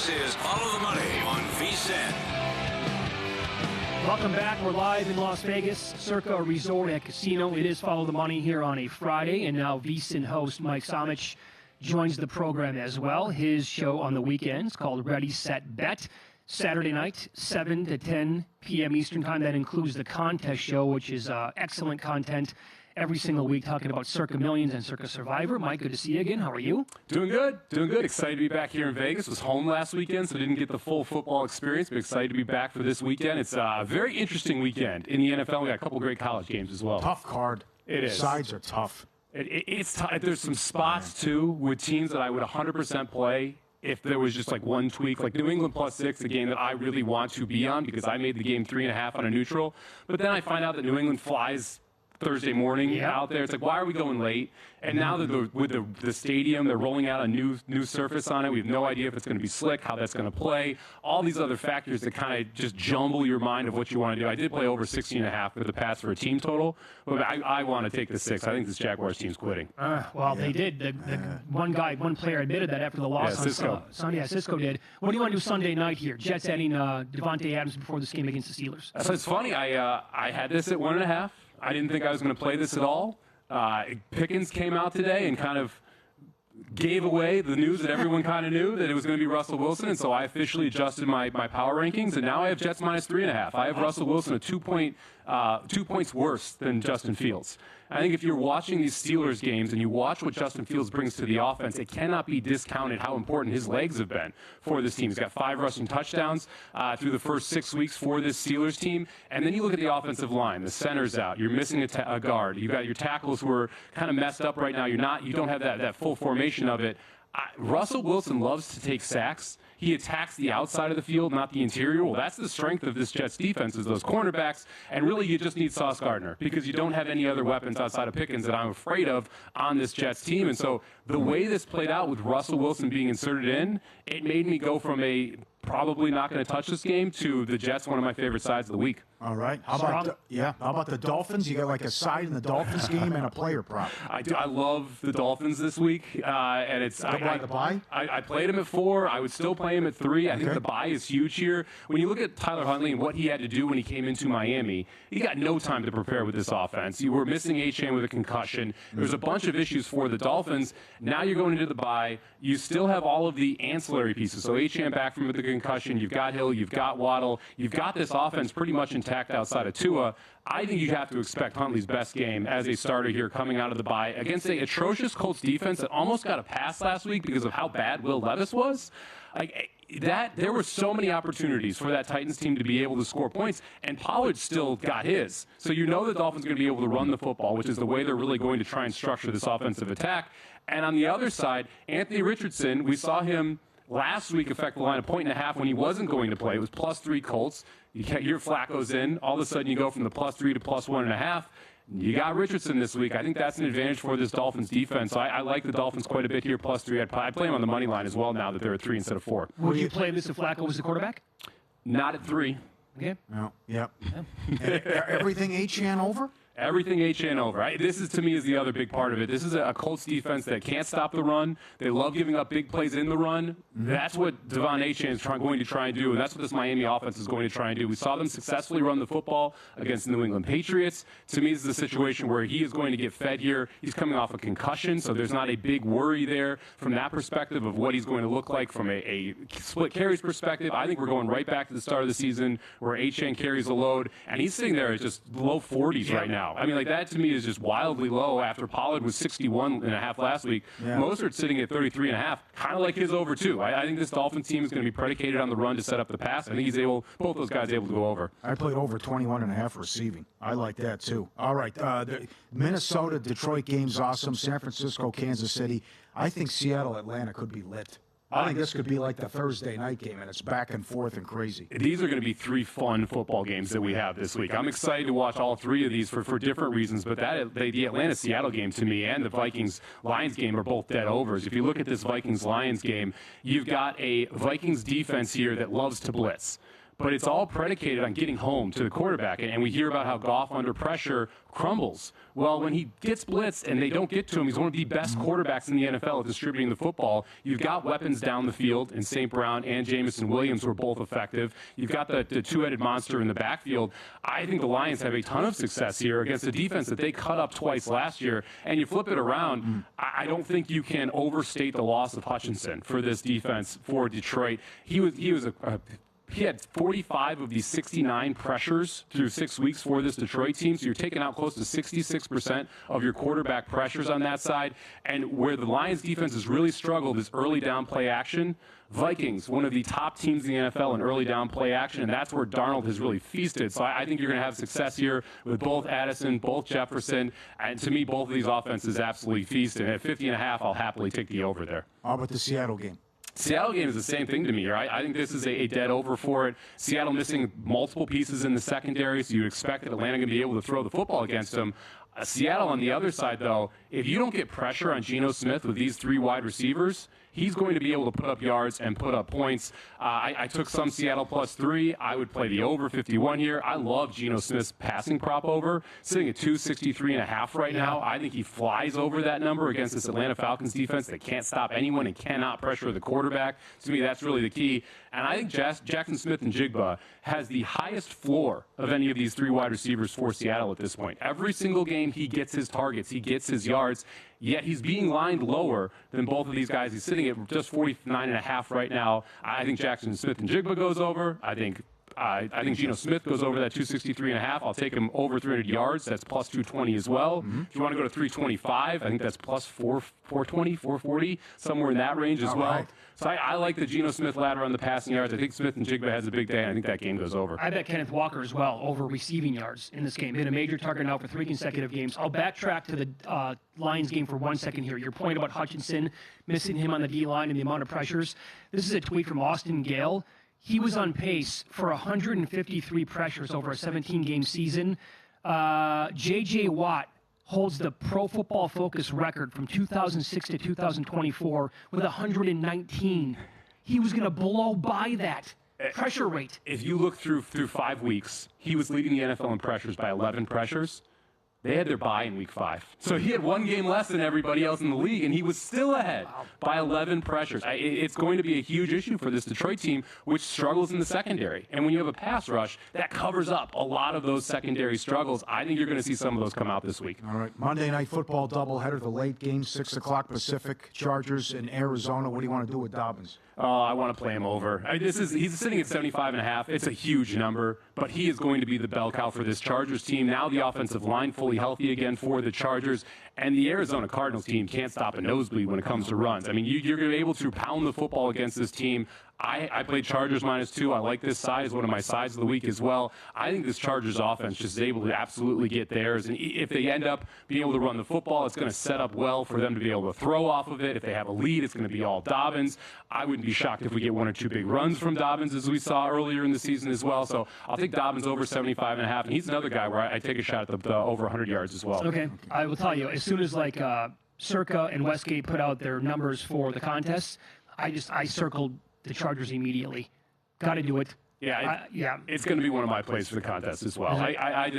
This is Follow the Money on VSiN. Welcome back. We're live in Las Vegas, Circa Resort and Casino. It is Follow the Money here on a Friday, and now VSiN host Mike Somich joins the program as well. His show on the weekends called Ready, Set, Bet. Saturday night, 7 to 10 p.m. Eastern Time. That includes the contest show, which is excellent content every single week, talking about Circa Millions and Circa Survivor. Mike, good to see you again. How are you? Doing good. Excited to be back here in Vegas. Was home last weekend, so didn't get the full football experience, but excited to be back for this weekend. It's a very interesting weekend in the NFL. We got a couple great college games as well. Tough card. It is. Sides are tough. It's tough. There's some spots, too, with teams that I would 100% play if there was just like one tweak, like New England +6, a game that I really want to be on because I made the game 3.5 on a neutral. But then I find out that New England flies Thursday morning out there. It's like, why are we going late? And now that with the stadium, they're rolling out a new surface on it. We have no idea if it's going to be slick, how that's going to play. All these other factors that kind of just jumble your mind of what you want to do. I did play over 16.5 with the pass for a team total, but I want to take the 6. I think this Jaguars team's quitting. They did. The one player admitted that after the loss on Sunday. Cisco did. What do you want to do Sunday night here? Jets adding Devontae Adams before this game against the Steelers. So it's funny. I had this at 1.5. I didn't think I was going to play this at all. Pickens came out today and kind of gave away the news that everyone kind of knew, that it was going to be Russell Wilson, and so I officially adjusted my power rankings, and now I have Jets -3.5. I have Russell Wilson 2 points worse than Justin Fields. I think if you're watching these Steelers games and you watch what Justin Fields brings to the offense, it cannot be discounted how important his legs have been for this team. He's got 5 rushing touchdowns through the first 6 weeks for this Steelers team. And then you look at the offensive line. The center's out. You're missing a guard. You've got your tackles who are kind of messed up right now. You don't have that full formation of it. Russell Wilson loves to take sacks. He attacks the outside of the field, not the interior. Well, that's the strength of this Jets defense, is those cornerbacks. And really, you just need Sauce Gardner because you don't have any other weapons outside of Pickens that I'm afraid of on this Jets team. And so the way this played out with Russell Wilson being inserted in, it made me go from a probably not going to touch this game to the Jets, one of my favorite sides of the week. All right. How about the Dolphins? You got like a side in the Dolphins game and a player prop. I do. I love the Dolphins this week, and it's the bye. I played him at 4. I would still play him at 3. I think the bye is huge here. When you look at Tyler Huntley and what he had to do when he came into Miami, he got no time to prepare with this offense. You were missing A-Chain with a concussion. There's a bunch of issues for the Dolphins. Now you're going into the bye. You still have all of the ancillary pieces. So A-Chain back from the concussion. You've got Hill. You've got Waddle. You've got this offense pretty much intact outside of Tua. I think you have to expect Huntley's best game as a starter here coming out of the bye against an atrocious Colts defense that almost got a pass last week because of how bad Will Levis was. There were so many opportunities for that Titans team to be able to score points, and Pollard still got his. So you know the Dolphins are going to be able to run the football, which is the way they're really going to try and structure this offensive attack. And on the other side, Anthony Richardson, we saw him last week affect the line 1.5 when he wasn't going to play. It was +3 Colts. Your Flacco's in. All of a sudden, you go from the +3 to +1.5. You got Richardson this week. I think that's an advantage for this Dolphins defense. So I like the Dolphins quite a bit here, +3. I play them on the money line as well now that they're at 3 instead of 4. Would you play this if Flacco was the quarterback? Not at 3. Okay. No. Yep. Everything H-Chan over? Everything H-N over. This is, to me, is the other big part of it. This is a Colts defense that can't stop the run. They love giving up big plays in the run. That's what Devon H-Chan is going to try and do, and that's what this Miami offense is going to try and do. We saw them successfully run the football against the New England Patriots. To me, this is a situation where he is going to get fed here. He's coming off a concussion, so there's not a big worry there from that perspective of what he's going to look like from a split carries perspective. I think we're going right back to the start of the season where H-Chan carries the load, and he's sitting there at just low 40s right now. I mean, that to me is just wildly low after Pollard was 61.5 last week. Yeah. Mostert sitting at 33.5, kind of like his over too. I think this Dolphins team is going to be predicated on the run to set up the pass. I think both those guys able to go over. I played over 21.5 receiving. I like that too. All right, the Minnesota-Detroit game's awesome. San Francisco, Kansas City. I think Seattle-Atlanta could be lit. I think this could be like the Thursday night game, and it's back and forth and crazy. These are going to be 3 fun football games that we have this week. I'm excited to watch all 3 of these for different reasons, but the Atlanta-Seattle game to me and the Vikings-Lions game are both dead overs. If you look at this Vikings-Lions game, you've got a Vikings defense here that loves to blitz. but it's all predicated on getting home to the quarterback. And we hear about how Goff under pressure crumbles. Well, when he gets blitzed and they don't get to him, he's one of the best quarterbacks in the NFL at distributing the football. You've got weapons down the field in St. Brown and Jamison Williams who are both effective. You've got the two-headed monster in the backfield. I think the Lions have a ton of success here against a defense that they cut up twice last year. And you flip it around, I don't think you can overstate the loss of Hutchinson for this defense for Detroit. He had 45 of these 69 pressures through 6 weeks for this Detroit team, so you're taking out close to 66% of your quarterback pressures on that side. And where the Lions defense has really struggled is early down play action. Vikings, one of the top teams in the NFL in early down play action, and that's where Darnold has really feasted. So I think you're going to have success here with both Addison, both Jefferson, and to me, both of these offenses absolutely feast. And at 50.5, I'll happily take the over there. How about the Seattle game? Seattle game is the same thing to me, right? I think this is a dead over for it. Seattle missing multiple pieces in the secondary, so you expect that Atlanta going to be able to throw the football against them. Seattle on the other side, though, if you don't get pressure on Geno Smith with these three wide receivers, he's going to be able to put up yards and put up points. I took some Seattle +3. I would play the over 51 here. I love Geno Smith's passing prop over, sitting at 263.5 right now. I think he flies over that number against this Atlanta Falcons defense that can't stop anyone and cannot pressure the quarterback. To me, that's really the key. And I think Jackson Smith and Jigba has the highest floor of any of these three wide receivers for Seattle at this point. Every single game he gets his targets, he gets his yards, yet he's being lined lower than both of these guys. He's sitting at just 49.5 right now. I think Jackson Smith and Jigba goes over. I think Geno Smith goes over that 263.5. I'll take him over 300 yards. That's +220 as well. If you want to go to 325, I think that's +420, 440, somewhere in that range as well. Right. So I like the Geno Smith ladder on the passing yards. I think Smith and Jigba has a big day, and I think that game goes over. I bet Kenneth Walker as well over receiving yards in this game. Hit a major target now for 3 consecutive games. I'll backtrack to the Lions game for 1 second here. Your point about Hutchinson, missing him on the D-line and the amount of pressures. This is a tweet from Austin Gale. He was on pace for 153 pressures over a 17-game season. J.J. Watt holds the Pro Football Focus record from 2006 to 2024 with 119. He was going to blow by that pressure rate. If you look through 5 weeks, he was leading the NFL in pressures by 11 pressures. They had their bye in week 5. So he had 1 game less than everybody else in the league, and he was still ahead by 11 pressures. It's going to be a huge issue for this Detroit team, which struggles in the secondary. And when you have a pass rush, that covers up a lot of those secondary struggles. I think you're going to see some of those come out this week. All right. Monday Night Football doubleheader, the late game, 6 o'clock Pacific, Chargers in Arizona. What do you want to do with Dobbins? Oh, I want to play him over. He's sitting at 75.5. It's a huge number, but he is going to be the bell cow for this Chargers team. Now the offensive line fully healthy again for the Chargers, and the Arizona Cardinals team can't stop a nosebleed when it comes to runs. I mean, you're going to be able to pound the football against this team. I played Chargers -2. I like this side as one of my sides of the week as well. I think this Chargers offense just is able to absolutely get theirs. And if they end up being able to run the football, it's going to set up well for them to be able to throw off of it. If they have a lead, it's going to be all Dobbins. I wouldn't be shocked if we get 1 or 2 big runs from Dobbins, as we saw earlier in the season as well. So I'll take Dobbins over 75.5. And he's another guy where I take a shot at the over 100 yards as well. Okay. I will tell you, as soon as Circa and Westgate put out their numbers for the contest, I circled the Chargers immediately. Got to do it. Yeah, it's going to be one of my plays for the contest as well. I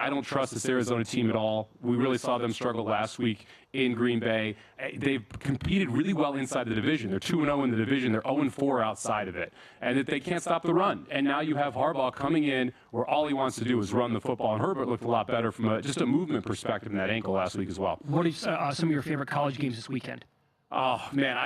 don't trust this Arizona team at all. We really saw them struggle last week in Green Bay. They've competed really well inside the division. They're 2-0 in the division. They're 0-4 outside of it. And that they can't stop the run. And now you have Harbaugh coming in where all he wants to do is run the football. And Herbert looked a lot better from just a movement perspective in that ankle last week as well. What are some of your favorite college games this weekend? Oh, man,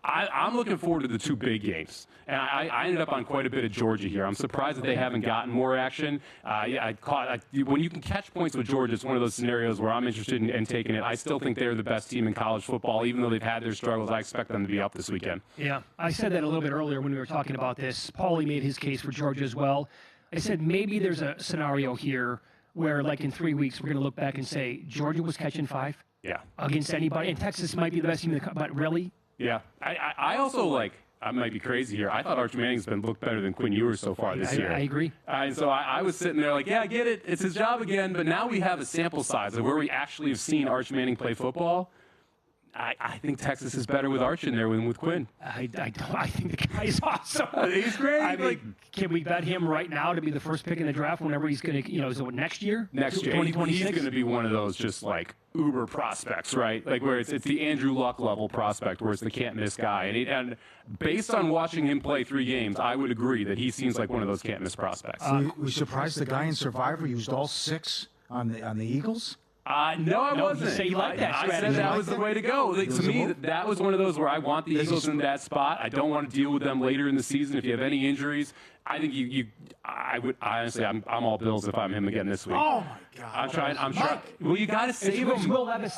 I'm looking forward to the 2 big games. And I ended up on quite a bit of Georgia here. I'm surprised that they haven't gotten more action. When you can catch points with Georgia, it's one of those scenarios where I'm interested in taking it. I still think they're the best team in college football. Even though they've had their struggles, I expect them to be up this weekend. Yeah, I said that a little bit earlier when we were talking about this. Paulie made his case for Georgia as well. I said maybe there's a scenario here where, like in 3 weeks, we're going to look back and say, Georgia was catching 5? Yeah. Against anybody. And Texas might be the best team in the country, but really? Yeah. I also I might be crazy here. I thought Arch Manning's looked better than Quinn Ewers so far this year. I agree. And so I was sitting there like, yeah, I get it. It's his job again. But now we have a sample size of where we actually have seen Arch Manning play football. I think Texas is better with Arch in there than with Quinn. I don't. I think the guy's awesome. He's great. I mean, can we bet him right now to be the first pick in the draft whenever he's going to, is it next year? Next year. 2026? He's going to be one of those just like uber prospects, right? Like where it's the Andrew Luck level prospect, where it's the can't miss guy. And based on watching him play 3 games, I would agree that he seems like one of those can't miss prospects. We surprised the guy in Survivor used all 6 on the Eagles. No, I wasn't. You say you like that I strategy. said that was the way to go. To me, that was one of those where I want the Eagles in that spot. I don't want to deal with them later in the season if you have any injuries. I think I would honestly. I'm all Bills if I'm him again this week. Oh my God! I'm trying. Well, you got to save him. Will Levis.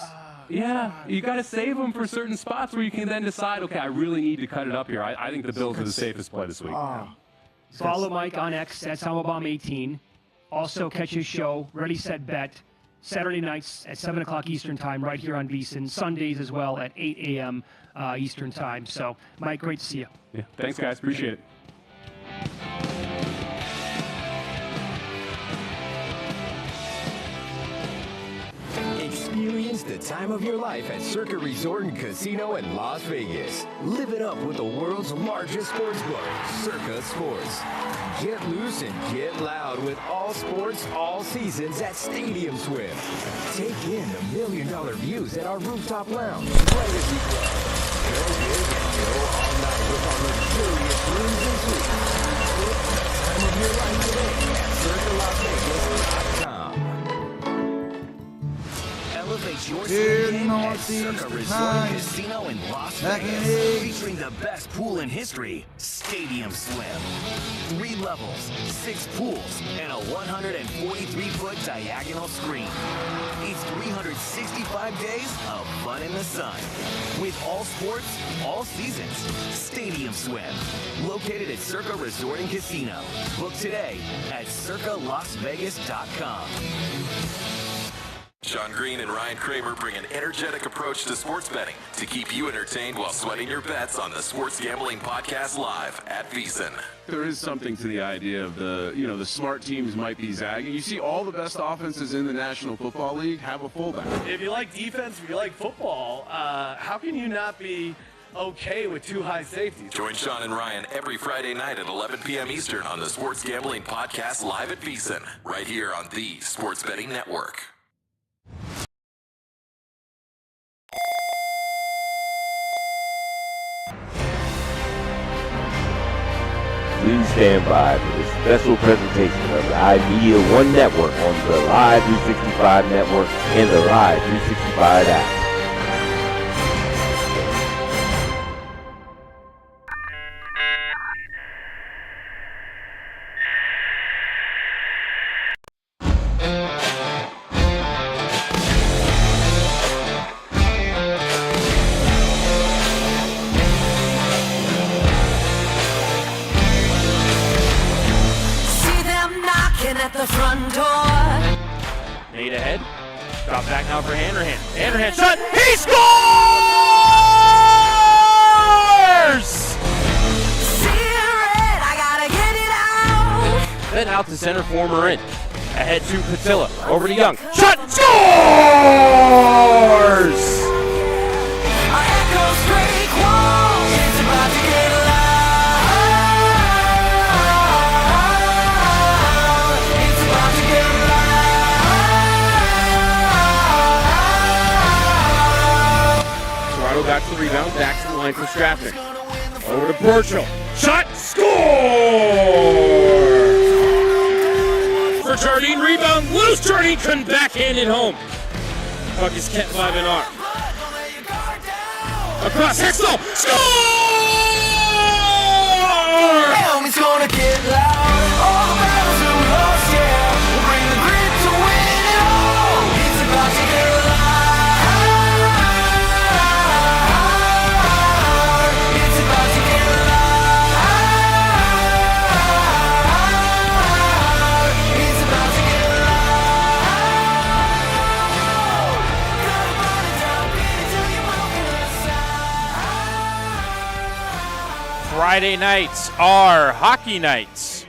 Yeah, you got to save them for certain spots where you can then decide. Okay, I really need to cut it up here. I think the Bills are the safest play this week. Follow Mike on X. That's HowAbom18. Also catch his show. Ready, Set, Bet. Saturday nights at 7 o'clock Eastern Time right here on VSiN. Sundays as well at 8 a.m. Eastern Time. So, Mike, great to see you. Yeah, thanks, guys. Appreciate it. Experience the time of your life at Circa Resort and Casino in Las Vegas. Live it up with the world's largest sports book, Circa Sports. Get loose and get loud with all sports, all seasons at Stadium Swim. Take in the $1 million views at our rooftop lounge, Legacy Club. Go big and go all night with our luxurious rooms and suites. Book the time of your life today at CircaLasVegas.com. Elevate your swim at Circa Resort and Casino in Las Vegas, featuring the best pool in history, Stadium Swim. 3 levels, 6 pools, and a 143-foot diagonal screen. It's 365 days of fun in the sun. With all sports, all seasons, Stadium Swim. Located at Circa Resort and Casino. Book today at CircaLasVegas.com. Sean Green and Ryan Kramer bring an energetic approach to sports betting to keep you entertained while sweating your bets on the Sports Gambling Podcast live at VSiN. There is something to the idea of the smart teams might be zagging. You see all the best offenses in the National Football League have a fullback. If you like defense, if you like football, how can you not be okay with 2 high safeties? Join Sean and Ryan every Friday night at 11 p.m. Eastern on the Sports Gambling Podcast live at VSiN, right here on the Sports Betting Network. Please stand by for this special presentation of the iMedia One Network on the Live 365 Network and the Live 365 app. At the front door. Nate ahead. Drop back now for Hanrahan. Hanrahan shot. He scores! I gotta get it out. Then out to center for Marin. Ahead to Patilla. Over to Young. Shot. Scores! Echoes break walls. It's about to get loud. Got the rebound, back to the line for Strapnick. Over to Burchell. Shot, score! For Jardine, rebound, loose. Jardine couldn't backhand it home. Puck is kept by Bernard. Across Hextall, score! It's gonna get loud. All the battles are lost, yeah. We'll bring the grit to win it all. It's about to get loud. Friday nights are hockey nights.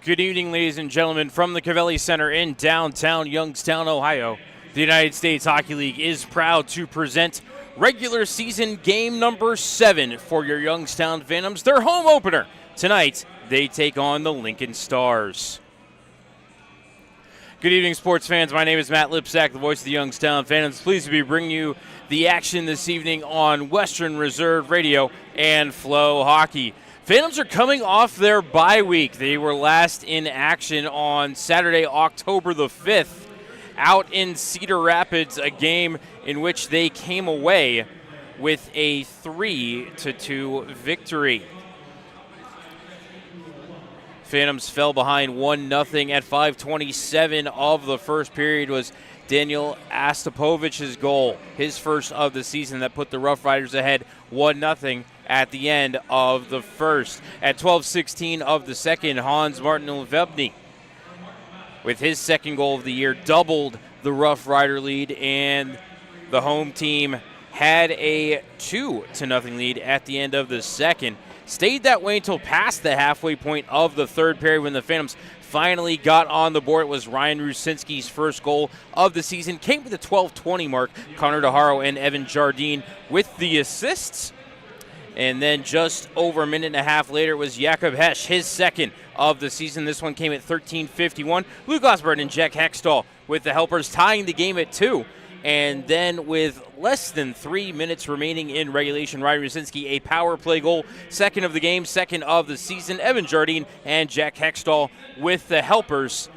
Good evening, ladies and gentlemen, from the Covelli Center in downtown Youngstown, Ohio. The United States Hockey League is proud to present regular season game number 7 for your Youngstown Phantoms. Their home opener. Tonight, they take on the Lincoln Stars. Good evening, sports fans. My name is Matt Lipsack, the voice of the Youngstown Phantoms. Pleased to be bringing you the action this evening on Western Reserve Radio and Flow Hockey. Phantoms are coming off their bye week. They were last in action on Saturday, October the 5th, out in Cedar Rapids, a game in which they came away with a 3-2 victory. Phantoms fell behind 1-0 at 5:27 of the first period. Was Daniel Astapovic's goal, his first of the season, that put the Rough Riders ahead 1-0 at the end of the first. At 12:16 of the second, Hans Martin Lvebny, with his second goal of the year, doubled the Rough Rider lead, and the home team had a 2-0 lead at the end of the second. Stayed that way until past the halfway point of the third period when the Phantoms finally got on the board. It was Ryan Rusinski's first goal of the season. Came with the 12:20 mark. Connor DeHaro and Evan Jardine with the assists. And then just over a minute and a half later, it was Jakob Hesch, his second of the season. This one came at 13:51. Luke Osborne and Jack Hextall with the helpers tying the game at 2. And then with less than 3 minutes remaining in regulation, Ryan Rusinski, a power play goal, second of the game, second of the season. Evan Jardine and Jack Hextall with the helpers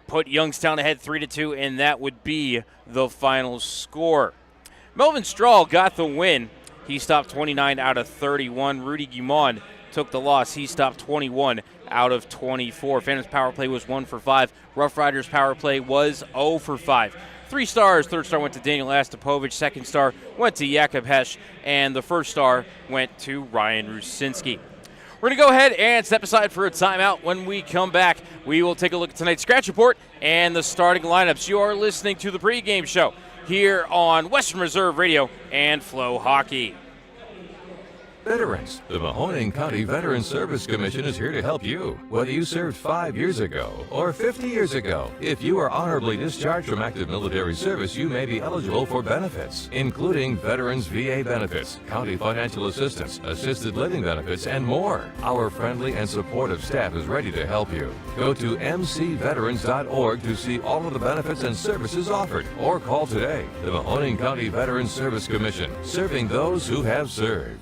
put Youngstown ahead 3-2, and that would be the final score. Melvin Strahl got the win. He stopped 29 out of 31. Rudy Guimond took the loss. He stopped 21 out of 24. Phantoms power play was 1 for 5. Rough Riders power play was 0 for 5. 3 stars. Third star went to Daniel Astapovich. Second star went to Jakob Hesch. And the first star went to Ryan Rusinski. We're going to go ahead and step aside for a timeout. When we come back, we will take a look at tonight's scratch report and the starting lineups. You are listening to the pregame show here on Western Reserve Radio and Flow Hockey. Veterans. The Mahoning County Veterans Service Commission is here to help you. Whether you served 5 years ago or 50 years ago, if you are honorably discharged from active military service, you may be eligible for benefits, including Veterans VA benefits, county financial assistance, assisted living benefits, and more. Our friendly and supportive staff is ready to help you. Go to mcveterans.org to see all of the benefits and services offered, or call today. The Mahoning County Veterans Service Commission, serving those who have served.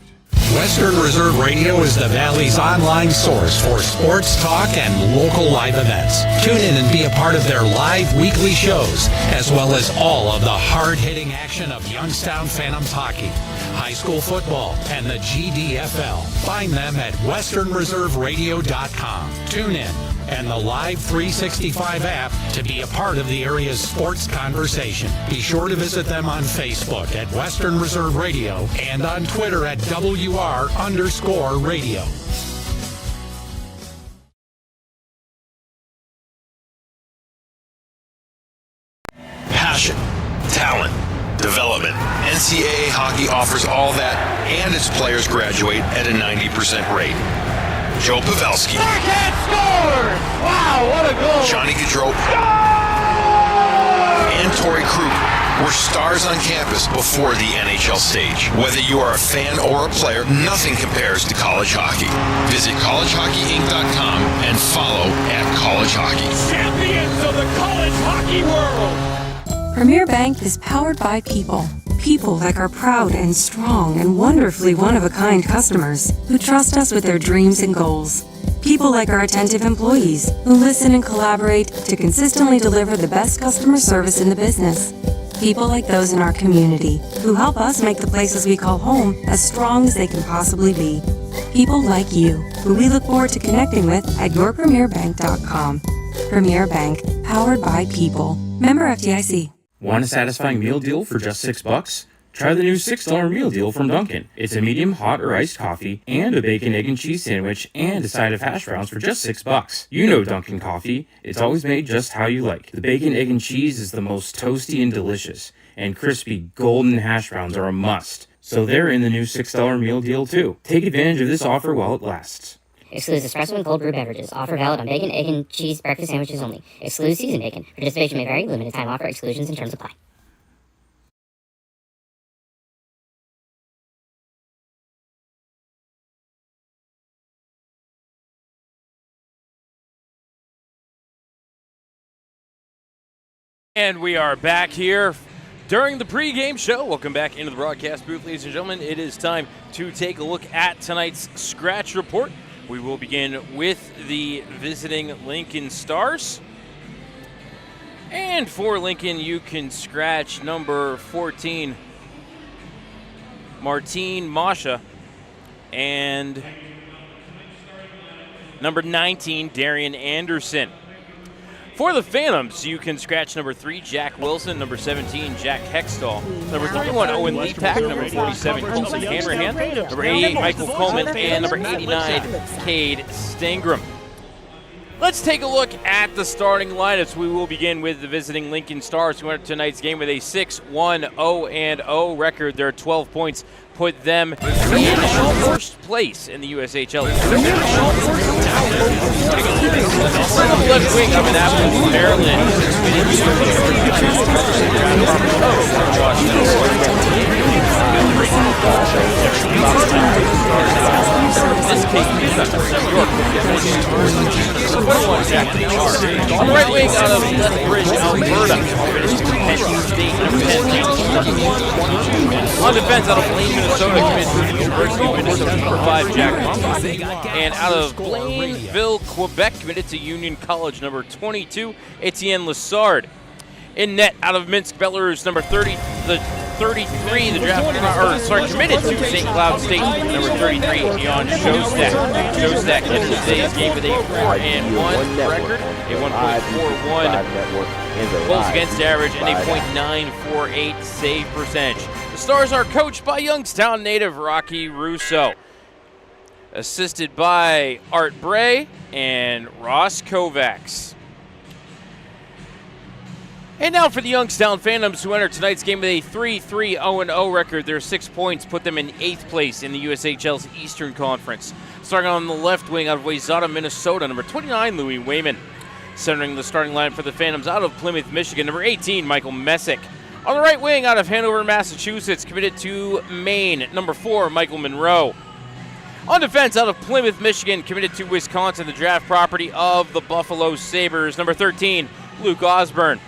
Western Reserve Radio is the Valley's online source for sports talk and local live events. Tune in and be a part of their live weekly shows, as well as all of the hard-hitting action of Youngstown Phantoms hockey, high school football, and the GDFL. Find them at westernreserveradio.com. Tune in and the Live 365 app to be a part of the area's sports conversation. Be sure to visit them on Facebook at Western Reserve Radio and on Twitter at WR_radio. Passion, talent, development. NCAA hockey offers all that, and its players graduate at a 90% rate. Joe Pavelski. Backhand scores! Wow, what a goal! Johnny Gaudreau. And Torrey Krug were stars on campus before the NHL stage. Whether you are a fan or a player, nothing compares to college hockey. Visit collegehockeyinc.com and follow @collegehockey. Champions of the college hockey world! Premier Bank is powered by people. People like our proud and strong and wonderfully one-of-a-kind customers who trust us with their dreams and goals. People like our attentive employees who listen and collaborate to consistently deliver the best customer service in the business. People like those in our community who help us make the places we call home as strong as they can possibly be. People like you who we look forward to connecting with at yourpremierbank.com. Premier Bank, powered by people. Member FDIC. Want a satisfying meal deal for just $6? Try the new $6 meal deal from Dunkin'. It's a medium hot or iced coffee and a bacon, egg, and cheese sandwich and a side of hash browns for just $6. You know Dunkin' coffee. It's always made just how you like. The bacon, egg, and cheese is the most toasty and delicious, and crispy golden hash browns are a must. So they're in the new $6 meal deal too. Take advantage of this offer while it lasts. Excludes espresso and cold brew beverages. Offer valid on bacon, egg, and cheese breakfast sandwiches only. Excludes seasoned bacon. Participation may vary. Limited time offer. Exclusions and terms apply. And we are back here during the pregame show. Welcome back into the broadcast booth, ladies and gentlemen. It is time to take a look at tonight's scratch report. We will begin with the visiting Lincoln Stars. And for Lincoln, you can scratch number 14, Martine Masha, and number 19, Darian Anderson. For the Phantoms, you can scratch number 3, Jack Wilson, number 17, Jack Hextall, number 31, Owen Leapak, number 47, Colson Hanrahan, number 88, Michael Coleman, and number 89, Cade Stangram. Let's take a look at the starting lineups. We will begin with the visiting Lincoln Stars, who entered tonight's game with a 6-1-0-0 record. Their 12 points put them in first place in the USHL. Left wing of Annapolis, Maryland. This case is York. On the right wing out of Lethbridge, Alberta. On defense out of Blaine, Minnesota, committed to the University of Minnesota, number 5, Jack Mumba. And out of Blainville, Quebec, committed to Union College, number 22, Etienne Lessard. In net, out of Minsk, Belarus, number 30, the 33, the committed to St. Cloud State, number 33, Jan Shostak. Shostak ended today's game with a 4-1 record, a 1.41 goals against average, and a .948 save percentage. The Stars are coached by Youngstown native Rocky Russo, assisted by Art Bray and Ross Kovacs. And now for the Youngstown Phantoms, who entered tonight's game with a 3-3-0-0 record. Their 6 points put them in 8th place in the USHL's Eastern Conference. Starting on the left wing out of Wayzata, Minnesota, number 29, Louis Wayman. Centering the starting line for the Phantoms out of Plymouth, Michigan, number 18, Michael Messick. On the right wing out of Hanover, Massachusetts, committed to Maine, number 4, Michael Monroe. On defense out of Plymouth, Michigan, committed to Wisconsin, the draft property of the Buffalo Sabres, number 13, Luke Osborne.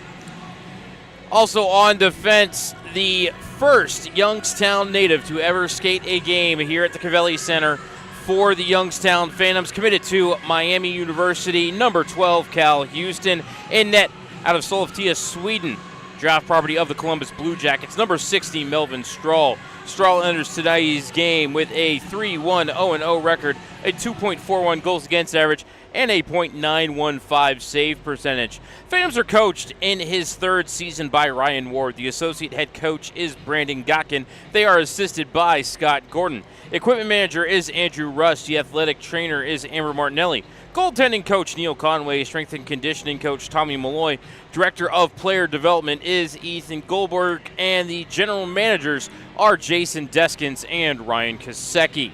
Also on defense, the first Youngstown native to ever skate a game here at the Covelli Center for the Youngstown Phantoms, committed to Miami University, number 12, Cal Houston. In net out of Sollefteå, Sweden, draft property of the Columbus Blue Jackets, number 60, Melvin Strahl. Strahl enters today's game with a 3-1-0-0 record, a 2.41 goals against average, and a .915 save percentage. Phantoms are coached in his 3rd season by Ryan Ward. The associate head coach is Brandon Gotkin. They are assisted by Scott Gordon. Equipment manager is Andrew Russ. The athletic trainer is Amber Martinelli. Goaltending coach Neil Conway. Strength and conditioning coach Tommy Malloy. Director of player development is Ethan Goldberg. And the general managers are Jason Deskins and Ryan Kosecki.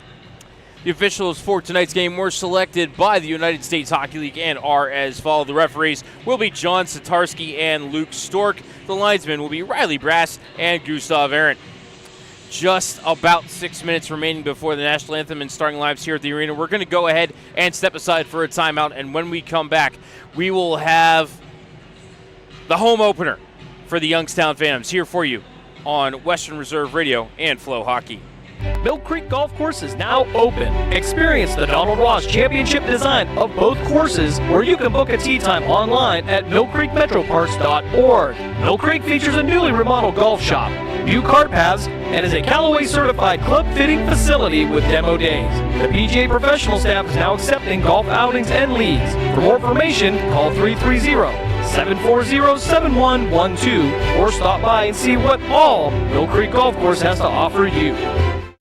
The officials for tonight's game were selected by the United States Hockey League and are as follows. The referees will be John Satarski and Luke Stork. The linesmen will be Riley Brass and Gustav Arendt. Just about 6 minutes remaining before the national anthem and starting lives here at the arena. We're going to go ahead and step aside for a timeout, and when we come back, we will have the home opener for the Youngstown Phantoms here for you on Western Reserve Radio and Flow Hockey. Mill Creek Golf Course is now open. Experience the Donald Ross Championship design of both courses, where you can book a tee time online at millcreekmetroparks.org. Mill Creek features a newly remodeled golf shop, new cart paths, and is a Callaway certified club fitting facility with demo days. The PGA professional staff is now accepting golf outings and leagues. For more information, call 330-740-7112 or stop by and see what all Mill Creek Golf Course has to offer you.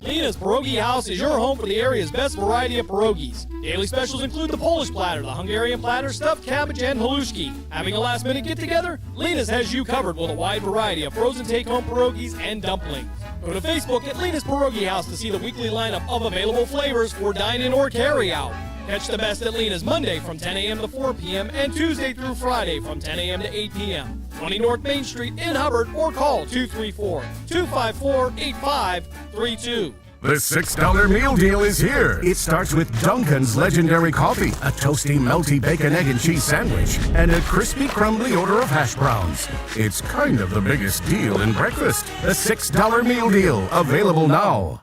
Lena's Pierogi House is your home for the area's best variety of pierogies. Daily specials include the Polish platter, the Hungarian platter, stuffed cabbage, and halushki. Having a last-minute get-together? Lena's has you covered with a wide variety of frozen take-home pierogies and dumplings. Go to Facebook at Lena's Pierogi House to see the weekly lineup of available flavors for dine-in or carry-out. Catch the best at Lena's Monday from 10 a.m. to 4 p.m. and Tuesday through Friday from 10 a.m. to 8 p.m. 20 North Main Street in Hubbard, or call 234-254-8532. The $6 meal deal is here. It starts with Dunkin's legendary coffee, a toasty, melty bacon, egg, and cheese sandwich, and a crispy, crumbly order of hash browns. It's kind of the biggest deal in breakfast. The $6 meal deal, available now.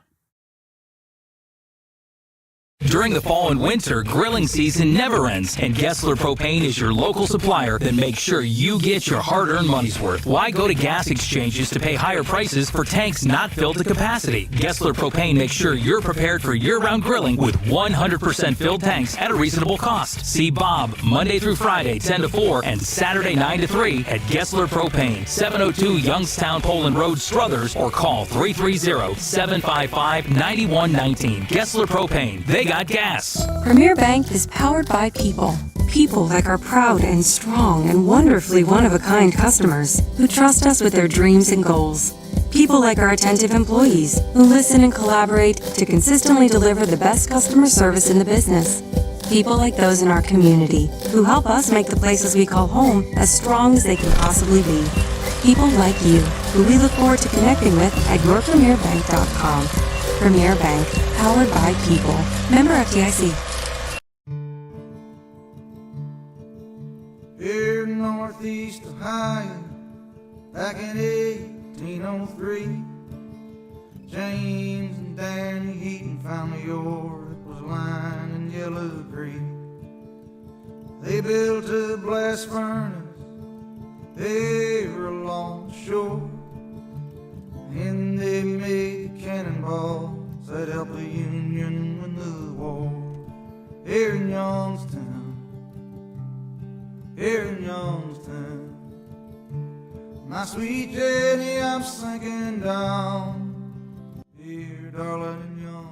During the fall and winter, grilling season never ends, and Gessler Propane is your local supplier that makes sure you get your hard-earned money's worth. Why go to gas exchanges to pay higher prices for tanks not filled to capacity? Gessler Propane makes sure you're prepared for year-round grilling with 100% filled tanks at a reasonable cost. See Bob Monday through Friday, 10 to 4, and Saturday, 9 to 3 at Gessler Propane, 702 Youngstown Poland Road, Struthers, or call 330-755-9119. Gessler Propane. They got gas. Premier Bank is powered by people. People like our proud and strong and wonderfully one-of-a-kind customers who trust us with their dreams and goals. People like our attentive employees who listen and collaborate to consistently deliver the best customer service in the business. People like those in our community who help us make the places we call home as strong as they can possibly be. People like you who we look forward to connecting with at yourpremierbank.com. Premier Bank, powered by people. Member FDIC. Here in Northeast Ohio, back in 1803, James and Danny Heaton found the ore that was lying in Yellow Creek. They built a blast furnace there along the shore, and they made the cannonballs that helped the Union win the war. Here in Youngstown, here in Youngstown, my sweet Jenny, I'm sinking down. Here, darling, in Youngstown.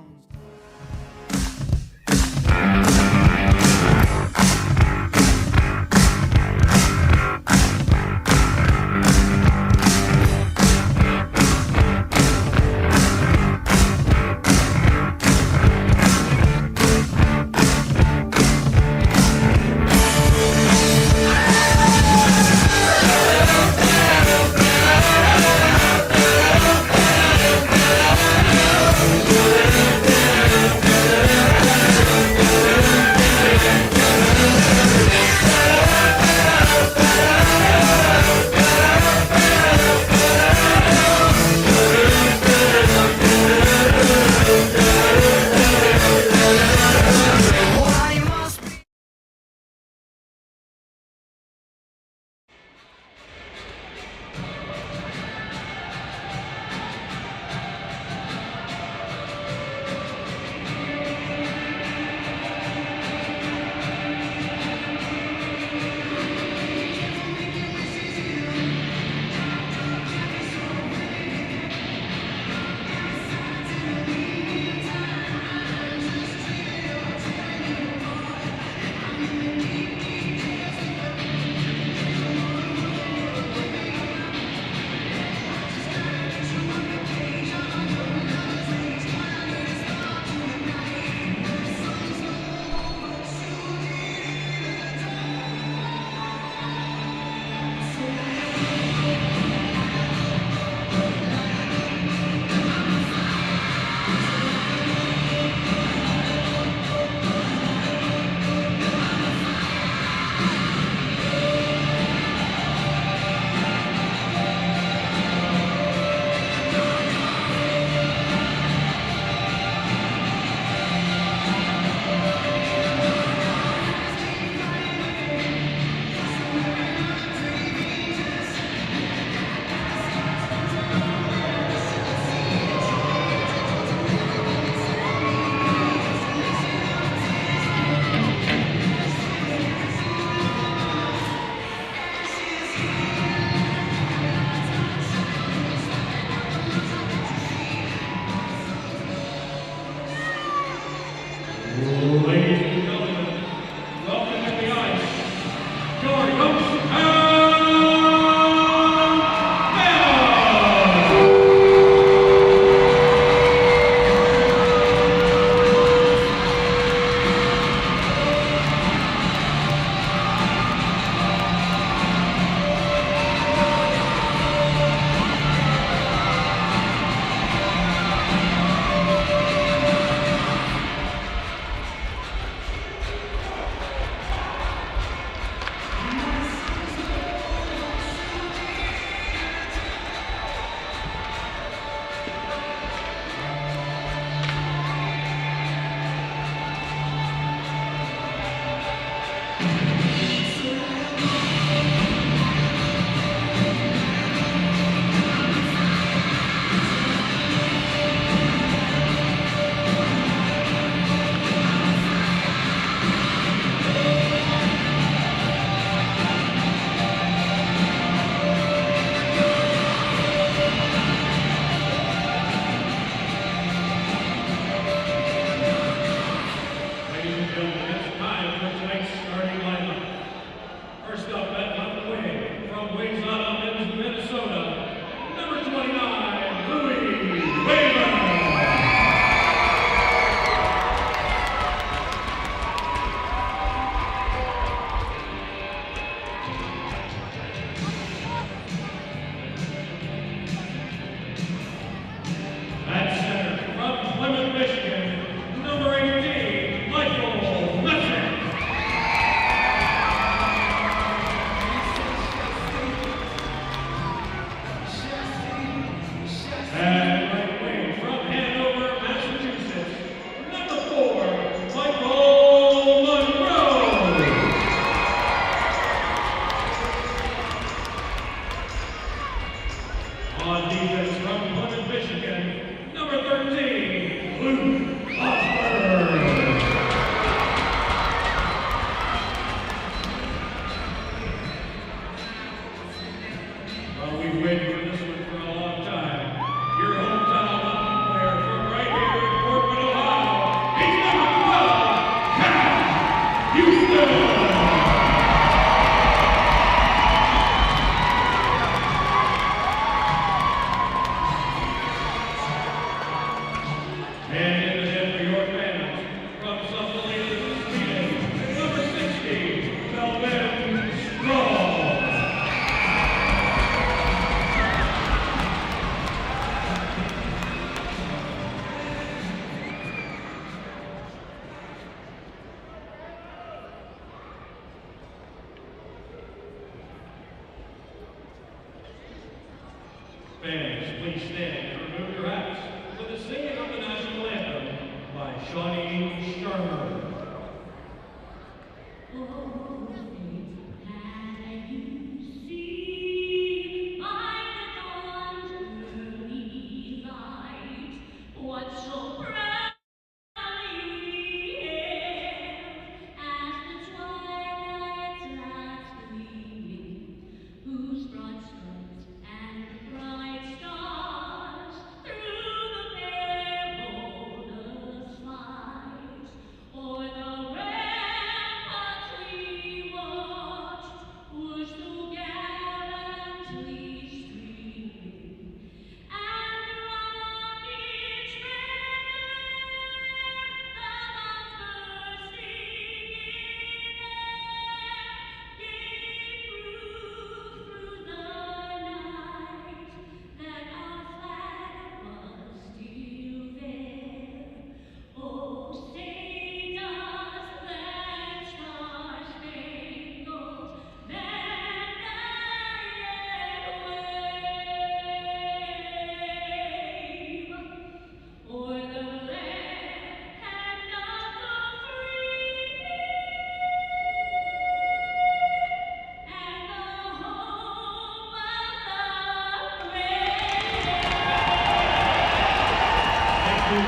Fans, please stand and remove your hats for the singing of the national anthem by Shawnee Sharma.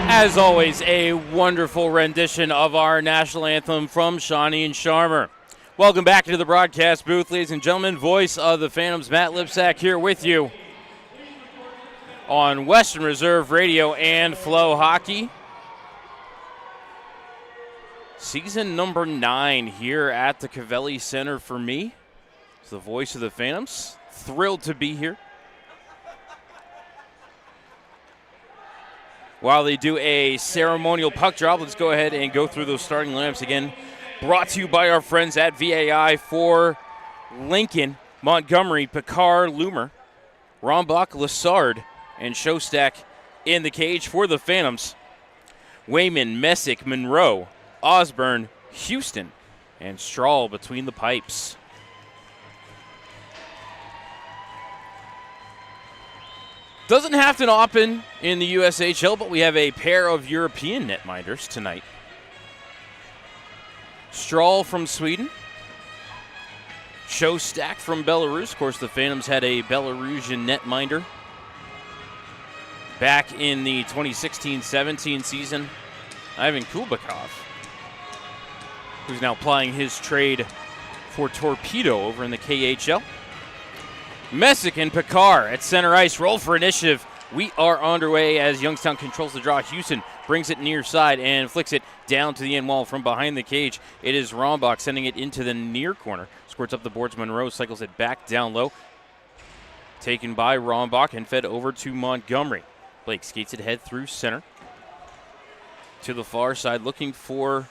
As always, a wonderful rendition of our national anthem from Shawnee and Sharma. Welcome back to the broadcast booth, ladies and gentlemen. Voice of the Phantoms, Matt Lipsack, here with you on Western Reserve Radio and Flow Hockey. Season number 9 here at the Covelli Center for me. It's the voice of the Phantoms. Thrilled to be here. While they do a ceremonial puck drop, let's go ahead and go through those starting lineups again. Brought to you by our friends at VAI for Lincoln, Montgomery, Picard, Loomer, Rombach, Lassard, and Shostak in the cage for the Phantoms. Wayman, Messick, Monroe, Osborne, Houston, and Strahl between the pipes. Doesn't have to happen in the USHL, but we have a pair of European netminders tonight. Strahl from Sweden. Shostak from Belarus. Of course, the Phantoms had a Belarusian netminder back in the 2016-17 season. Ivan Kulbakov, who's now plying his trade for Torpedo over in the KHL. Messick and Picard at center ice. Roll for initiative. We are underway as Youngstown controls the draw. Houston brings it near side and flicks it down to the end wall from behind the cage. It is Rombach sending it into the near corner. Squirts up the boards. Monroe cycles it back down low. Taken by Rombach and fed over to Montgomery. Blake skates it head through center. To the far side looking for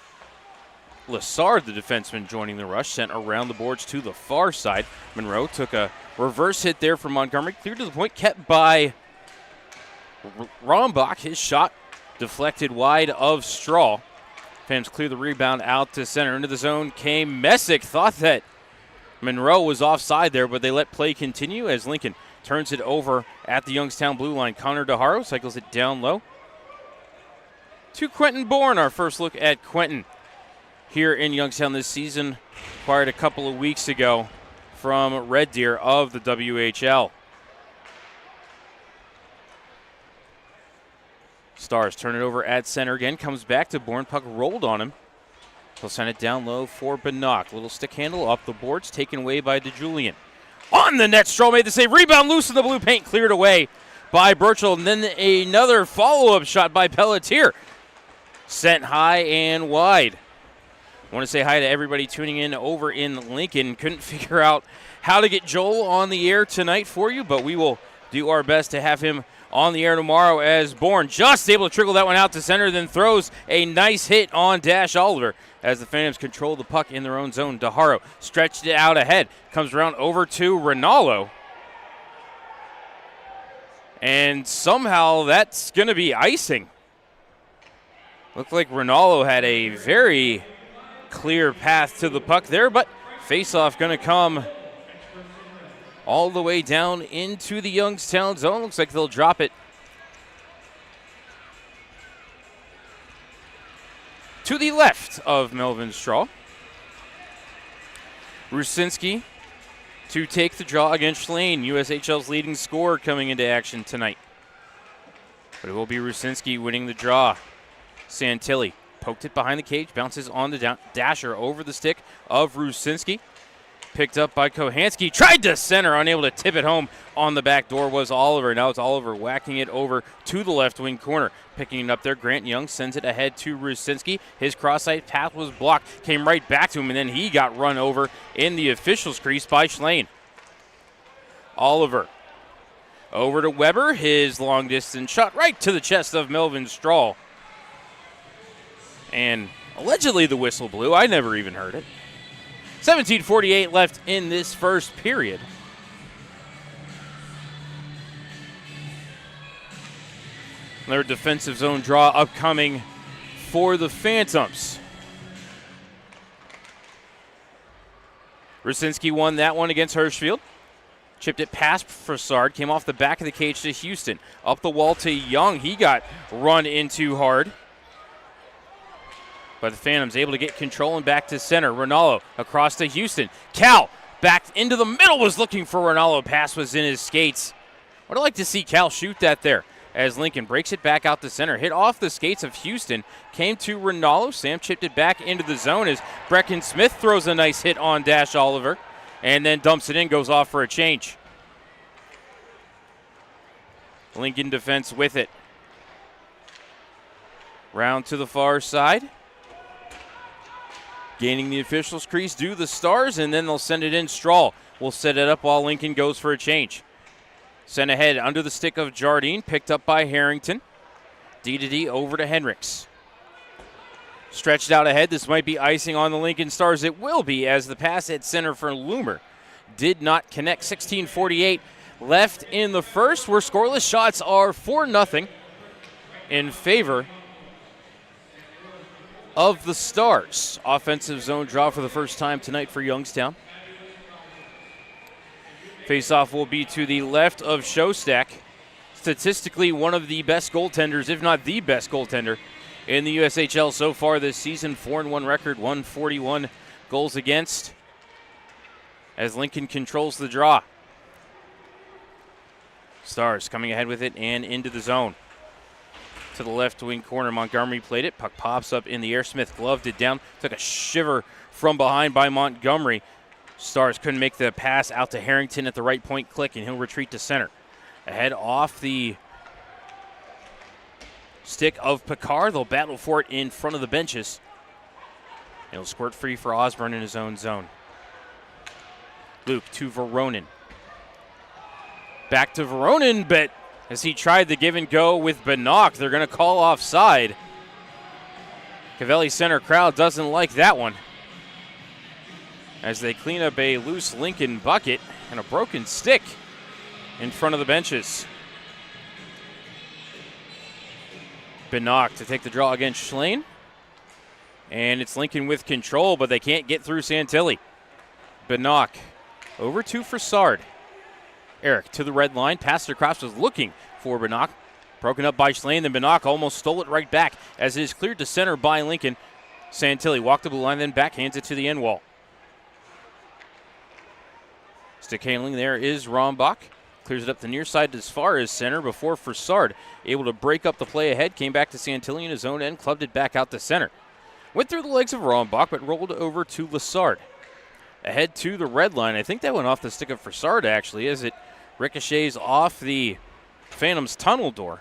Lassard, the defenseman, joining the rush. Sent around the boards to the far side. Monroe took a reverse hit there from Montgomery. Cleared to the point, kept by Rombach. His shot deflected wide of Strahl. Phantoms clear the rebound out to center. Into the zone came Messick. Thought that Monroe was offside there, but they let play continue as Lincoln turns it over at the Youngstown blue line. Connor DeHaro cycles it down low to Quentin Bourne. Our first look at Quentin here in Youngstown this season, acquired a couple of weeks ago from Red Deer of the WHL. Stars turn it over at center again. Comes back to Bourne. Puck rolled on him. He'll send it down low for Bannock. Little stick handle up the boards. Taken away by DeJulian. On the net, Strahl made the save. Rebound loose in the blue paint. Cleared away by Burchell. And then another follow-up shot by Pelletier. Sent high and wide. I want to say hi to everybody tuning in over in Lincoln. Couldn't figure out how to get Joel on the air tonight for you, but we will do our best to have him on the air tomorrow as Bourne just able to trickle that one out to center, then throws a nice hit on Dash Oliver as the Phantoms control the puck in their own zone. DeHaro stretched it out ahead, comes around over to Rinaldo. And somehow that's going to be icing. Looked like Rinaldo had a very clear path to the puck there, but face-off going to come all the way down into the Youngstown zone. Looks like they'll drop it to the left of Melvin Strahl. Rusinski to take the draw against Schlein, USHL's leading scorer coming into action tonight. But it will be Rusinski winning the draw. Santilli poked it behind the cage, bounces on the dasher over the stick of Rusinski. Picked up by Kohanski, tried to center, unable to tip it home. On the back door was Oliver. Now it's Oliver whacking it over to the left wing corner. Picking it up there, Grant Young sends it ahead to Rusinski. His cross-site path was blocked, came right back to him, and then he got run over in the official's crease by Schlein. Oliver over to Weber, his long-distance shot right to the chest of Melvin Strahl. And allegedly the whistle blew. I never even heard it. 17:48 left in this first period. Another defensive zone draw upcoming for the Phantoms. Rusinski won that one against Hirschfield. Chipped it past Fassard, came off the back of the cage to Houston. Up the wall to Young. He got run into hard. But the Phantoms able to get control and back to center. Ronaldo across to Houston. Cal back into the middle, was looking for Ronaldo. Pass was in his skates. Would like to see Cal shoot that there as Lincoln breaks it back out to center. Hit off the skates of Houston. Came to Ronaldo. Sam chipped it back into the zone as Brecken Smith throws a nice hit on Dash Oliver and then dumps it in, goes off for a change. Lincoln defense with it. Round to the far side. Gaining the official's crease do the Stars, and then they'll send it in. Strahl will set it up while Lincoln goes for a change. Sent ahead under the stick of Jardine, picked up by Harrington. D over to Hendricks. Stretched out ahead. This might be icing on the Lincoln Stars. It will be, as the pass at center for Loomer did not connect. 16:48 left in the first, where scoreless shots are 4-0 in favor of the Stars. Offensive zone draw for the first time tonight for Youngstown. Faceoff will be to the left of Shostak. Statistically, one of the best goaltenders, if not the best goaltender, in the USHL so far this season. 4-1 record, 141 goals against, as Lincoln controls the draw. Stars coming ahead with it and into the zone. To the left wing corner, Montgomery played it. Puck pops up in the air. Smith gloved it down. Took a shiver from behind by Montgomery. Stars couldn't make the pass out to Harrington at the right point. Click, and he'll retreat to center. Ahead off the stick of Picard. They'll battle for it in front of the benches. It'll squirt free for Osborne in his own zone. Luke to Veronin. Back to Veronin, but as he tried the give and go with Bannock, they're going to call offside. Cavelli center crowd doesn't like that one, as they clean up a loose Lincoln bucket and a broken stick in front of the benches. Bannock to take the draw against Schlein. And it's Lincoln with control, but they can't get through Santilli. Bannock over to Fassard. Eric to the red line. Passed across, was looking for Bannock. Broken up by Schlein, then Bannock almost stole it right back as it is cleared to center by Lincoln. Santilli walked the blue line, then backhands it to the end wall. Stick handling there is Rombach. Clears it up the near side as far as center before Fassard able to break up the play ahead. Came back to Santilli in his own end, clubbed it back out to center. Went through the legs of Rombach, but rolled over to Lassard. Ahead to the red line. I think that went off the stick of Fassard, actually, as it ricochets off the Phantom's tunnel door.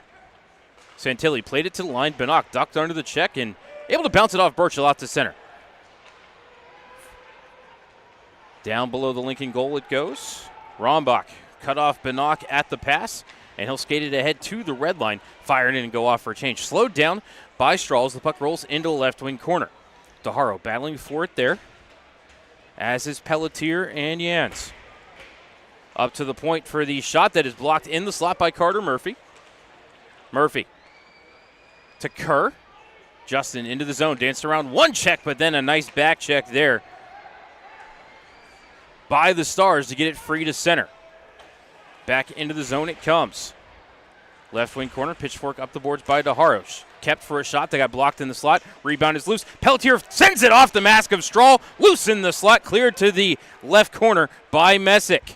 Santilli played it to the line. Bannock ducked under the check and able to bounce it off Burchell out to center. Down below the Lincoln goal it goes. Rombach cut off Bannock at the pass, and he'll skate it ahead to the red line. Fire it in and go off for a change. Slowed down by Strahl as the puck rolls into the left wing corner. DeHaro battling for it there, as is Pelletier and Jans. Up to the point for the shot that is blocked in the slot by Carter Murphy. Murphy to Kerr. Justin into the zone, danced around one check, but then a nice back check there by the Stars to get it free to center. Back into the zone it comes. Left wing corner, pitchfork up the boards by DeHaros. Kept for a shot that got blocked in the slot. Rebound is loose. Pelletier sends it off the mask of Strahl. Loose in the slot, cleared to the left corner by Messick.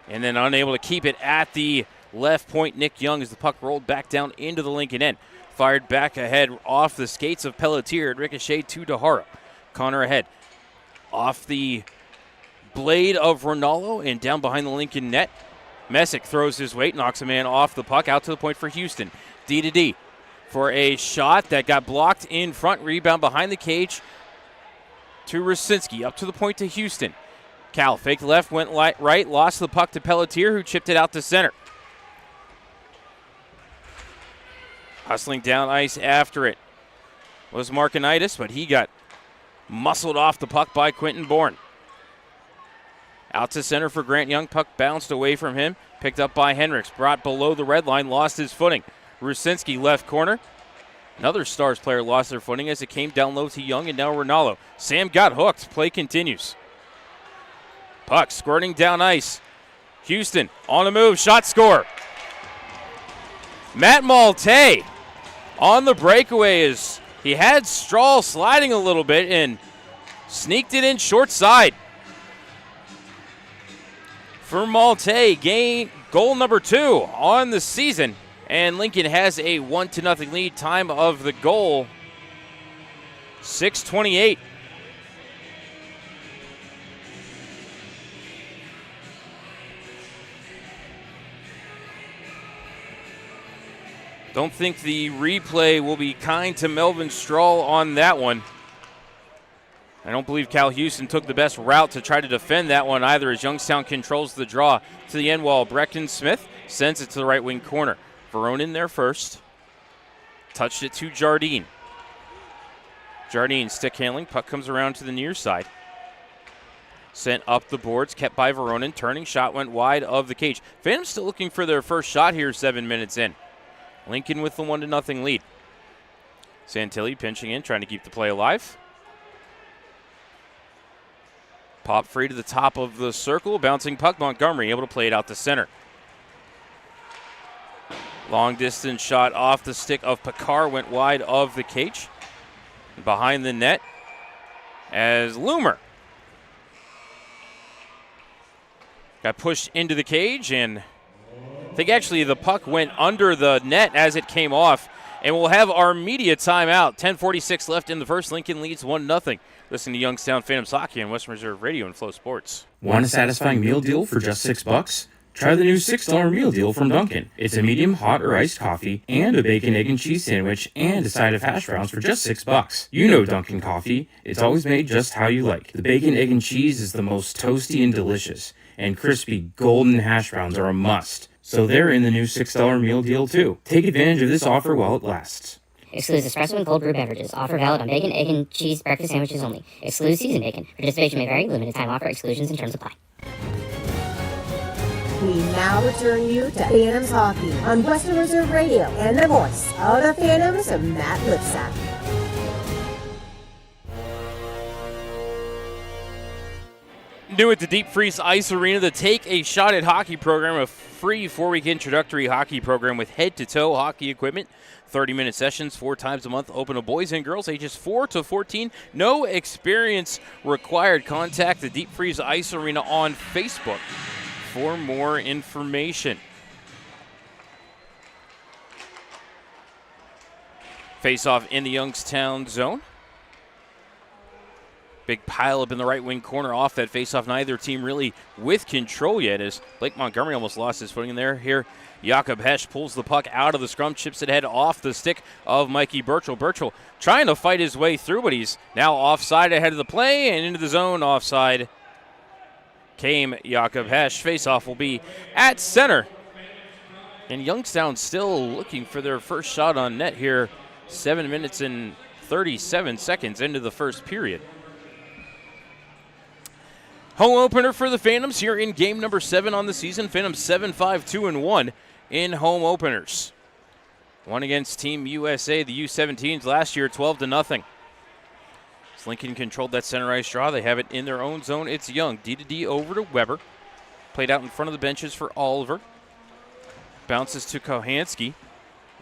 And then unable to keep it at the left point, Nick Young, as the puck rolled back down into the Lincoln end. Fired back ahead off the skates of Pelletier. It ricocheted to DeHaro. Connor ahead. Off the blade of Ronaldo and down behind the Lincoln net. Messick throws his weight, knocks a man off the puck, out to the point for Houston. D for a shot that got blocked in front. Rebound behind the cage to Rosinski. Up to the point to Houston. Cal faked left, went right, lost the puck to Pelletier, who chipped it out to center. Hustling down ice after it was Markinitis, but he got muscled off the puck by Quentin Bourne. Out to center for Grant Young. Puck bounced away from him. Picked up by Hendricks. Brought below the red line. Lost his footing. Rusinski left corner. Another Stars player lost their footing as it came down low to Young and now Ronaldo. Sam got hooked. Play continues. Puck squirting down ice. Houston on the move. Shot score. Matt Malte on the breakaway as he had Strahl sliding a little bit and sneaked it in short side. For Malte, goal number 2 on the season, and Lincoln has a 1-0 lead. Time of the goal, 6:28. Don't think the replay will be kind to Melvin Strahl on that one. I don't believe Cal Houston took the best route to try to defend that one either, as Youngstown controls the draw to the end wall. Brecken Smith sends it to the right wing corner. Veronin there first. Touched it to Jardine. Jardine stick handling. Puck comes around to the near side. Sent up the boards, kept by Veronin. Turning shot went wide of the cage. Phantoms still looking for their first shot here 7 minutes in. Lincoln with the 1-0 lead. Santilli pinching in, trying to keep the play alive. Pop free to the top of the circle. Bouncing puck. Montgomery able to play it out to center. Long distance shot off the stick of Picard went wide of the cage. Behind the net as Loomer got pushed into the cage, and I think actually the puck went under the net as it came off. And we'll have our media timeout. 10:46 left in the first. Lincoln leads 1-0. Listen to Youngstown Phantoms Hockey on Western Reserve Radio and Flow Sports. Want a satisfying meal deal for just $6? Try the new $6 meal deal from Dunkin'. It's a medium hot or iced coffee and a bacon, egg, and cheese sandwich and a side of hash browns for just $6. You know Dunkin' coffee. It's always made just how you like. The bacon, egg, and cheese is the most toasty and delicious, and crispy golden hash browns are a must. So they're in the new $6 meal deal too. Take advantage of this offer while it lasts. Excludes espresso and cold brew beverages. Offer valid on bacon, egg, and cheese breakfast sandwiches only. Excludes seasoned bacon. Participation may vary. Limited time offer. Exclusions and terms apply. We now return you to Phantoms Hockey on Western Reserve Radio and the voice of the Phantoms, Matt Lipsack. New at the Deep Freeze Ice Arena, the Take a Shot at Hockey program, a free 4-week introductory hockey program with head-to-toe hockey equipment. 30-minute sessions 4 times a month, open to boys and girls ages 4 to 14. No experience required. Contact the Deep Freeze Ice Arena on Facebook for more information. Face-off in the Youngstown zone. Big pile up in the right wing corner off that faceoff. Neither team really with control yet, as Blake Montgomery almost lost his footing in there. Here, Jakob Hesch pulls the puck out of the scrum, chips it head off the stick of Mikey Burchell. Burchell trying to fight his way through, but he's now offside ahead of the play and into the zone. Offside came Jakob Hesch. Faceoff will be at center. And Youngstown still looking for their first shot on net here 7 minutes and 37 seconds into the first period. Home opener for the Phantoms here in game number 7 on the season. Phantoms 7-5-2-1 in home openers. One against Team USA, the U17s last year, 12-0. As Lincoln controlled that center ice draw, they have it in their own zone. It's Young. D-to-D over to Weber. Played out in front of the benches for Oliver. Bounces to Kohanski.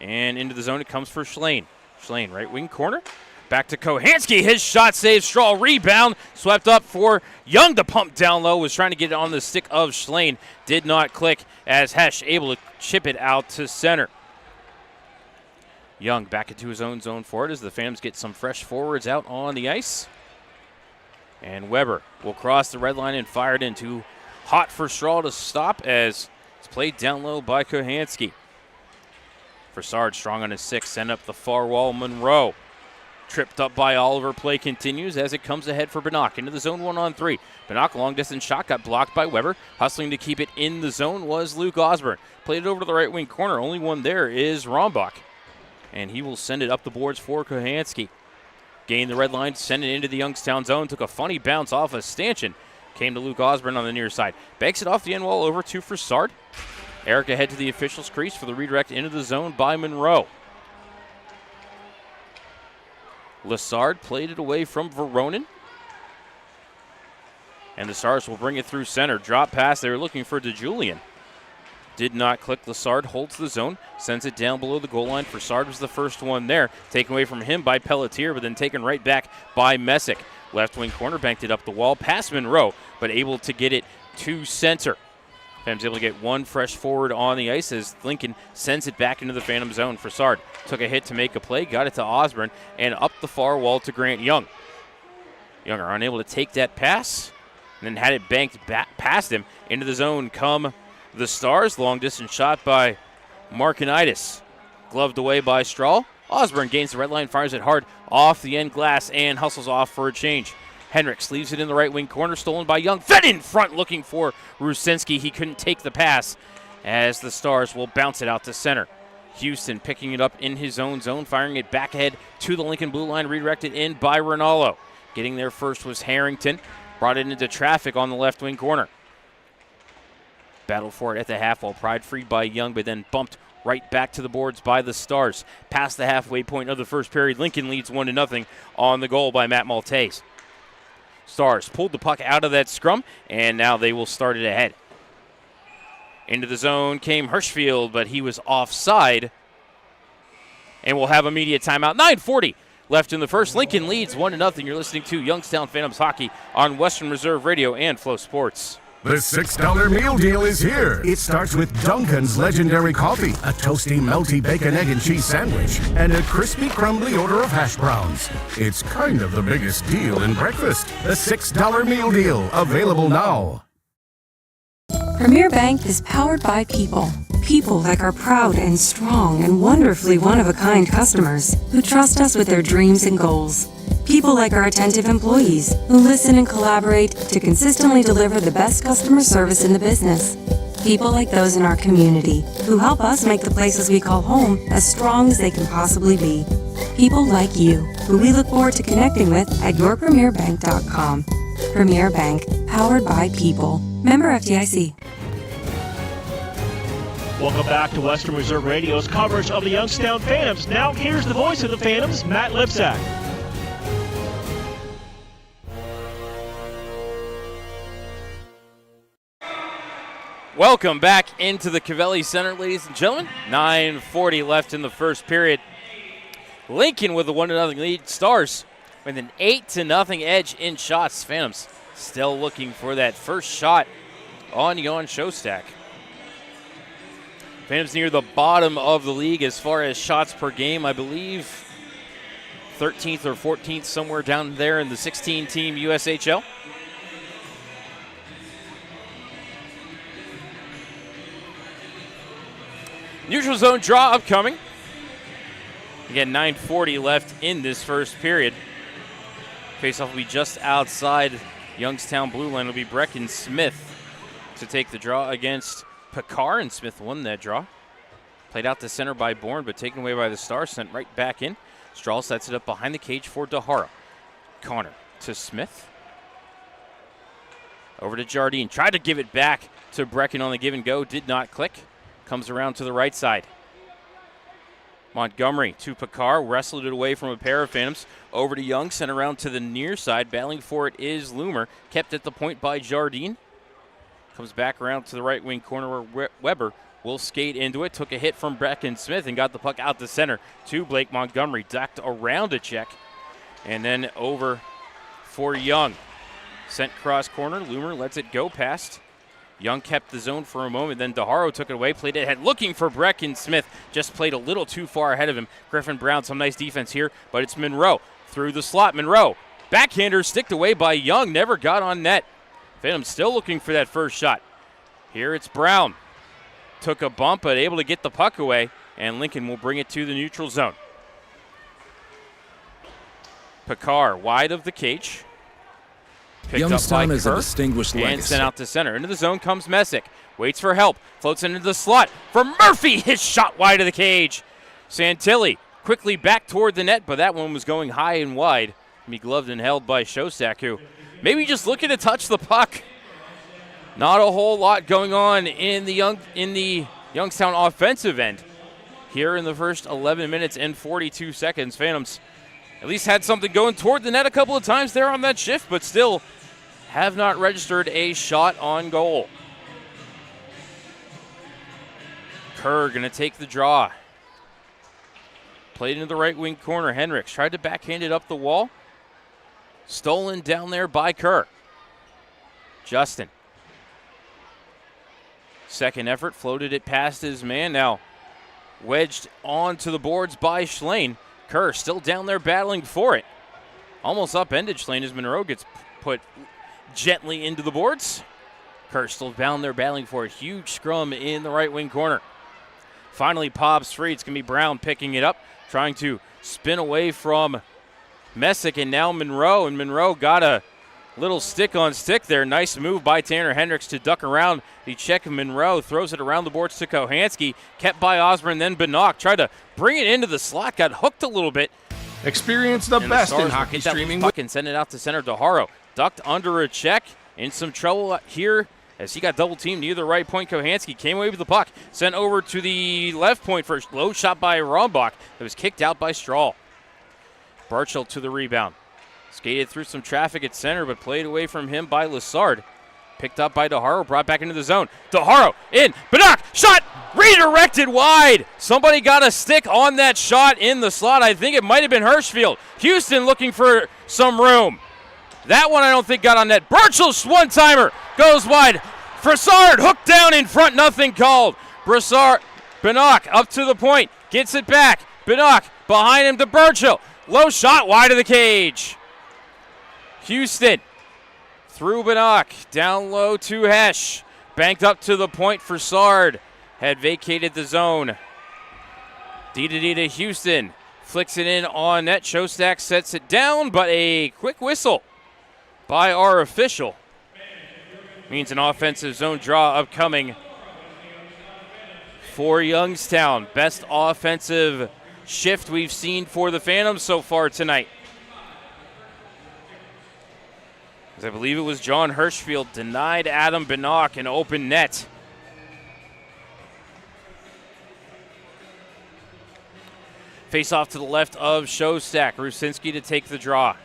And into the zone it comes for Schlane. Schlane, right wing corner. Back to Kohanski. His shot saves Straw. Rebound. Swept up for Young to pump down low. Was trying to get it on the stick of Schlane. Did not click as Hesh able to chip it out to center. Young back into his own zone for it as the Phantoms get some fresh forwards out on the ice. And Weber will cross the red line and fire it in. Too hot for Straw to stop as it's played down low by Kohanski. Fassard strong on his 6, send up the far wall. Monroe tripped up by Oliver. Play continues as it comes ahead for Bannock into the zone 1-on-3. Bannock long distance shot got blocked by Weber. Hustling to keep it in the zone was Luke Osborne. Played it over to the right wing corner. Only one there is Rombach. And he will send it up the boards for Kohanski. Gained the red line, send it into the Youngstown zone. Took a funny bounce off a stanchion. Came to Luke Osborne on the near side. Banks it off the end wall over to Fassard. Eric ahead to the officials' crease for the redirect into the zone by Monroe. Lassard played it away from Veronin. And the Stars will bring it through center. Drop pass. They were looking for DeJulian. Did not click. Lassard holds the zone. Sends it down below the goal line. Fassard was the first one there. Taken away from him by Pelletier, but then taken right back by Messick. Left wing corner banked it up the wall. Past Monroe, but able to get it to center. Phantoms able to get one fresh forward on the ice as Lincoln sends it back into the Phantom zone. Fassard took a hit to make a play, got it to Osborne, and up the far wall to Grant Young. Young are unable to take that pass, and then had it banked back past him. Into the zone come the Stars. Long distance shot by Markinitis. Gloved away by Strahl. Osborne gains the red line, fires it hard off the end glass, and hustles off for a change. Hendricks leaves it in the right wing corner, stolen by Young. Fed in front, looking for Rusinski. He couldn't take the pass as the Stars will bounce it out to center. Houston picking it up in his own zone, firing it back ahead to the Lincoln blue line, redirected in by Rinaldo. Getting there first was Harrington. Brought it into traffic on the left wing corner. Battle for it at the half wall. Pride freed by Young, but then bumped right back to the boards by the Stars. Past the halfway point of the first period, Lincoln leads 1-0 on the goal by Matt Maltese. Stars pulled the puck out of that scrum, and now they will start it ahead. Into the zone came Hirschfield, but he was offside. And we'll have immediate timeout. 9:40 left in the first. Lincoln leads 1-0. You're listening to Youngstown Phantoms Hockey on Western Reserve Radio and Flow Sports. The $6 meal deal is here. It starts with Duncan's legendary coffee, a toasty, melty bacon, egg, and cheese sandwich, and a crispy, crumbly order of hash browns. It's kind of the biggest deal in breakfast. The $6 meal deal, available now. Premier Bank is powered by people. People like our proud and strong and wonderfully one-of-a-kind customers who trust us with their dreams and goals. People like our attentive employees who listen and collaborate to consistently deliver the best customer service in the business. People like those in our community who help us make the places we call home as strong as they can possibly be. People like you who we look forward to connecting with at yourpremierbank.com. Premier Bank, powered by people. Member FDIC. Welcome back to Western Reserve Radio's coverage of the Youngstown Phantoms. Now here's the voice of the Phantoms, Matt Lipsack. Welcome back into the Cavelli Center, ladies and gentlemen. 9:40 left in the first period. Lincoln with a 1-0 lead. Stars with an 8-0 edge in shots. Phantoms still looking for that first shot on Jan Shostak. Phantoms near the bottom of the league as far as shots per game. I believe 13th or 14th, somewhere down there in the 16-team USHL. Neutral zone draw upcoming. Again, 9:40 left in this first period. Faceoff will be just outside Youngstown blue line. It'll be Brecken Smith to take the draw against Picard, and Smith won that draw. Played out to center by Bourne, but taken away by the Stars, sent right back in. Strahl sets it up behind the cage for Dahara. Connor to Smith. Over to Jardine. Tried to give it back to Brecken on the give and go. Did not click. Comes around to the right side. Montgomery to Picard. Wrestled it away from a pair of Phantoms. Over to Young. Sent around to the near side. Battling for it is Loomer. Kept at the point by Jardine. Comes back around to the right wing corner where Weber will skate into it. Took a hit from Brecken Smith and got the puck out to center to Blake Montgomery. Ducked around a check and then over for Young. Sent cross corner. Loomer lets it go past. Young kept the zone for a moment. Then DeHaro took it away. Played it ahead looking for Brecken Smith. Just played a little too far ahead of him. Griffin Brown, some nice defense here, but it's Monroe through the slot. Monroe, backhander sticked away by Young. Never got on net. Phantom's still looking for that first shot. Here it's Brown. Took a bump, but able to get the puck away, and Lincoln will bring it to the neutral zone. Picard wide of the cage. Picked Youngstown up by is Kerr a distinguished and legacy. sent out to center. Into the zone comes Messick. Waits for help. Floats into the slot for Murphy. His shot wide of the cage. Santilli quickly back toward the net, but that one was going high and wide. Be gloved and held by Shostak, who maybe just looking to touch the puck. Not a whole lot going on in the Youngstown offensive end. Here in the first 11 minutes and 42 seconds, Phantoms at least had something going toward the net a couple of times there on that shift, but still have not registered a shot on goal. Kerr going to take the draw. Played into the right wing corner. Hendricks tried to backhand it up the wall. Stolen down there by Kerr. Justin. Second effort, floated it past his man. Now wedged onto the boards by Schlane. Kerr still down there battling for it. Almost upended Schlane as Monroe gets put gently into the boards. Kerr still down there battling for it. Huge scrum in the right wing corner. Finally pops free. It's going to be Brown picking it up, trying to spin away from Messick, and now Monroe. And Monroe got a little stick on stick there. Nice move by Tanner Hendricks to duck around the check of Monroe. Throws it around the boards to Kohansky. Kept by Osborne, then Bannock. Tried to bring it into the slot. Got hooked a little bit. Experience the best in hockey streaming. Puck and send it out to center. DeHaro ducked under a check. In some trouble here as he got double teamed near the right point. Kohansky came away with the puck. Sent over to the left point for a low shot by Rombach. That was kicked out by Strahl. Burchell to the rebound. Skated through some traffic at center, but played away from him by Lassard. Picked up by DeHaro, brought back into the zone. DeHaro in, Bannock, shot, redirected wide. Somebody got a stick on that shot in the slot. I think it might have been Hirschfield. Houston looking for some room. That one I don't think got on net. Burchell's one-timer goes wide. Brassard hooked down in front, nothing called. Brassard, Bannock up to the point, gets it back. Bannock behind him to Burchell. Low shot wide of the cage. Houston through Bannock, down low to Hesh. Banked up to the point for Sard. Had vacated the zone. D to Houston. Flicks it in on net. Shostak sets it down, but a quick whistle by our official means an offensive zone draw upcoming for Youngstown. Best offensive shift we've seen for the Phantoms so far tonight. As I believe it was John Hirschfield denied Adam Bannock an open net. Face off to the left of Shostak. Rusinski to take the draw.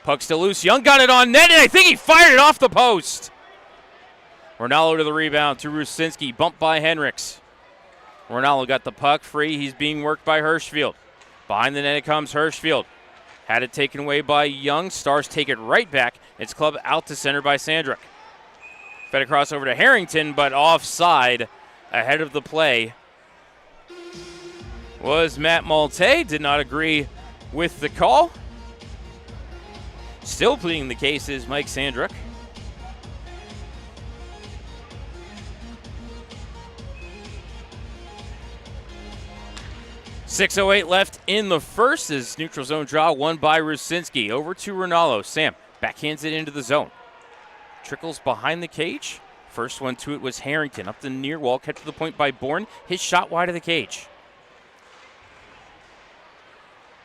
Puck still loose. Young got it on net, and I think he fired it off the post. Ronaldo to the rebound to Rusinski. Bumped by Hendricks. Ronaldo got the puck free. He's being worked by Hirschfield. Behind the net comes Hirschfield. Had it taken away by Young. Stars take it right back. It's clubbed out to center by Sandrick. Fed across over to Harrington, but offside ahead of the play was Matt Malte. Did not agree with the call. Still pleading the case is Mike Sandrick. .608 left in the first as neutral zone draw won by Rusinski. Over to Ronaldo. Sam backhands it into the zone. Trickles behind the cage. First one to it was Harrington. Up the near wall, kept to the point by Bourne. His shot wide of the cage.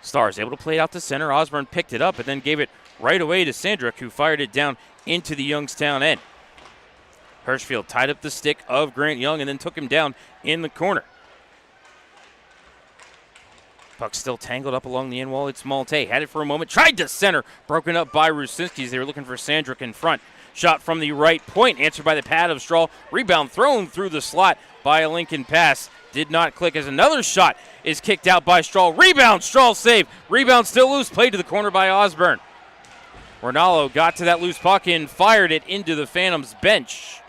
Stars able to play it out to center. Osborne picked it up, but then gave it right away to Sandrick, who fired it down into the Youngstown end. Hirschfield tied up the stick of Grant Young and then took him down in the corner. Puck still tangled up along the end wall. It's Malte. Had it for a moment. Tried to center. Broken up by Rusinski as they were looking for Sandrick in front. Shot from the right point. Answered by the pad of Strahl. Rebound thrown through the slot by a Lincoln pass. Did not click as another shot is kicked out by Strahl. Rebound. Strahl save. Rebound still loose. Played to the corner by Osborne. Ronaldo got to that loose puck and fired it into the Phantoms bench.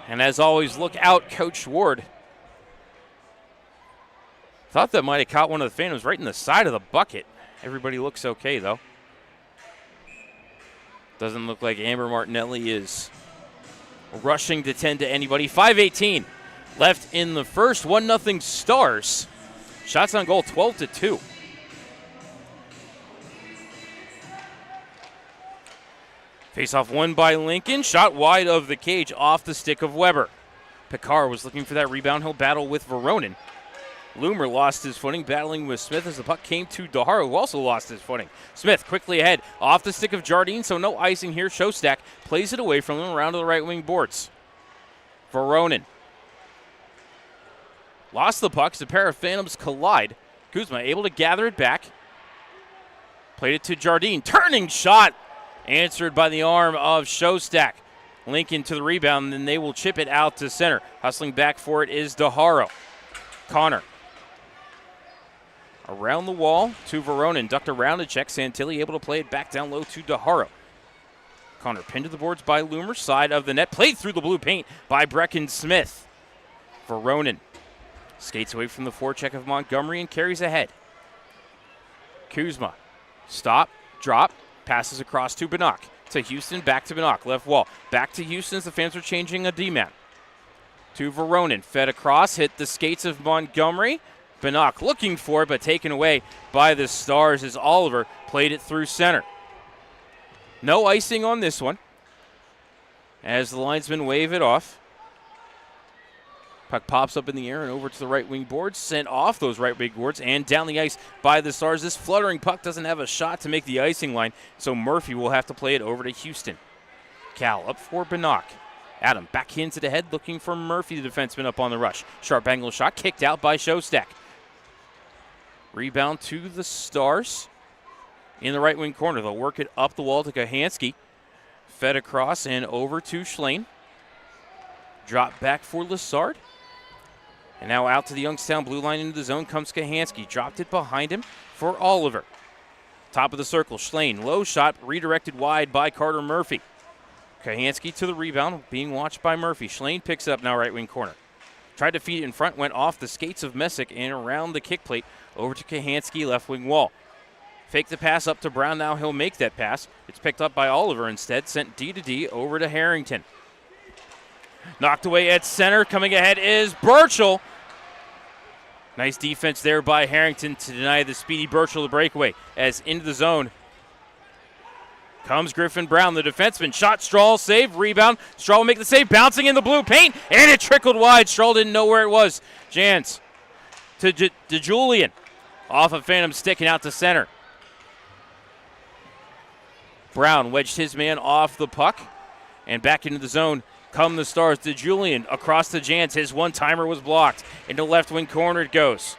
And as always, look out, Coach Ward. Thought that might have caught one of the Phantoms right in the side of the bucket. Everybody looks okay, though. Doesn't look like Amber Martinelli is rushing to tend to anybody. 5:18 left in the first. 1-0 Stars. Shots on goal, 12-2. Face-off won by Lincoln. Shot wide of the cage off the stick of Weber. Picard was looking for that rebound. He'll battle with Veronin. Loomer lost his footing, battling with Smith as the puck came to Daharo, who also lost his footing. Smith quickly ahead, off the stick of Jardine, so no icing here. Shostak plays it away from him around to the right wing boards. Veronin lost the puck as a pair of Phantoms collide. Kuzma able to gather it back. Played it to Jardine. Turning shot answered by the arm of Shostak. Lincoln to the rebound, and then they will chip it out to center. Hustling back for it is Daharo. Connor. Around the wall to Veronin. Ducked around to check. Santilli able to play it back down low to Daharo. Connor pinned to the boards by Loomer. Side of the net. Played through the blue paint by Brecken Smith. Veronin skates away from the forecheck of Montgomery and carries ahead. Kuzma. Stop. Drop. Passes across to Bannock. To Houston. Back to Bannock. Left wall. Back to Houston as the fans are changing a D-man. To Veronin. Fed across. Hit the skates of Montgomery. Bannock looking for it, but taken away by the Stars as Oliver played it through center. No icing on this one as the linesmen wave it off. Puck pops up in the air and over to the right wing boards, sent off those right wing boards and down the ice by the Stars. This fluttering puck doesn't have a shot to make the icing line, so Murphy will have to play it over to Houston. Cal up for Bannock. Adam back into the head looking for Murphy, the defenseman up on the rush. Sharp angle shot kicked out by Shostak. Rebound to the Stars in the right wing corner. They'll work it up the wall to Kahansky. Fed across and over to Schlein. Drop back for Lessard. And now out to the Youngstown blue line into the zone comes Kahansky. Dropped it behind him for Oliver. Top of the circle, Schlein. Low shot redirected wide by Carter Murphy. Kahansky to the rebound, being watched by Murphy. Schlein picks up now right wing corner. Tried to feed it in front, went off the skates of Messick and around the kick plate over to Kahansky, left wing wall. Fake the pass up to Brown, now he'll make that pass. It's picked up by Oliver instead, sent D to D over to Harrington. Knocked away at center, coming ahead is Burchell. Nice defense there by Harrington to deny the speedy Burchell the breakaway. As into the zone comes Griffin Brown, the defenseman. Shot, Strahl, save, rebound. Strahl will make the save, bouncing in the blue paint, and it trickled wide. Strahl didn't know where it was. Jans to Julian. Off of Phantom sticking out to center. Brown wedged his man off the puck, and back into the zone come the Stars. To Julian across to Jans. His one-timer was blocked. Into left wing corner it goes.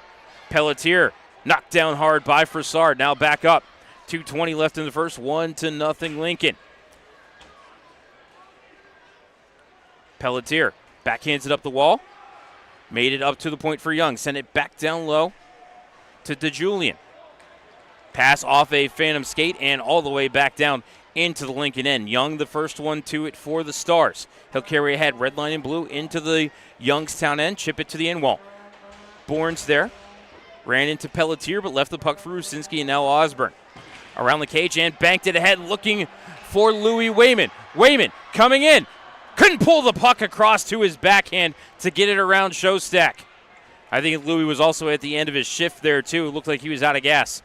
Pelletier knocked down hard by Frassard. Now back up. 2:20 left in the first. 1-0 Lincoln. Pelletier backhands it up the wall. Made it up to the point for Young. Sent it back down low to DeJulian. Pass off a Phantom skate and all the way back down into the Lincoln end. Young the first one to it for the Stars. He'll carry ahead, red line in blue, into the Youngstown end. Chip it to the end wall. Bourne's there. Ran into Pelletier but left the puck for Rusinski and now Osborne. Around the cage and banked it ahead looking for Louis Wayman. Wayman coming in. Couldn't pull the puck across to his backhand to get it around Shostak. I think Louis was also at the end of his shift there too. It looked like he was out of gas.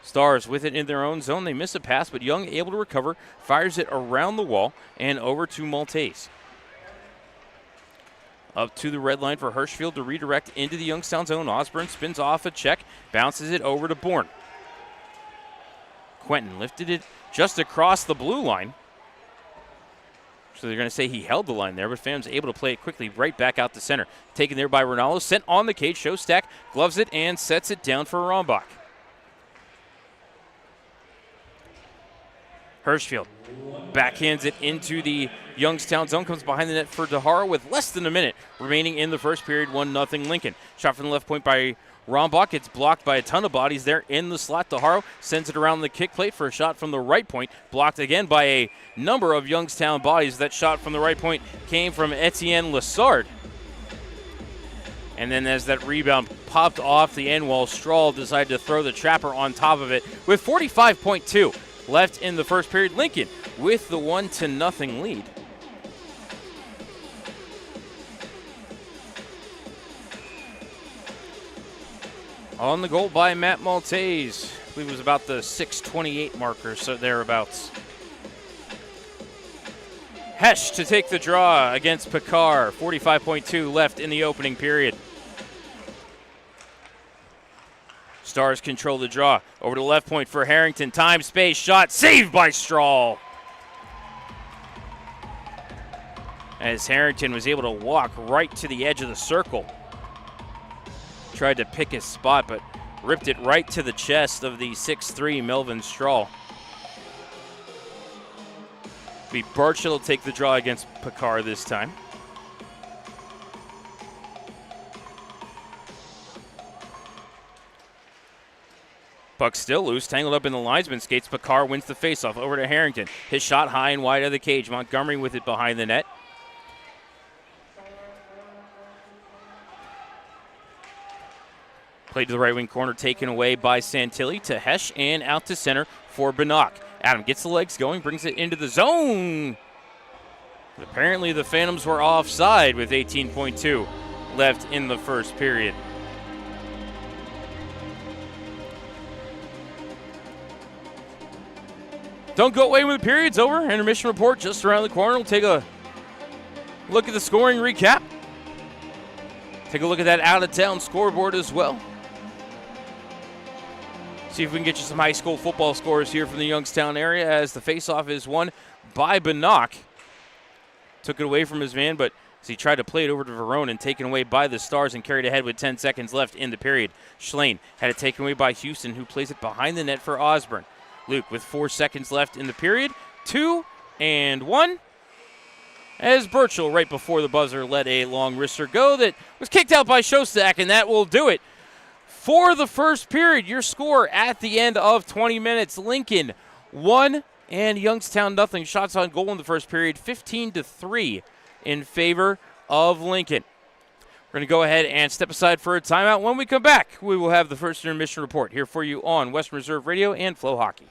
Stars with it in their own zone. They miss a pass, but Young able to recover. Fires it around the wall and over to Maltese. Up to the red line for Hirschfield to redirect into the Youngstown zone. Osborne spins off a check, bounces it over to Bourne. Quentin lifted it just across the blue line. So they're going to say he held the line there, but Phantom's able to play it quickly right back out to center. Taken there by Ronaldo, sent on the cage. Shostak gloves it and sets it down for Rombach. Hirschfield backhands it into the Youngstown zone, comes behind the net for DeHaro with less than a minute remaining in the first period, 1-0 Lincoln. Shot from the left point by Rombach. It's blocked by a ton of bodies there in the slot. DeHaro sends it around the kick plate for a shot from the right point, blocked again by a number of Youngstown bodies. That shot from the right point came from Etienne Lassard. And then as that rebound popped off the end wall, Strahl decided to throw the trapper on top of it with 45.2 left in the first period. Lincoln with the 1-0 lead. On the goal by Matt Maltese. I believe it was about the 6:28 marker, so thereabouts. Hesh to take the draw against Picard. 45.2 left in the opening period. Stars control the draw. Over to the left point for Harrington. Time, space, shot, saved by Strahl. As Harrington was able to walk right to the edge of the circle. Tried to pick his spot, but ripped it right to the chest of the 6'3" Melvin Strahl. Be Burchill to take the draw against Picard this time. Puck still loose, tangled up in the linesman skates. Picard wins the faceoff over to Harrington. His shot high and wide of the cage. Montgomery with it behind the net. Played to the right wing corner, taken away by Santilli to Hesh and out to center for Bannock. Adam gets the legs going, brings it into the zone. But apparently the Phantoms were offside with 18.2 left in the first period. Don't go away when the period's over. Intermission report just around the corner. We'll take a look at the scoring recap. Take a look at that out-of-town scoreboard as well. See if we can get you some high school football scores here from the Youngstown area as the faceoff is won by Bannock. Took it away from his man, but as he tried to play it over to Verone and taken away by the Stars and carried ahead with 10 seconds left in the period. Schlane had it taken away by Houston, who plays it behind the net for Osborne. Luke with 4 seconds left in the period. 2 and 1. As Burchill, right before the buzzer, let a long wrister go that was kicked out by Shostak, and that will do it for the first period. Your score at the end of 20 minutes. Lincoln 1 and Youngstown 0. Shots on goal in the first period, 15-3 in favor of Lincoln. We're going to go ahead and step aside for a timeout. When we come back, we will have the first intermission report here for you on Western Reserve Radio and Flow Hockey.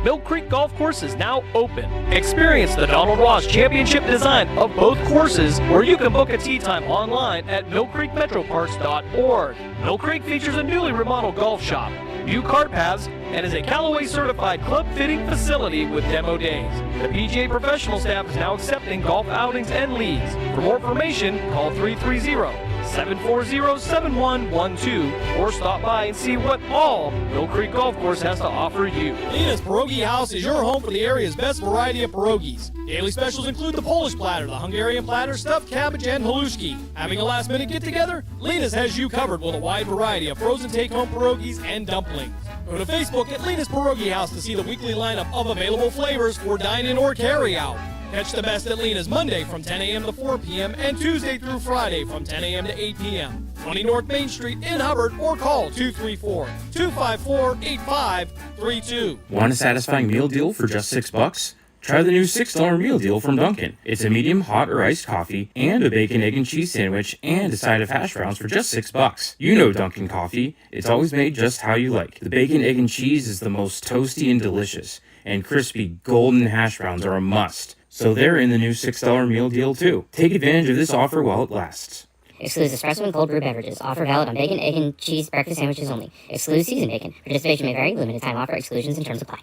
Mill Creek Golf Course is now open. Experience the Donald Ross Championship design of both courses, where you can book a tee time online at millcreekmetroparks.org. Mill Creek features a newly remodeled golf shop, new cart paths, and is a Callaway certified club fitting facility with demo days. The PGA professional staff is now accepting golf outings and leagues. For more information, call 330-740-7112 or stop by and see what all Mill Creek Golf Course has to offer you. Lena's Pierogi House is your home for the area's best variety of pierogies. Daily specials include the Polish platter, the Hungarian platter, stuffed cabbage, and halushki. Having a last-minute get-together? Lena's has you covered with a wide variety of frozen take-home pierogies and dumplings. Go to Facebook at Lena's Pierogi House to see the weekly lineup of available flavors for dine-in or carry-out. Catch the best at Lena's Monday from 10 a.m. to 4 p.m. and Tuesday through Friday from 10 a.m. to 8 p.m. 20 North Main Street in Hubbard, or call 234-254-8532. Want a satisfying meal deal for just $6? Try the new $6 meal deal from Dunkin'. It's a medium hot or iced coffee and a bacon, egg, and cheese sandwich and a side of hash browns for just $6. You know Dunkin' coffee. It's always made just how you like. The bacon, egg, and cheese is the most toasty and delicious, and crispy golden hash browns are a must. So they're in the new $6 meal deal too. Take advantage of this offer while it lasts. Excludes espresso and cold brew beverages. Offer valid on bacon, egg, and cheese breakfast sandwiches only. Excludes seasoned bacon. Participation may vary. Limited time offer. Exclusions and terms apply.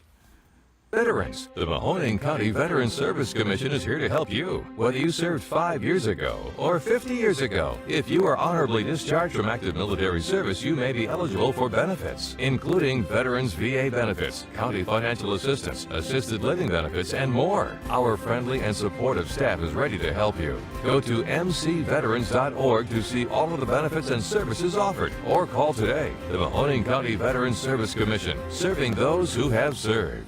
Veterans. The Mahoning County Veterans Service Commission is here to help you. Whether you served 5 years ago or 50 years ago, if you are honorably discharged from active military service, you may be eligible for benefits, including Veterans VA benefits, county financial assistance, assisted living benefits, and more. Our friendly and supportive staff is ready to help you. Go to mcveterans.org to see all of the benefits and services offered, or call today. The Mahoning County Veterans Service Commission, serving those who have served.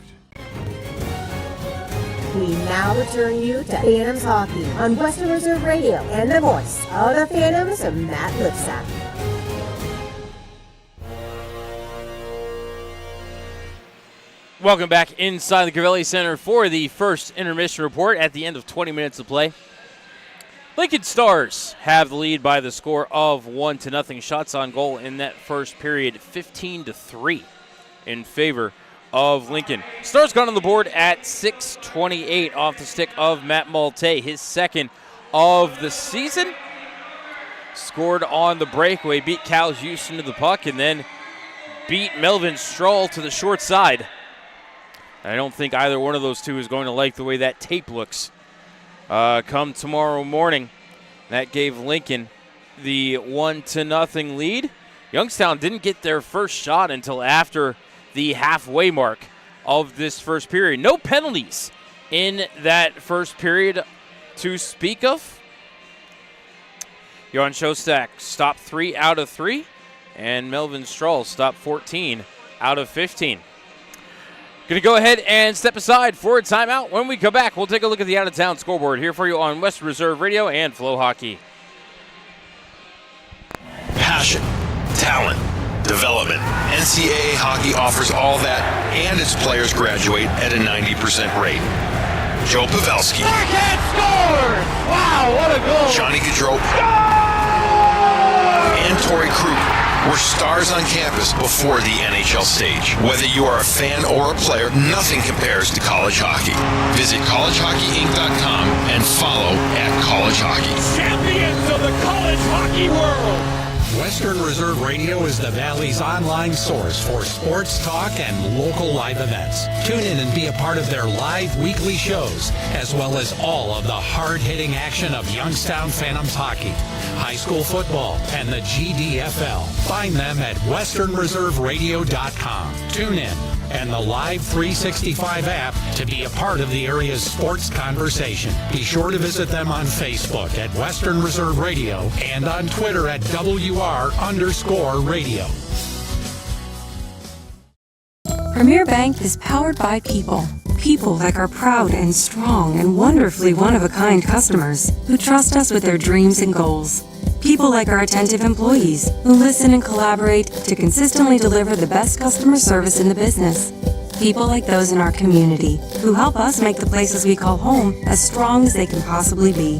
We now return you to Phantoms Hockey on Western Reserve Radio and the voice of the Phantoms, Matt Lipsack. Welcome back inside the Crivelli Center for the first intermission report at the end of 20 minutes of play. Lincoln Stars have the lead by the score of 1-0. Shots on goal in that first period, 15-3 in favor of Lincoln. Stars got on the board at 6:28 off the stick of Matt Malte, his second of the season. Scored on the breakaway, beat Cal Houston to the puck, and then beat Melvin Stroll to the short side. I don't think either one of those two is going to like the way that tape looks come tomorrow morning. That gave Lincoln the 1-0 lead. Youngstown didn't get their first shot until after the halfway mark of this first period. No penalties in that first period to speak of. Johan Shostak stopped 3 out of 3, and Melvin Stroll stopped 14 out of 15. Going to go ahead and step aside for a timeout. When we come back, we'll take a look at the out-of-town scoreboard here for you on Western Reserve Radio and Flow Hockey. Passion, talent, development. NCAA hockey offers all that, and its players graduate at a 90% rate. Joe Pavelski. Backhand scores! Wow, what a goal! Johnny Gaudreau. And Torrey Krug were stars on campus before the NHL stage. Whether you are a fan or a player, nothing compares to college hockey. Visit collegehockeyinc.com and follow @College Hockey. Champions of the college hockey world! Western Reserve Radio is the Valley's online source for sports talk and local live events. Tune in and be a part of their live weekly shows, as well as all of the hard-hitting action of Youngstown Phantoms hockey, high school football, and the GDFL. Find them at westernreserveradio.com. Tune in and the Live 365 app to be a part of the area's sports conversation. Be sure to visit them on Facebook at Western Reserve Radio and on Twitter at WR_radio. Premier Bank is powered by people. People like our proud and strong and wonderfully one-of-a-kind customers who trust us with their dreams and goals. People like our attentive employees who listen and collaborate to consistently deliver the best customer service in the business. People like those in our community who help us make the places we call home as strong as they can possibly be.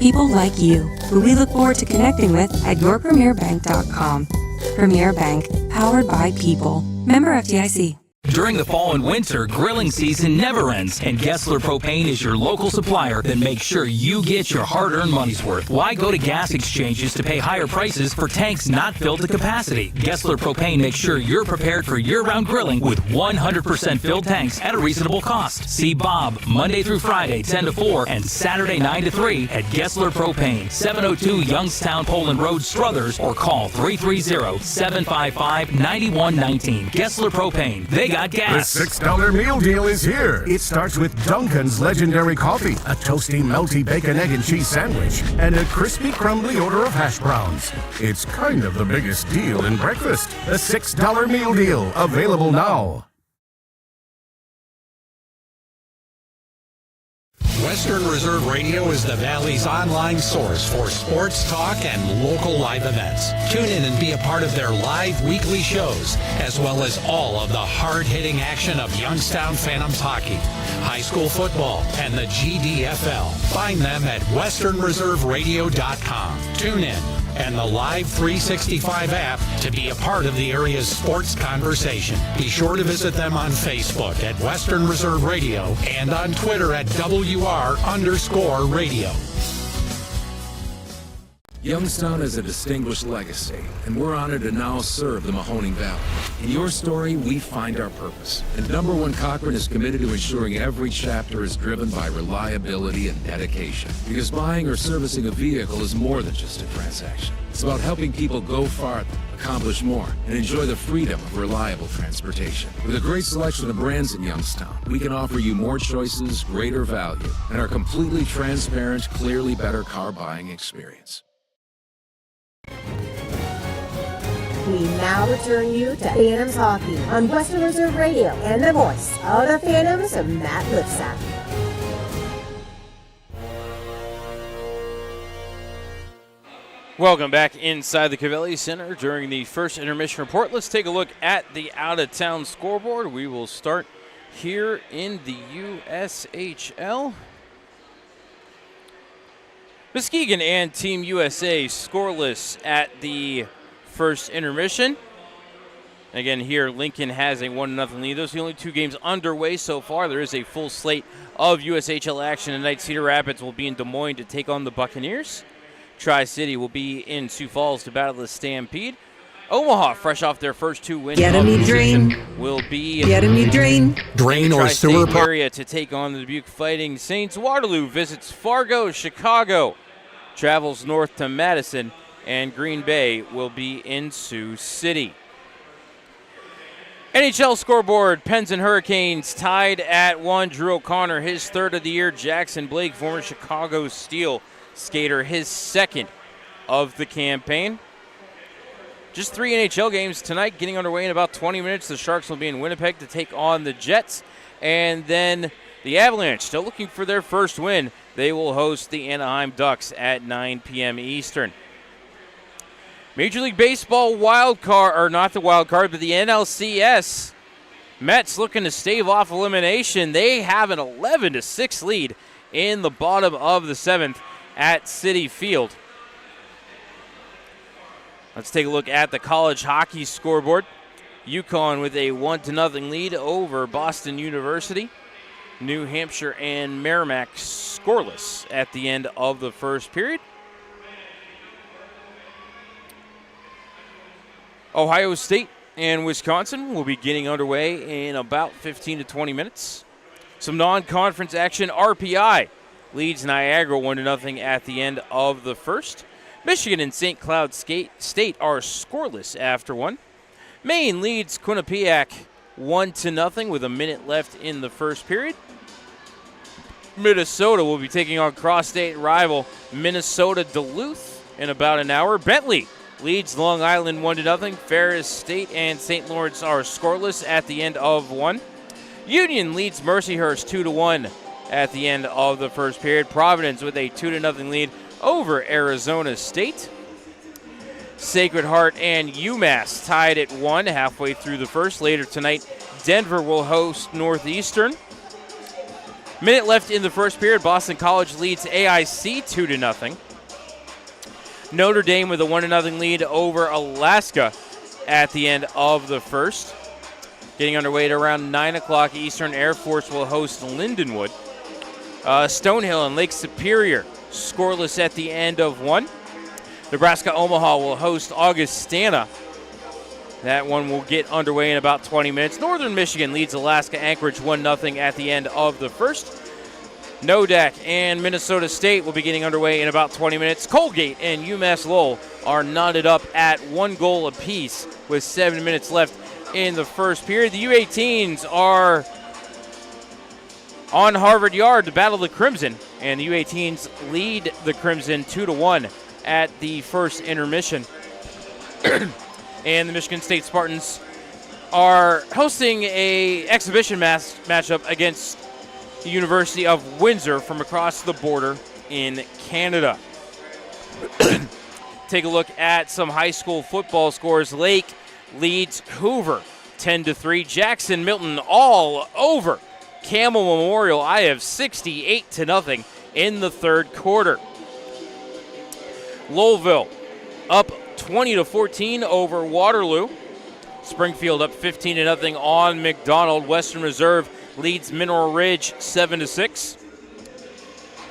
People like you who we look forward to connecting with at yourpremierbank.com. Premier Bank, powered by people. Member FDIC. During the fall and winter, grilling season never ends, and Gessler Propane is your local supplier that makes sure you get your hard-earned money's worth. Why go to gas exchanges to pay higher prices for tanks not filled to capacity? Gessler Propane makes sure you're prepared for year-round grilling with 100% filled tanks at a reasonable cost. See Bob Monday through Friday, 10 to 4, and Saturday, 9 to 3 at Gessler Propane, 702 Youngstown Poland Road, Struthers, or call 330-755-9119. Gessler Propane. They got gas. The $6 meal deal is here. It starts with Duncan's legendary coffee, a toasty, melty bacon, egg, and cheese sandwich, and a crispy, crumbly order of hash browns. It's kind of the biggest deal in breakfast. The $6 meal deal, available now. Western Reserve Radio is the Valley's online source for sports talk and local live events. Tune in and be a part of their live weekly shows, as well as all of the hard-hitting action of Youngstown Phantoms hockey, high school football, and the GDFL. Find them at westernreserveradio.com. Tune in and the Live 365 app to be a part of the area's sports conversation. Be sure to visit them on Facebook at Western Reserve Radio and on Twitter at WR_radio. Youngstown has a distinguished legacy, and we're honored to now serve the Mahoning Valley. In your story, we find our purpose. And Number 1 Cochran is committed to ensuring every chapter is driven by reliability and dedication. Because buying or servicing a vehicle is more than just a transaction. It's about helping people go farther, accomplish more, and enjoy the freedom of reliable transportation. With a great selection of brands in Youngstown, we can offer you more choices, greater value, and our completely transparent, clearly better car buying experience. We now return you to Phantoms Hockey on Western Reserve Radio and the voice of the Phantoms, Matt Lipsack. Welcome back inside the Cavelli Center during the first intermission report. Let's take a look at the out-of-town scoreboard. We will start here in the USHL. Muskegon and Team USA scoreless at the first intermission. Again, here Lincoln has a 1-0 lead. Those are the only 2 games underway so far. There is a full slate of USHL action tonight. Cedar Rapids will be in Des Moines to take on the Buccaneers. Tri-City will be in Sioux Falls to battle the Stampede. Omaha, fresh off their first 2 wins, will be drain or sewer area to take on the Dubuque Fighting Saints. Waterloo visits Fargo. Chicago travels north to Madison, and Green Bay will be in Sioux City. NHL scoreboard, Pens and Hurricanes tied at 1. Drew O'Connor, his 3rd of the year. Jackson Blake, former Chicago Steel skater, his 2nd of the campaign. Just 3 NHL games tonight, getting underway in about 20 minutes. The Sharks will be in Winnipeg to take on the Jets. And then the Avalanche, still looking for their first win. They will host the Anaheim Ducks at 9 p.m. Eastern. Major League Baseball wild card, or not the wild card, but the NLCS. Mets looking to stave off elimination. They have an 11-6 lead in the bottom of the 7th at Citi Field. Let's take a look at the college hockey scoreboard. UConn with a 1-0 lead over Boston University. New Hampshire and Merrimack scoreless at the end of the first period. Ohio State and Wisconsin will be getting underway in about 15 to 20 minutes. Some non-conference action. RPI leads Niagara 1-0 at the end of the first. Michigan and St. Cloud State are scoreless after 1. Maine leads Quinnipiac 1-0 with a minute left in the first period. Minnesota will be taking on cross-state rival Minnesota Duluth in about an hour. Bentley leads Long Island 1-0. Ferris State and St. Lawrence are scoreless at the end of 1. Union leads Mercyhurst 2-1 at the end of the first period. Providence with a 2-0 lead over Arizona State. Sacred Heart and UMass tied at 1 halfway through the first. Later tonight, Denver will host Northeastern. Minute left in the first period. Boston College leads AIC 2-0. Notre Dame with a 1-0 lead over Alaska at the end of the first. Getting underway at around 9 o'clock Eastern, Air Force will host Lindenwood. Stonehill and Lake Superior scoreless at the end of 1. Nebraska-Omaha will host Augustana. That one will get underway in about 20 minutes. Northern Michigan leads Alaska Anchorage 1-0 at the end of the first. Nodak and Minnesota State will be getting underway in about 20 minutes. Colgate and UMass Lowell are knotted up at 1 goal apiece with 7 minutes left in the first period. The U18s are on Harvard Yard to battle the Crimson, and the U18s lead the Crimson 2-1 at the first intermission. And the Michigan State Spartans are hosting a exhibition matchup against the University of Windsor from across the border in Canada. Take a look at some high school football scores. Lake leads Hoover 10-3. Jackson Milton all over Camel Memorial. I have 68-0 in the third quarter. Lowellville up 20-14 over Waterloo. Springfield up 15-0 on McDonald. Western Reserve leads Mineral Ridge 7-6.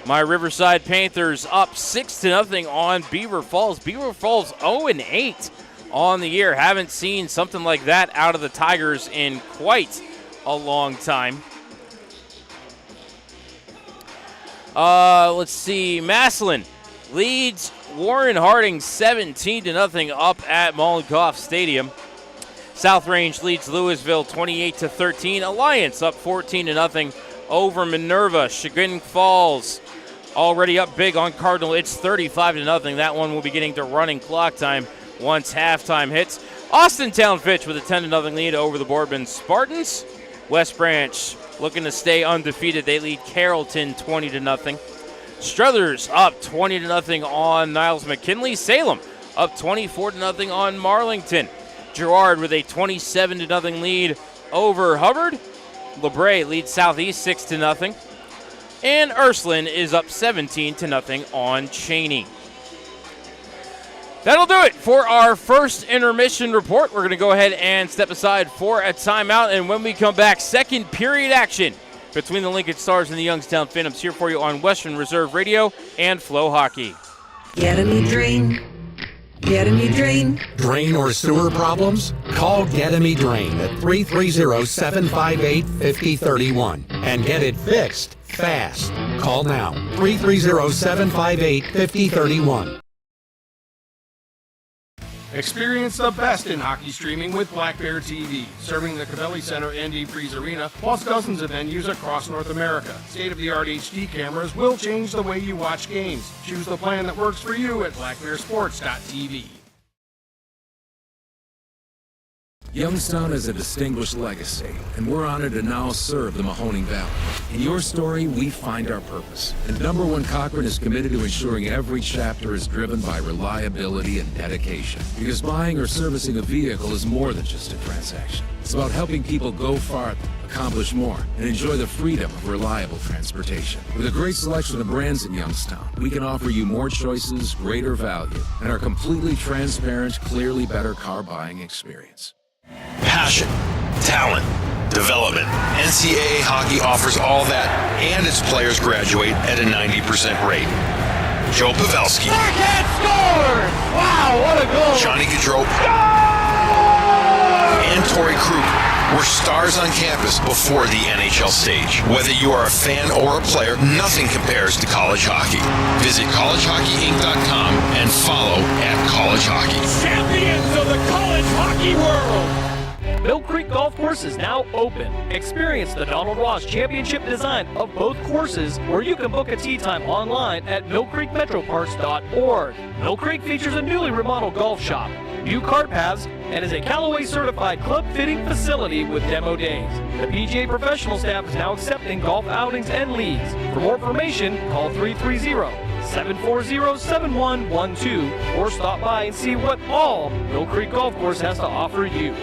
My Riverside Panthers up 6-0 on Beaver Falls. Beaver Falls 0-8 on the year. Haven't seen something like that out of the Tigers in quite a long time. Let's see. Massillon leads Warren Harding 17-0 up at Mollenkoff Stadium. South Range leads Louisville 28-13. Alliance up 14-0 over Minerva. Chagrin Falls already up big on Cardinal. It's 35-0. That one will be getting to running clock time once halftime hits. Austintown Fitch with a 10-0 lead over the Boardman Spartans. West Branch looking to stay undefeated. They lead Carrollton 20-0. Struthers up 20-0 on Niles McKinley. Salem up 24-0 on Marlington. Girard with a 27-0 lead over Hubbard. LeBray leads Southeast 6-0. And Ursuline is up 17-0 on Cheney. That'll do it for our first intermission report. We're going to go ahead and step aside for a timeout. And when we come back, second period action between the Lincoln Stars and the Youngstown Phantoms here for you on Western Reserve Radio and Flow Hockey. Get a Me Drain. Get a Me Drain. Drain or sewer problems? Call Get a Me Drain at 330-758-5031 and get it fixed fast. Call now. 330-758-5031. Experience the best in hockey streaming with Black Bear TV, serving the Cavelli Center and Freeze Arena, plus dozens of venues across North America. State-of-the-art HD cameras will change the way you watch games. Choose the plan that works for you at blackbearsports.tv. Youngstown has a distinguished legacy, and we're honored to now serve the Mahoning Valley. In your story, we find our purpose. And Number 1 Cochrane is committed to ensuring every chapter is driven by reliability and dedication. Because buying or servicing a vehicle is more than just a transaction. It's about helping people go farther, accomplish more, and enjoy the freedom of reliable transportation. With a great selection of brands in Youngstown, we can offer you more choices, greater value, and our completely transparent, clearly better car buying experience. Passion, talent, development. NCAA hockey offers all that, and its players graduate at a 90% rate. Joe Pavelski. Backhand scores! Wow, what a goal! Johnny Gaudreau. And Torrey Krug were stars on campus before the NHL stage. Whether you are a fan or a player, nothing compares to college hockey. Visit collegehockeyinc.com and follow @collegehockey. Champions of the college hockey world! Mill Creek Golf Course is now open. Experience the Donald Ross Championship design of both courses, where you can book a tee time online at millcreekmetroparks.org. Mill Creek features a newly remodeled golf shop, new cart paths, and is a Callaway certified club fitting facility with demo days. The PGA professional staff is now accepting golf outings and leagues. For more information, call 330-740-7112 or stop by and see what all Mill Creek Golf Course has to offer you.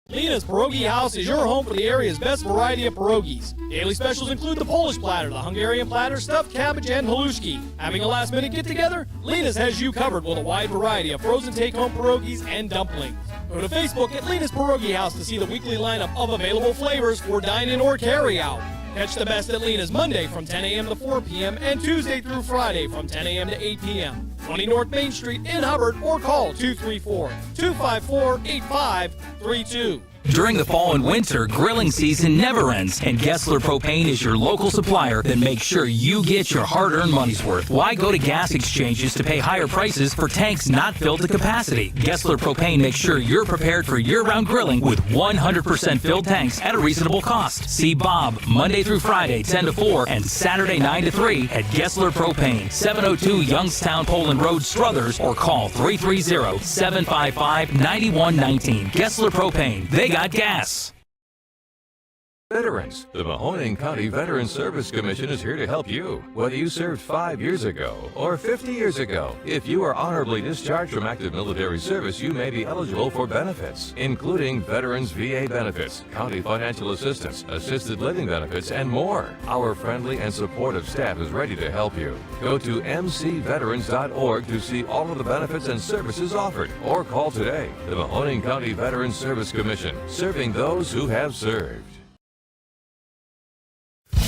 Lena's Pierogi House is your home for the area's best variety of pierogies. Daily specials include the Polish platter, the Hungarian platter, stuffed cabbage, and halushki. Having a last-minute get-together? Lena's has you covered with a wide variety of frozen take-home pierogies and dumplings. Go to Facebook at Lena's Pierogi House to see the weekly lineup of available flavors for dine-in or carry-out. Catch the best at Lena's Monday from 10 a.m. to 4 p.m. and Tuesday through Friday from 10 a.m. to 8 p.m. 20 North Main Street in Hubbard, or call 234-254-8532. During the fall and winter, grilling season never ends, and Gessler Propane is your local supplier that makes sure you get your hard-earned money's worth. Why go to gas exchanges to pay higher prices for tanks not filled to capacity? Gessler Propane makes sure you're prepared for year-round grilling with 100% filled tanks at a reasonable cost. See Bob Monday through Friday, 10 to 4, and Saturday, 9 to 3 at Gessler Propane, 702 Youngstown Poland Road, Struthers, or call 330-755-9119. Gessler Propane. They got gas. Veterans. The Mahoning County Veterans Service Commission is here to help you. Whether you served 5 years ago or 50 years ago, if you are honorably discharged from active military service, you may be eligible for benefits, including Veterans VA benefits, county financial assistance, assisted living benefits, and more. Our friendly and supportive staff is ready to help you. Go to mcveterans.org to see all of the benefits and services offered, or call today. The Mahoning County Veterans Service Commission, serving those who have served.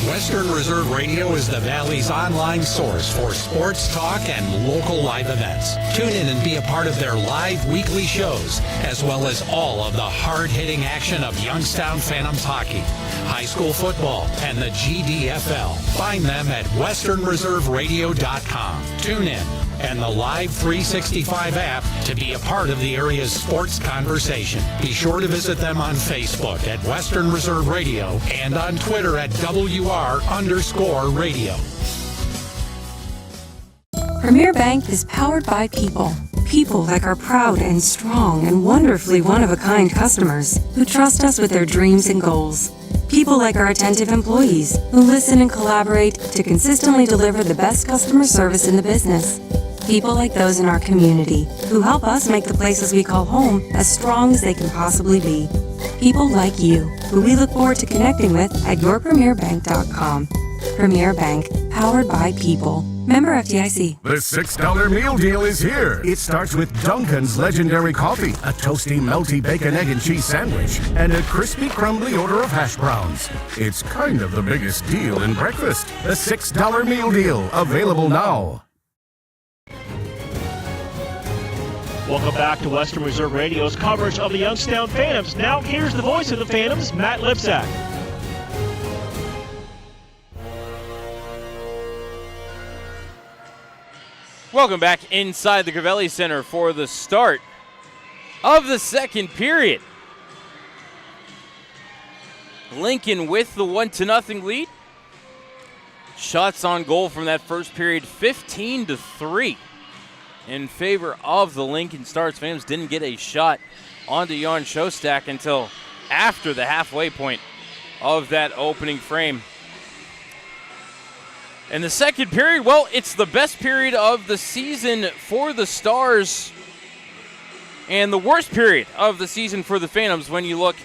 Western Reserve Radio is the Valley's online source for sports talk and local live events. Tune in and be a part of their live weekly shows, as well as all of the hard-hitting action of Youngstown Phantoms hockey, high school football, and the GDFL. Find them at westernreserveradio.com. Tune in and the Live 365 app to be a part of the area's sports conversation. Be sure to visit them on Facebook at Western Reserve Radio and on Twitter at WR_radio. Premier Bank is powered by people. People like our proud and strong and wonderfully one-of-a-kind customers who trust us with their dreams and goals. People like our attentive employees who listen and collaborate to consistently deliver the best customer service in the business. People like those in our community who help us make the places we call home as strong as they can possibly be. People like you who we look forward to connecting with at yourpremierbank.com. Premier Bank, powered by people. Member FDIC. The $6 meal deal is here. It starts with Dunkin's legendary coffee, a toasty, melty bacon, egg, and cheese sandwich, and a crispy, crumbly order of hash browns. It's kind of the biggest deal in breakfast. The $6 meal deal, available now. Welcome back to Western Reserve Radio's coverage of the Youngstown Phantoms. Now here's the voice of the Phantoms, Matt Lipsack. Welcome back inside the Gravelli Center for the start of the second period. Lincoln with the 1-0 lead. Shots on goal from that first period, 15-3 in favor of the Lincoln Stars. Phantoms didn't get a shot onto Jan Shostak until after the halfway point of that opening frame. And the second period, well, it's the best period of the season for the Stars and the worst period of the season for the Phantoms when you look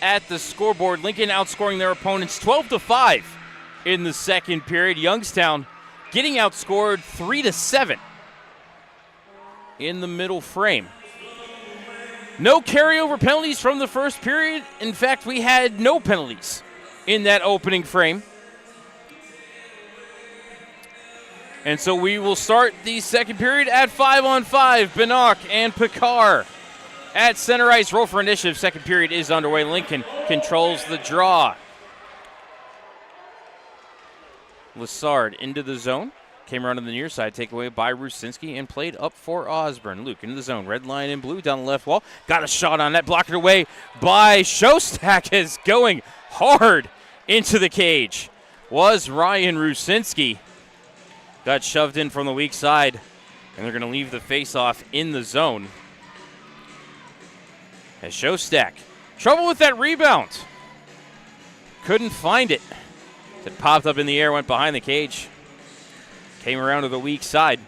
at the scoreboard. Lincoln outscoring their opponents 12-5 in the second period. Youngstown getting outscored 3-7 in the middle frame. No carryover penalties from the first period. In fact, we had no penalties in that opening frame. And so we will start the second period at 5-on-5. Binock and Picard at center ice. Roll for initiative. Second period is underway. Lincoln controls the draw. Lassard into the zone. Came around to the near side. Taken away by Rusinski and played up for Osborne. Luke into the zone. Red line in blue down the left wall. Got a shot on that. Blocked it away by Shostak. Is going hard into the cage. Was Ryan Rusinski. Got shoved in from the weak side, and they're going to leave the face-off in the zone. As Shostak, trouble with that rebound. Couldn't find it. It popped up in the air, went behind the cage. Came around to the weak side.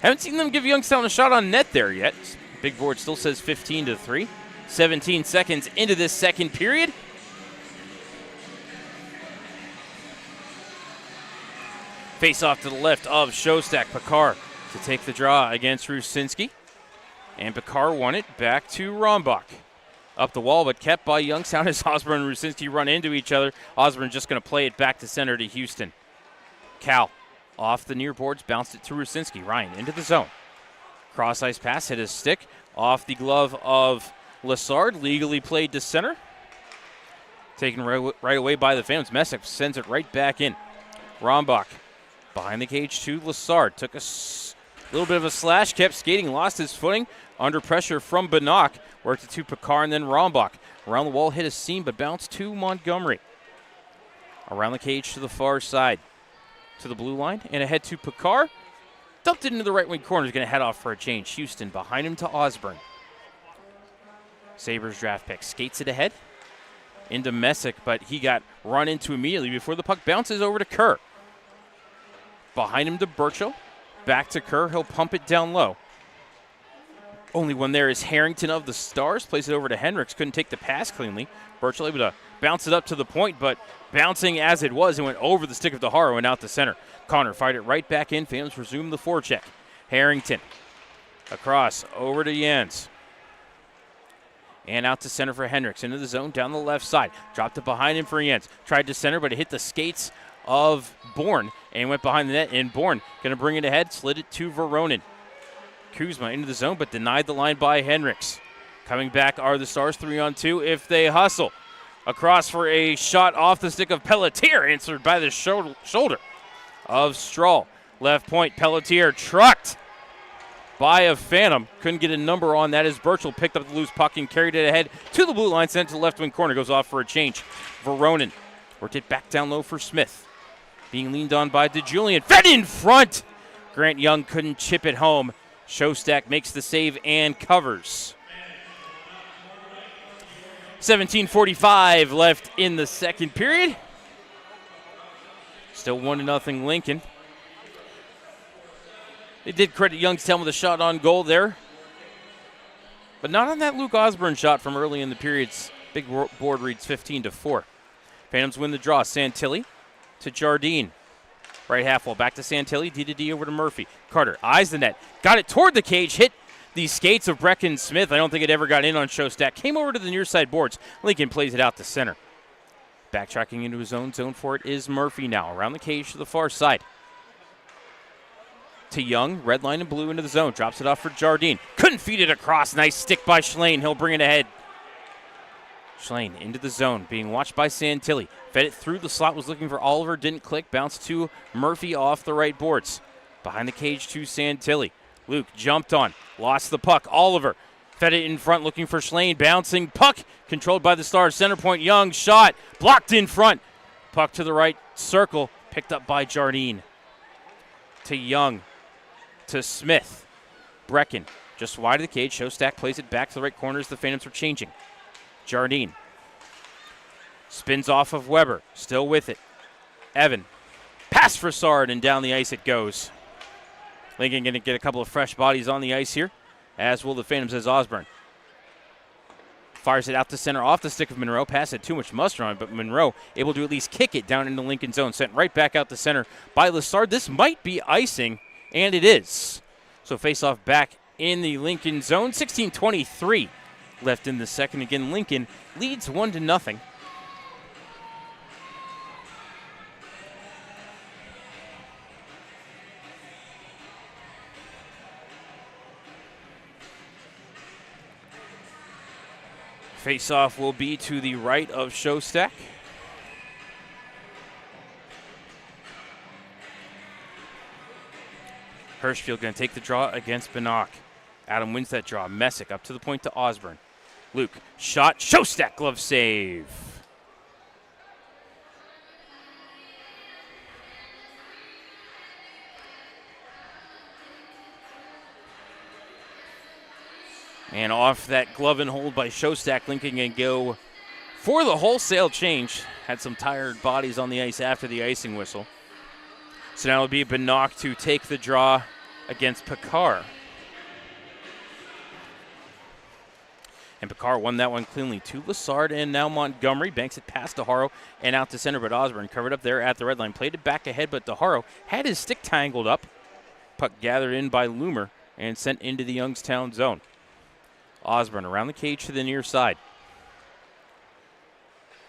Haven't seen them give Youngstown a shot on net there yet. Big board still says 15-3. 17 seconds into this second period. Face off to the left of Shostak. Picard to take the draw against Rusinski. And Picard won it back to Rombach. Up the wall, but kept by Youngstown as Osborne and Rusinski run into each other. Osborne just going to play it back to center to Houston. Cal off the near boards, bounced it to Rusinski. Ryan into the zone. Cross ice pass, hit his stick. Off the glove of Lassard, legally played to center. Taken right away by the Phantoms. Messick sends it right back in. Rombach behind the cage to Lassard. Took a little bit of a slash, kept skating, lost his footing. Under pressure from Binock. Worked it to Picard and then Rombach. Around the wall, hit a seam, but bounced to Montgomery. Around the cage to the far side. To the blue line and ahead to Picard. Dumped it into the right wing corner. He's going to head off for a change. Houston behind him to Osborne. Sabres draft pick. Skates it ahead into Messick, but he got run into immediately before the puck bounces over to Kerr. Behind him to Burchell. Back to Kerr. He'll pump it down low. Only one there is Harrington of the Stars. Plays it over to Hendricks. Couldn't take the pass cleanly. Burchell able to bounce it up to the point, but bouncing as it was, it went over the stick of DeHaro and out to center. Connor fired it right back in. Phantoms resume the forecheck. Harrington across over to Jens. And out to center for Hendricks. Into the zone down the left side. Dropped it behind him for Jens. Tried to center, but it hit the skates of Bourne and went behind the net. And Bourne going to bring it ahead. Slid it to Veronin. Kuzma into the zone, but denied the line by Hendricks. Coming back are the Stars 3-on-2 if they hustle. Across for a shot off the stick of Pelletier. Answered by the shoulder of Strahl. Left point, Pelletier trucked by a Phantom. Couldn't get a number on that as Birchall picked up the loose puck and carried it ahead to the blue line, sent to the left wing corner. Goes off for a change. Veronin worked it back down low for Smith. Being leaned on by DeJulian. Fed in front! Grant Young couldn't chip it home. Shostak makes the save and covers. 17:45 left in the second period. Still 1-0 Lincoln. They did credit Youngstown with a shot on goal there, but not on that Luke Osborne shot from early in the periods. Big board reads 15-4. Phantoms win the draw. Santilli to Jardine. Right half wall. Back to Santilli. D-to-D over to Murphy. Carter eyes the net. Got it toward the cage. Hit the skates of Brecken Smith. I don't think it ever got in on Shostak. Came over to the near side boards. Lincoln plays it out to center. Backtracking into his own zone for it is Murphy now. Around the cage to the far side. To Young. Red line and blue into the zone. Drops it off for Jardine. Couldn't feed it across. Nice stick by Schlane. He'll bring it ahead. Schlane into the zone. Being watched by Santilli. Fed it through the slot. Was looking for Oliver. Didn't click. Bounced to Murphy off the right boards. Behind the cage to Santilli. Luke jumped on. Lost the puck. Oliver fed it in front. Looking for Schlane. Bouncing puck. Controlled by the Stars. Center point. Young shot. Blocked in front. Puck to the right circle. Picked up by Jardine. To Young. To Smith. Brecken just wide of the cage. Shostak plays it back to the right corner as the Phantoms are changing. Jardine spins off of Weber. Still with it. Evan. Pass for Sard, and down the ice it goes. Lincoln going to get a couple of fresh bodies on the ice here, as will the Phantoms as Osborne. Fires it out to center off the stick of Monroe. Pass had too much muster on it, but Monroe able to at least kick it down into Lincoln zone. Sent right back out to center by Lessard. This might be icing. And it is. So face-off back in the Lincoln zone. 16:23 left in the second. Again, Lincoln leads 1-0. Face-off will be to the right of Shostak. Hirschfield going to take the draw against Bannock. Adam wins that draw. Messick up to the point to Osborne. Luke, shot. Shostak, glove save. And off that glove and hold by Shostak, Lincoln can go for the wholesale change. Had some tired bodies on the ice after the icing whistle. So now it'll be Bannock to take the draw against Picard. And Picard won that one cleanly to Lessard, and now Montgomery banks it past DeHaro and out to center, but Osborne covered up there at the red line. Played it back ahead, but DeHaro had his stick tangled up. Puck gathered in by Loomer and sent into the Youngstown zone. Osborne around the cage to the near side.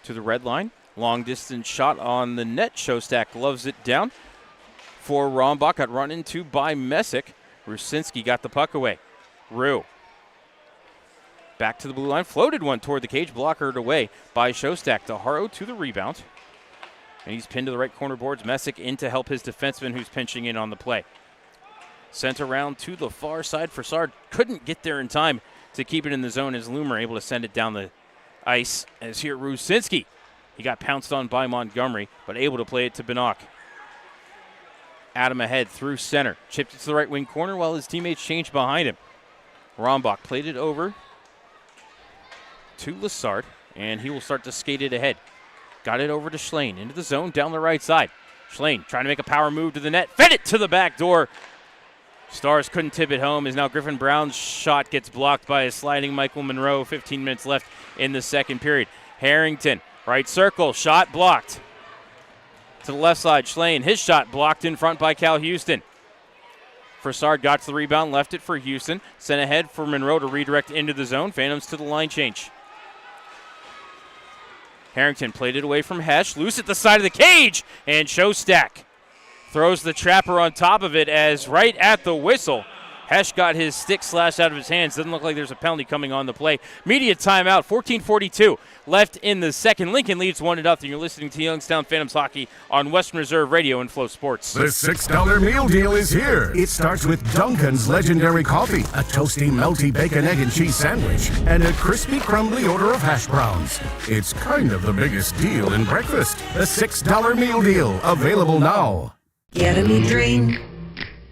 To the red line. Long distance shot on the net. Shostak gloves it down for Rombach. Got run into by Messick. Rusinski got the puck away. Rue. Back to the blue line. Floated one toward the cage. Blockered away by Shostak. DeHaro to the rebound. And he's pinned to the right corner boards. Messick in to help his defenseman who's pinching in on the play. Sent around to the far side for Sard. Couldn't get there in time to keep it in the zone as Loomer able to send it down the ice. As here Rusinski. He got pounced on by Montgomery, but able to play it to Bannock. Adam ahead through center. Chipped it to the right wing corner while his teammates changed behind him. Rombach played it over to Lessard, and he will start to skate it ahead. Got it over to Schlane into the zone down the right side. Schlane trying to make a power move to the net. Fed it to the back door. Stars couldn't tip it home as now Griffin Brown's shot gets blocked by a sliding Michael Monroe. 15 minutes left in the second period. Harrington, right circle, shot blocked. To the left side, Schlane, his shot blocked in front by Cal Houston. Fassard got to the rebound, left it for Houston. Sent ahead for Monroe to redirect into the zone. Phantoms to the line change. Harrington played it away from Hesh. Loose at the side of the cage. And Shostak throws the trapper on top of it as right at the whistle, Hesh got his stick slashed out of his hands. Doesn't look like there's a penalty coming on the play. Media timeout, 14:42 left in the second. Lincoln leads 1-0. You're listening to Youngstown Phantoms Hockey on Western Reserve Radio and Flow Sports. The $6 meal deal is here. It starts with Duncan's legendary coffee, a toasty, melty bacon, egg, and cheese sandwich, and a crispy, crumbly order of hash browns. It's kind of the biggest deal in breakfast. The $6 meal deal, available now. Get a me drain.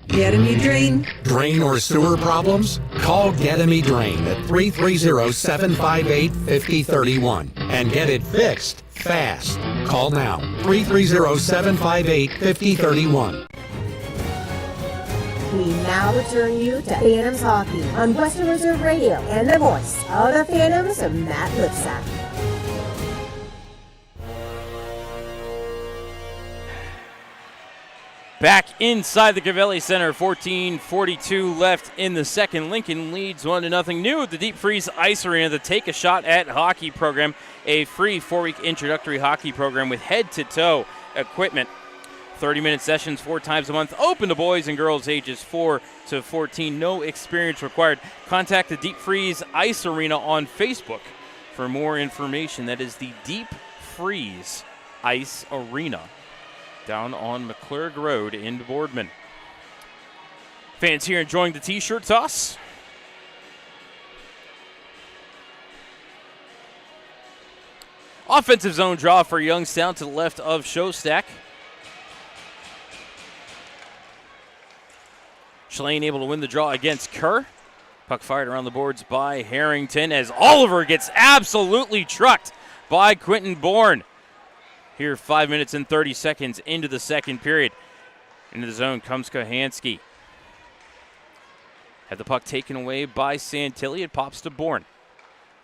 Get a me drain. Drain or sewer problems? Call Get a Me Drain at 330-758-5031 and get it fixed fast. Call now, 330-758-5031. We now return you to Phantoms Hockey on Western Reserve Radio and the voice of the Phantoms, Matt Lipsack. Back inside the Cavelli Center, 14:42 left in the second. Lincoln leads 1-0. New at the Deep Freeze Ice Arena, the Take a Shot at Hockey program, a free 4-week introductory hockey program with head-to-toe equipment. 30-minute sessions 4 times a month, open to boys and girls ages 4 to 14. No experience required. Contact the Deep Freeze Ice Arena on Facebook for more information. That is the Deep Freeze Ice Arena down on McClurg Road in Boardman. Fans here enjoying the t-shirt toss. Offensive zone draw for Youngstown to the left of Shostak. Schlane able to win the draw against Kerr. Puck fired around the boards by Harrington as Oliver gets absolutely trucked by Quentin Bourne. Here, 5 minutes and 30 seconds into the second period. Into the zone comes Kohanski. Had the puck taken away by Santilli. It pops to Bourne.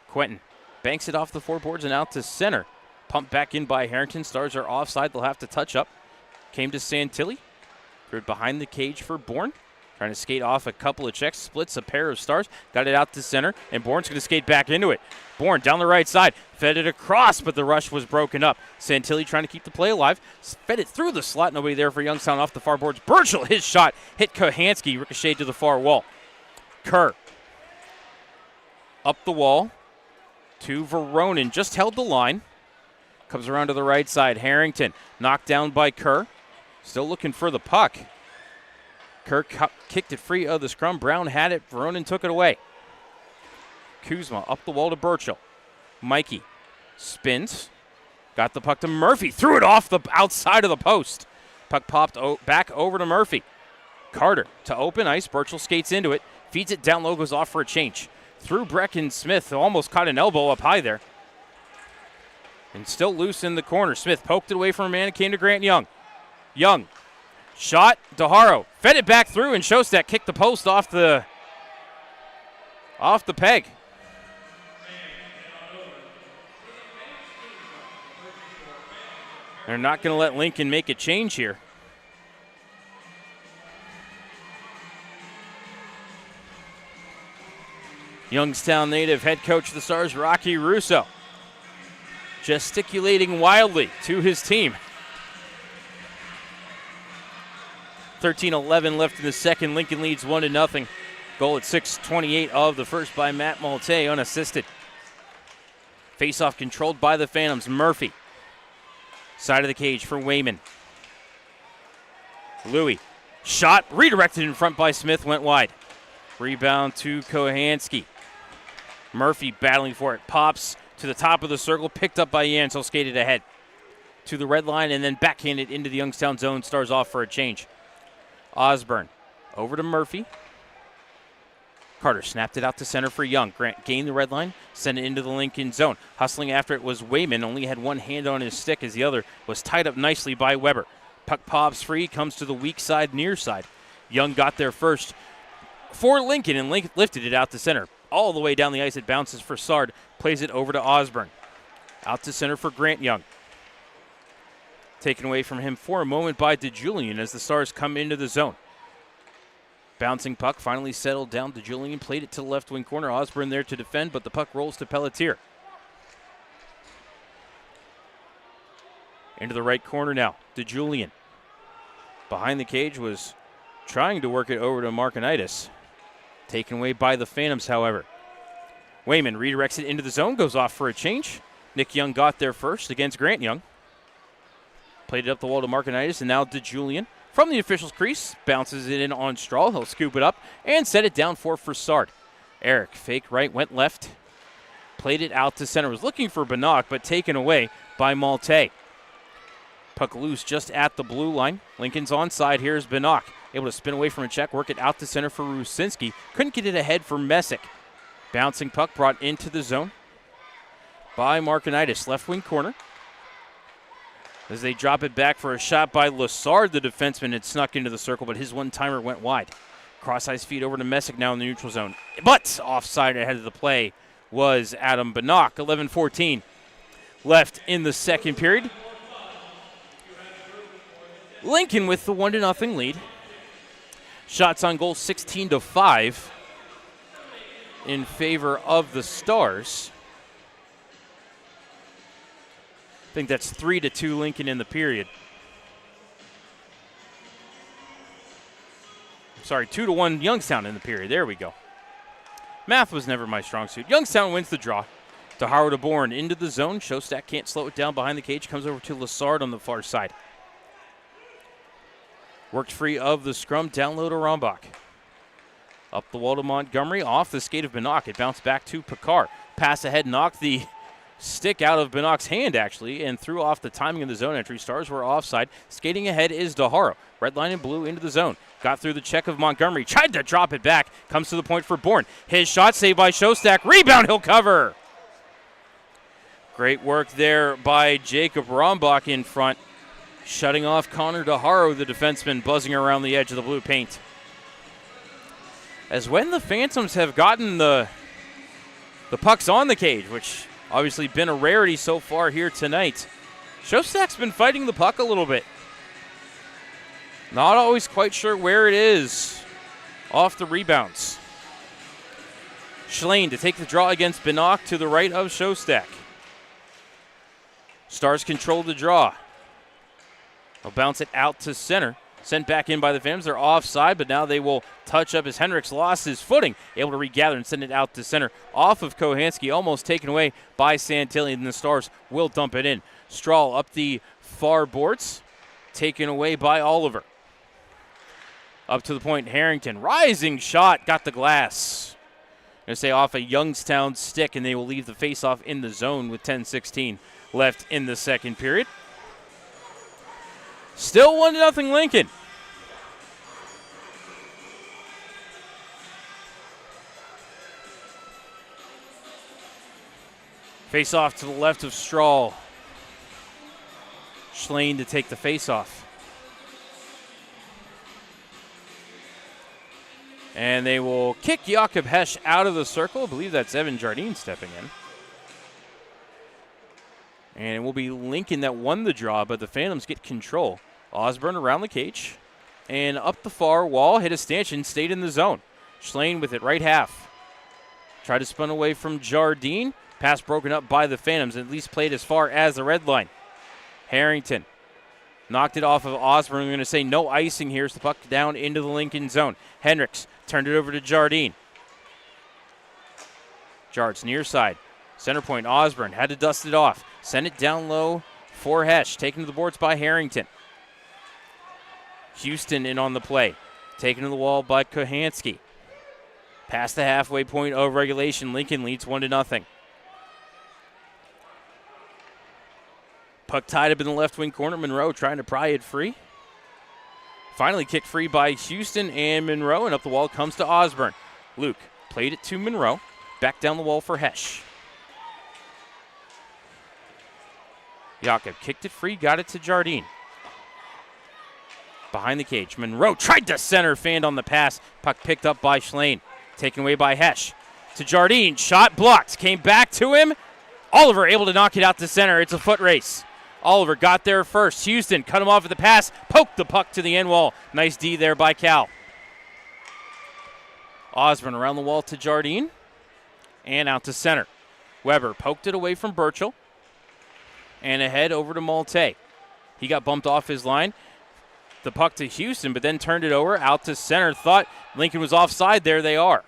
Quentin banks it off the 4 boards and out to center. Pumped back in by Harrington. Stars are offside. They'll have to touch up. Came to Santilli. Threw it behind the cage for Bourne. Trying to skate off a couple of checks. Splits a pair of Stars. Got it out to center. And Bourne's going to skate back into it. Bourne down the right side. Fed it across, but the rush was broken up. Santilli trying to keep the play alive. Fed it through the slot. Nobody there for Youngstown off the far boards. Burchell, his shot, hit Kohanski. Ricocheted to the far wall. Kerr. Up the wall to Veronin. Just held the line. Comes around to the right side. Harrington knocked down by Kerr. Still looking for the puck. Kerr kicked it free of the scrum. Brown had it. Veronin took it away. Kuzma up the wall to Burchell. Mikey spins. Got the puck to Murphy. Threw it off the outside of the post. Puck popped back over to Murphy. Carter to open ice. Burchell skates into it. Feeds it down low. Goes off for a change. Through Brecken Smith. Almost caught an elbow up high there. And still loose in the corner. Smith poked it away from a man. It came to Grant Young. Young. Shot. DeHaro. Fed it back through, and Shostak kicked the post off the peg. They're not going to let Lincoln make a change here. Youngstown native head coach of the Stars, Rocky Russo, gesticulating wildly to his team. 13:11 left in the second. Lincoln leads 1-0. Goal at 6:28 of the first by Matt Malte, unassisted. Face-off controlled by the Phantoms. Murphy. Side of the cage for Wayman. Louis. Shot redirected in front by Smith. Went wide. Rebound to Kohanski. Murphy battling for it. Pops to the top of the circle. Picked up by Yancel. Skated ahead to the red line and then backhanded into the Youngstown zone. Stars off for a change. Osborne over to Murphy. Carter snapped it out to center for Young. Grant gained the red line, sent it into the Lincoln zone. Hustling after it was Wayman, only had one hand on his stick as the other was tied up nicely by Weber. Puck pops free, comes to the weak side, near side. Young got there first for Lincoln and lifted it out to center. All the way down the ice, it bounces for Sard, plays it over to Osborne. Out to center for Grant Young. Taken away from him for a moment by DeJulian as the Stars come into the zone. Bouncing puck finally settled down to Julian, played it to the left wing corner. Osborne there to defend, but the puck rolls to Pelletier. Into the right corner now to Julian. Behind the cage was trying to work it over to Markinitis. Taken away by the Phantoms, however. Wayman redirects it into the zone, goes off for a change. Nick Young got there first against Grant Young. Played it up the wall to Markinitis, and now to Julian. From the official's crease, bounces it in on Strahl. He'll scoop it up and set it down for Fassard. Eric, fake right, went left. Played it out to center. Was looking for Bannock, but taken away by Malte. Puck loose just at the blue line. Lincoln's onside. Here's Bannock. Able to spin away from a check, work it out to center for Rusinski. Couldn't get it ahead for Messick. Bouncing puck brought into the zone by Markinitis. Left wing corner. As they drop it back for a shot by Lassard, the defenseman had snuck into the circle, but his one-timer went wide. Cross-ice feed over to Messick now in the neutral zone. But offside ahead of the play was Adam Bannock. 11-14 left in the second period. Lincoln with the 1-0 lead. Shots on goal 16-5 in favor of the Stars. I think that's 3-2 Lincoln in the period. Sorry, 2-1 Youngstown in the period. There we go. Math was never my strong suit. Youngstown wins the draw. DeHaro to Bourne into the zone. Shostak can't slow it down behind the cage. Comes over to Lassard on the far side. Worked free of the scrum. Down low to Rombach. Up the wall to Montgomery. Off the skate of Bannock. It bounced back to Picard. Pass ahead. Knocked the stick out of Bannock's hand, actually, and threw off the timing of the zone entry. Stars were offside. Skating ahead is DeHaro. Red line and blue into the zone. Got through the check of Montgomery. Tried to drop it back. Comes to the point for Bourne. His shot saved by Shostak. Rebound, he'll cover. Great work there by Jacob Rombach in front. Shutting off Connor DeHaro, the defenseman, buzzing around the edge of the blue paint. As when the Phantoms have gotten the pucks on the cage, which obviously been a rarity so far here tonight, Shostak's been fighting the puck a little bit. Not always quite sure where it is off the rebounds. Schlane to take the draw against Bannock to the right of Shostak. Stars control the draw. They'll bounce it out to center. Sent back in by the Phantoms. They're offside, but now they will touch up as Henricks lost his footing. Able to regather and send it out to center. Off of Kohansky, almost taken away by Santilli, and the Stars will dump it in. Strahl up the far boards. Taken away by Oliver. Up to the point, Harrington. Rising shot, got the glass. Going to say off a Youngstown stick, and they will leave the faceoff in the zone with 10:16 left in the second period. Still 1-0 Lincoln. Face off to the left of Strahl. Schlane to take the face off. And they will kick Jakob Hesch out of the circle. I believe that's Evan Jardine stepping in. And it will be Lincoln that won the draw, but the Phantoms get control. Osborne around the cage. And up the far wall, hit a stanchion, stayed in the zone. Schlane with it, right half. Tried to spin away from Jardine. Pass broken up by the Phantoms, at least played as far as the red line. Harrington knocked it off of Osborne. We're going to say no icing here as the puck down into the Lincoln zone. Henricks turned it over to Jardine. Jards near side. Center point, Osborne had to dust it off. Send it down low for Hesch. Taken to the boards by Harrington. Houston in on the play. Taken to the wall by Kohansky. Past the halfway point of regulation, Lincoln leads 1-0. Puck tied up in the left wing corner. Monroe trying to pry it free. Finally kicked free by Houston and Monroe, and up the wall comes to Osborne. Luke played it to Monroe. Back down the wall for Hesch. Jakob kicked it free, got it to Jardine. Behind the cage, Monroe tried to center, fanned on the pass. Puck picked up by Schlane. Taken away by Hesch. To Jardine, shot blocked. Came back to him. Oliver able to knock it out to center. It's a foot race. Oliver got there first. Houston cut him off with the pass. Poked the puck to the end wall. Nice D there by Cal. Osborne around the wall to Jardine. And out to center. Weber poked it away from Burchell. And ahead over to Malte. He got bumped off his line. The puck to Houston, but then turned it over out to center. Thought Lincoln was offside. There they are.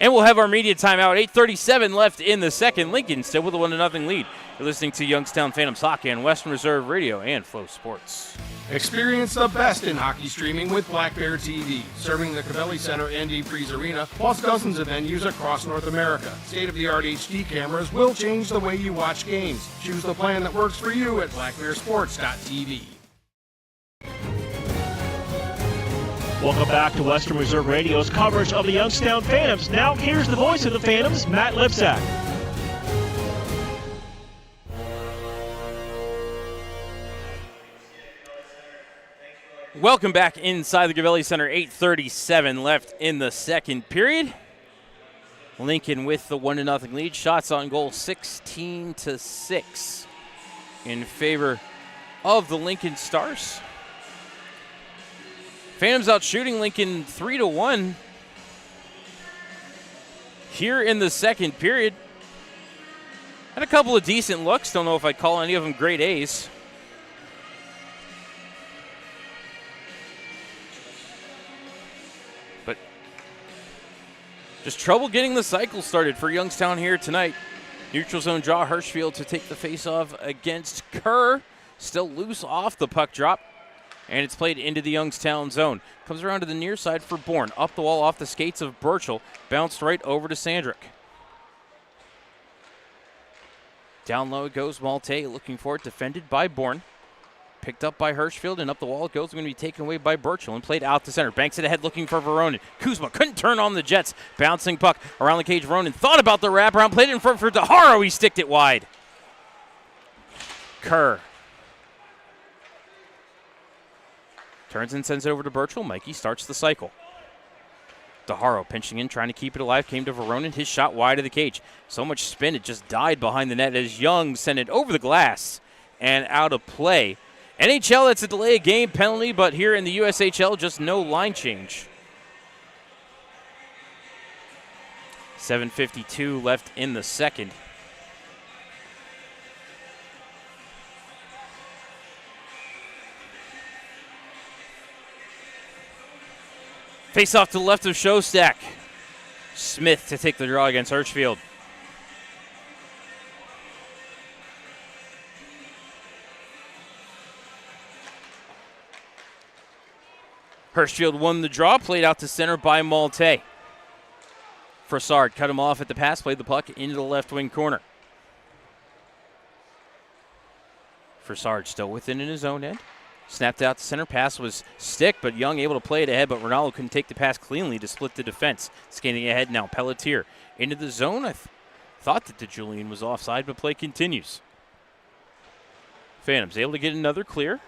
And we'll have our media timeout. 8:37 left in the second. Lincoln still with a 1-0 lead. You're listening to Youngstown Phantoms Hockey on Western Reserve Radio and Flow Sports. Experience the best in hockey streaming with Black Bear TV, serving the Cavelli Center and Freeze Arena, plus dozens of venues across North America. State-of-the-art HD cameras will change the way you watch games. Choose the plan that works for you at blackbearsports.tv. Welcome back to Western Reserve Radio's coverage of the Youngstown Phantoms. Now here's the voice of the Phantoms, Matt Lipsack. Welcome back inside the Cavelli Center. 8:37 left in the second period. Lincoln with the 1-0 lead. Shots on goal 16-6 in favor of the Lincoln Stars. Phantoms out shooting Lincoln 3-1 here in the second period. Had a couple of decent looks. Don't know if I'd call any of them grade A's. But just trouble getting the cycle started for Youngstown here tonight. Neutral zone draw. Hirschfield to take the faceoff against Kerr. Still loose off the puck drop. And it's played into the Youngstown zone. Comes around to the near side for Bourne. Up the wall off the skates of Burchell. Bounced right over to Sandrick. Down low it goes Malte, looking for it. Defended by Bourne. Picked up by Hirschfield, and up the wall it goes. Going to be taken away by Burchell and played out to center. Banks it ahead looking for Veronin. Kuzma couldn't turn on the Jets. Bouncing puck around the cage. Veronin thought about the wraparound. Played it in front for DeHaro. He sticked it wide. Kerr. Turns and sends it over to Burchell. Mikey starts the cycle. DeHaro pinching in, trying to keep it alive. Came to Veronin. His shot wide of the cage. So much spin, it just died behind the net as Young sent it over the glass and out of play. NHL, it's a delay of game penalty, but here in the USHL, just no line change. 7:52 left in the second. Face off to the left of Showstack. Smith to take the draw against Hirschfield. Hirschfield won the draw, played out to center by Malte. Frassard cut him off at the pass, played the puck into the left wing corner. Frassard still within in his own end. Snapped out to center. Pass was stick, but Young able to play it ahead, but Ronaldo couldn't take the pass cleanly to split the defense. Skating ahead now, Pelletier into the zone. I thought that DeJulian was offside, but play continues. Phantoms able to get another clear.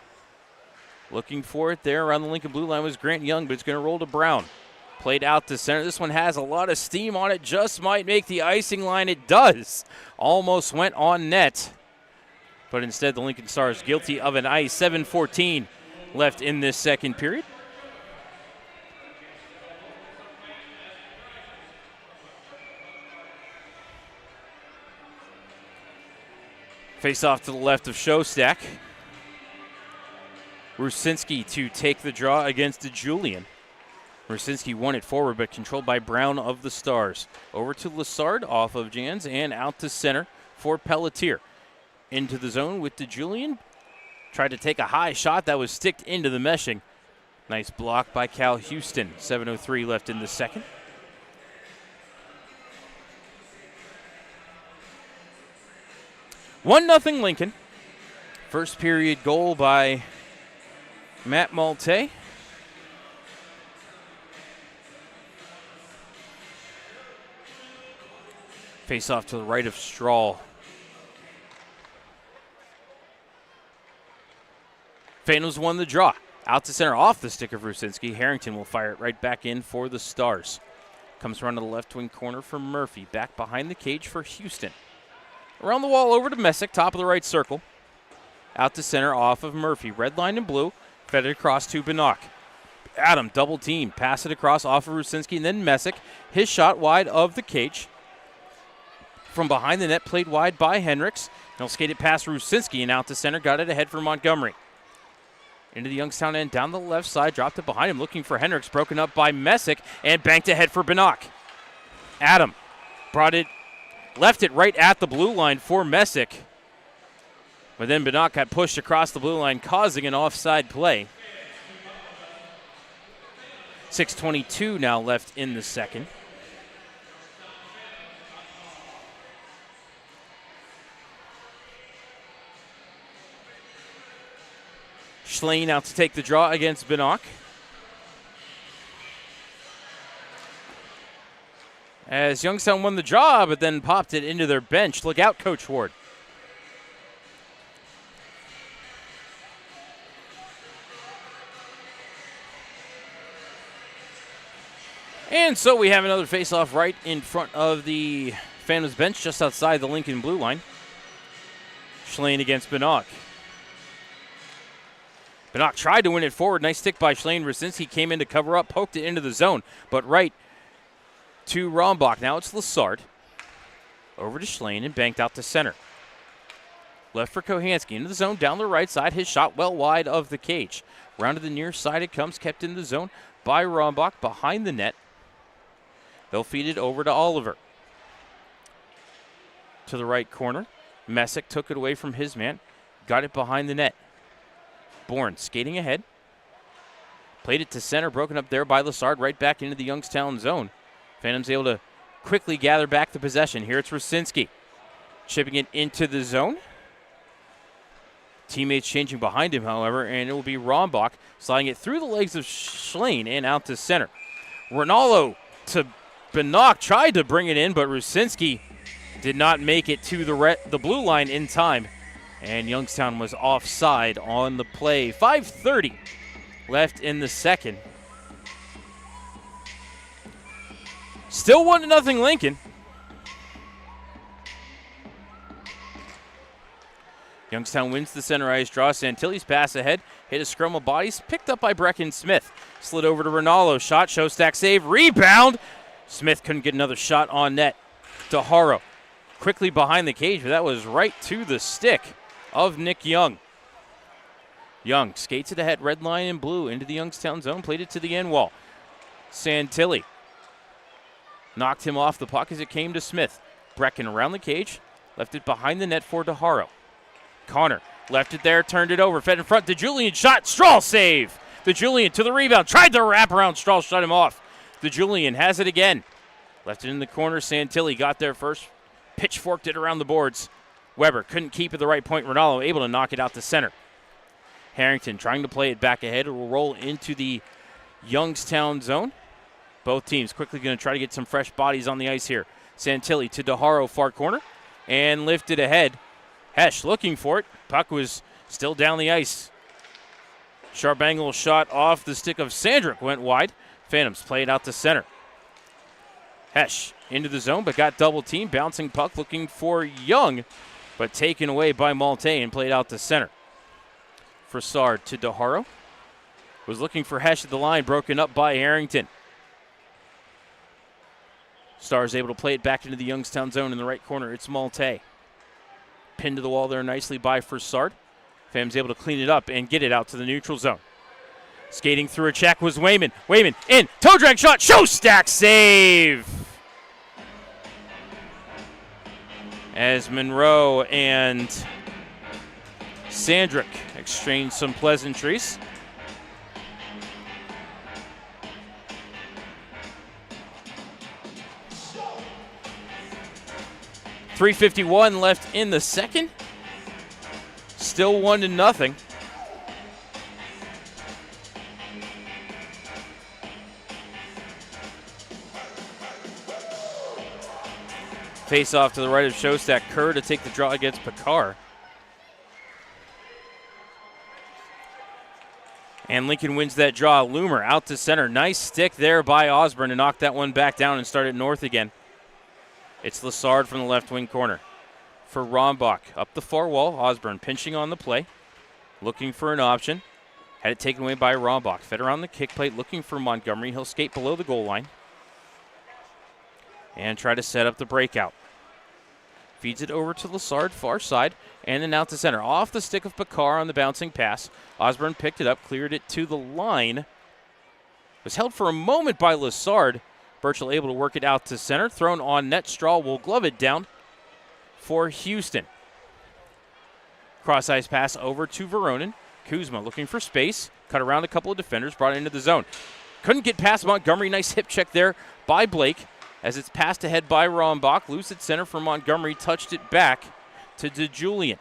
Looking for it there around the Lincoln blue line was Grant Young, but it's going to roll to Brown. Played out to center. This one has a lot of steam on it. Just might make the icing line. It does. Almost went on net. But instead, the Lincoln Stars guilty of an ice. 7:14 left in this second period. Face off to the left of Showstack. Rusinski to take the draw against DeJulian. Rusinski won it forward, but controlled by Brown of the Stars. Over to Lassard off of Jans and out to center for Pelletier. Into the zone with DeJulian. Tried to take a high shot that was sticked into the meshing. Nice block by Cal Houston. 7:03 left in the second. One 0 Lincoln. First period goal by Matt Malte. Face off to the right of Strahl. Phantoms won the draw. Out to center off the stick of Rusinski. Harrington will fire it right back in for the Stars. Comes around to the left wing corner for Murphy. Back behind the cage for Houston. Around the wall over to Messick, top of the right circle. Out to center off of Murphy. Red line in blue Fed it across to Banach. Adam double team. Pass it across off of Rusinski and then Messick. His shot wide of the cage. From behind the net, played wide by Hendricks. He'll skate it past Rusinski and out to center. Got it ahead for Montgomery. Into the Youngstown end, down the left side. Dropped it behind him, looking for Hendricks. Broken up by Messick and banked ahead for Banach. Adam left it right at the blue line for Messick. But then Banach got pushed across the blue line, causing an offside play. 6:22 now left in the second. Schlein out to take the draw against Banach. As Youngstown won the draw, but then popped it into their bench. Look out, Coach Ward. And so we have another face-off right in front of the Phantoms bench, just outside the Lincoln blue line. Schlein against Banach. Banach tried to win it forward. Nice stick by Schlein. Rusinski came in to cover up, poked it into the zone, but right to Rombach. Now it's Lassard. Over to Schlein and banked out to center. Left for Kohansky. Into the zone, down the right side. His shot well wide of the cage. Round to the near side it comes, kept in the zone by Rombach behind the net. They'll feed it over to Oliver. To the right corner. Messick took it away from his man. Got it behind the net. Bourne skating ahead. Played it to center, broken up there by Lassard, right back into the Youngstown zone. Phantoms able to quickly gather back the possession. Here it's Rusinski. Chipping it into the zone. Teammates changing behind him, however, and it will be Rombach sliding it through the legs of Schlein and out to center. Ronaldo to Banach tried to bring it in, but Rusinski did not make it to the blue line in time. And Youngstown was offside on the play. 5:30 left in the second. Still 1-0 Lincoln. Youngstown wins the center ice draw. Santilli's pass ahead. Hit a scrum of bodies. Picked up by Brecken Smith. Slid over to Ronaldo. Shot, Shostak save. Rebound. Smith couldn't get another shot on net. DeHaro quickly behind the cage, but that was right to the stick of Nick Young. Young skates it ahead, red line in blue, into the Youngstown zone, played it to the end wall. Santilli knocked him off the puck as it came to Smith. Brecken around the cage, left it behind the net for DeHaro. Connor left it there, turned it over, fed in front to Julian, shot, Strahl save. The Julian to the rebound, tried to wrap around, Strahl shut him off. The Julian has it again. Left it in the corner, Santilli got there first, pitchforked it around the boards. Weber couldn't keep at the right point. Ronaldo able to knock it out to center. Harrington trying to play it back ahead. It will roll into the Youngstown zone. Both teams quickly going to try to get some fresh bodies on the ice here. Santilli to DeHaro, far corner, and lifted ahead. Hesh looking for it. Puck was still down the ice. Sharp angle shot off the stick of Sandrick went wide. Phantoms play it out to center. Hesh into the zone, but got double team. Bouncing puck looking for Young, but taken away by Malte and played out to center. Frassard to DeHaro. Was looking for Hesh at the line, broken up by Harrington. Stars able to play it back into the Youngstown zone in the right corner. It's Malte. Pinned to the wall there nicely by Frassard. Pham's able to clean it up and get it out to the neutral zone. Skating through a check was Wayman. Wayman in, toe drag shot, Shostak save! As Monroe and Sandrick exchange some pleasantries. .351 left in the second. Still 1-0. Face off to the right of Shostak. Kerr to take the draw against Picard. And Lincoln wins that draw. Loomer out to center. Nice stick there by Osborne to knock that one back down and start it north again. It's Lassard from the left wing corner. For Rombach. Up the far wall. Osborne pinching on the play. Looking for an option. Had it taken away by Rombach. Fed around the kick plate, looking for Montgomery. He'll skate below the goal line and try to set up the breakout. Feeds it over to Lessard, far side, and then out to center. Off the stick of Picard on the bouncing pass. Osborne picked it up, cleared it to the line. Was held for a moment by Lessard. Burchell able to work it out to center. Thrown on net. Straw will glove it down for Houston. Cross-ice pass over to Veronin. Kuzma looking for space. Cut around a couple of defenders, brought it into the zone. Couldn't get past Montgomery. Nice hip check there by Blake as it's passed ahead by Rombach. Loose at center for Montgomery. Touched it back to DeJulian.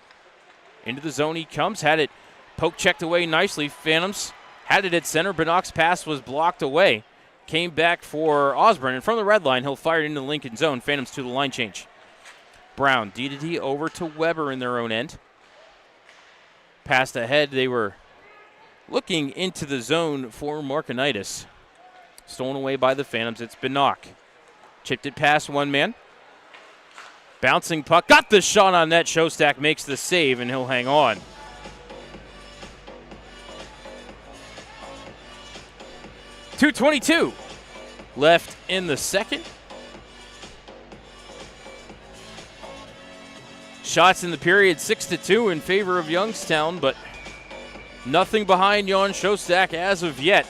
Into the zone he comes. Had it poke checked away nicely. Phantoms had it at center. Bannock's pass was blocked away. Came back for Osborne. And from the red line, he'll fire it into the Lincoln zone. Phantoms to the line change. Brown, D over to Weber in their own end. Passed ahead. They were looking into the zone for Markinitis. Stolen away by the Phantoms. It's Bannock. Chipped it past one man. Bouncing puck. Got the shot on net. Shostak makes the save, and he'll hang on. .222 left in the second. Shots in the period 6-2 in favor of Youngstown, but nothing behind Jan Shostak as of yet.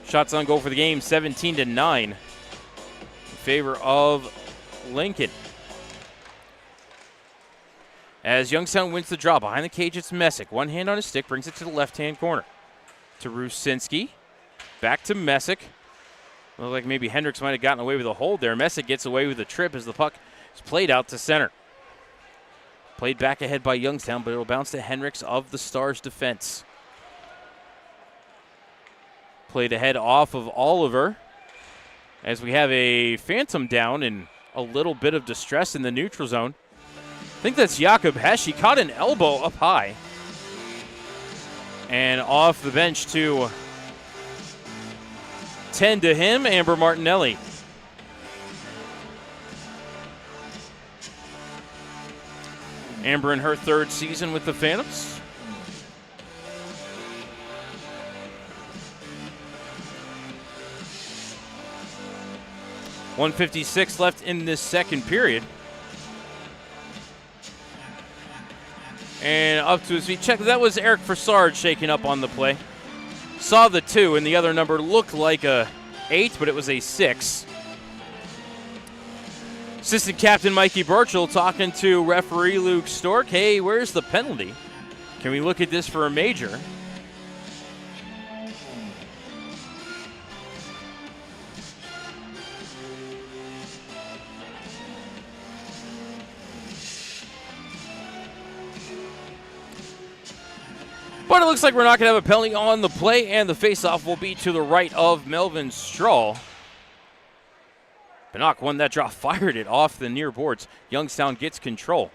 Shots on goal for the game, 17-9 in favor of Lincoln. As Youngstown wins the draw, behind the cage it's Messick. One hand on his stick, brings it to the left-hand corner. To Rusinski, back to Messick. Looked like maybe Hendricks might have gotten away with a hold there. Messick gets away with a trip as the puck is played out to center. Played back ahead by Youngstown, but it'll bounce to Hendricks of the Stars' defense. Played ahead off of Oliver as we have a Phantom down and a little bit of distress in the neutral zone. I think that's Jakob Hesch. He caught an elbow up high. And off the bench to tend to him, Amber Martinelli. Amber in her third season with the Phantoms. .156 left in this second period. And up to his feet. Check, that was Eric Fassard shaking up on the play. Saw the 2, and the other number looked like a 8, but it was a 6. Assistant Captain Mikey Burchell talking to referee Luke Stork. Hey, where's the penalty? Can we look at this for a major? But it looks like we're not going to have a penalty on the play, and the faceoff will be to the right of Melvin Strahl. Bannock won that draw, fired it off the near boards. Youngstown gets control.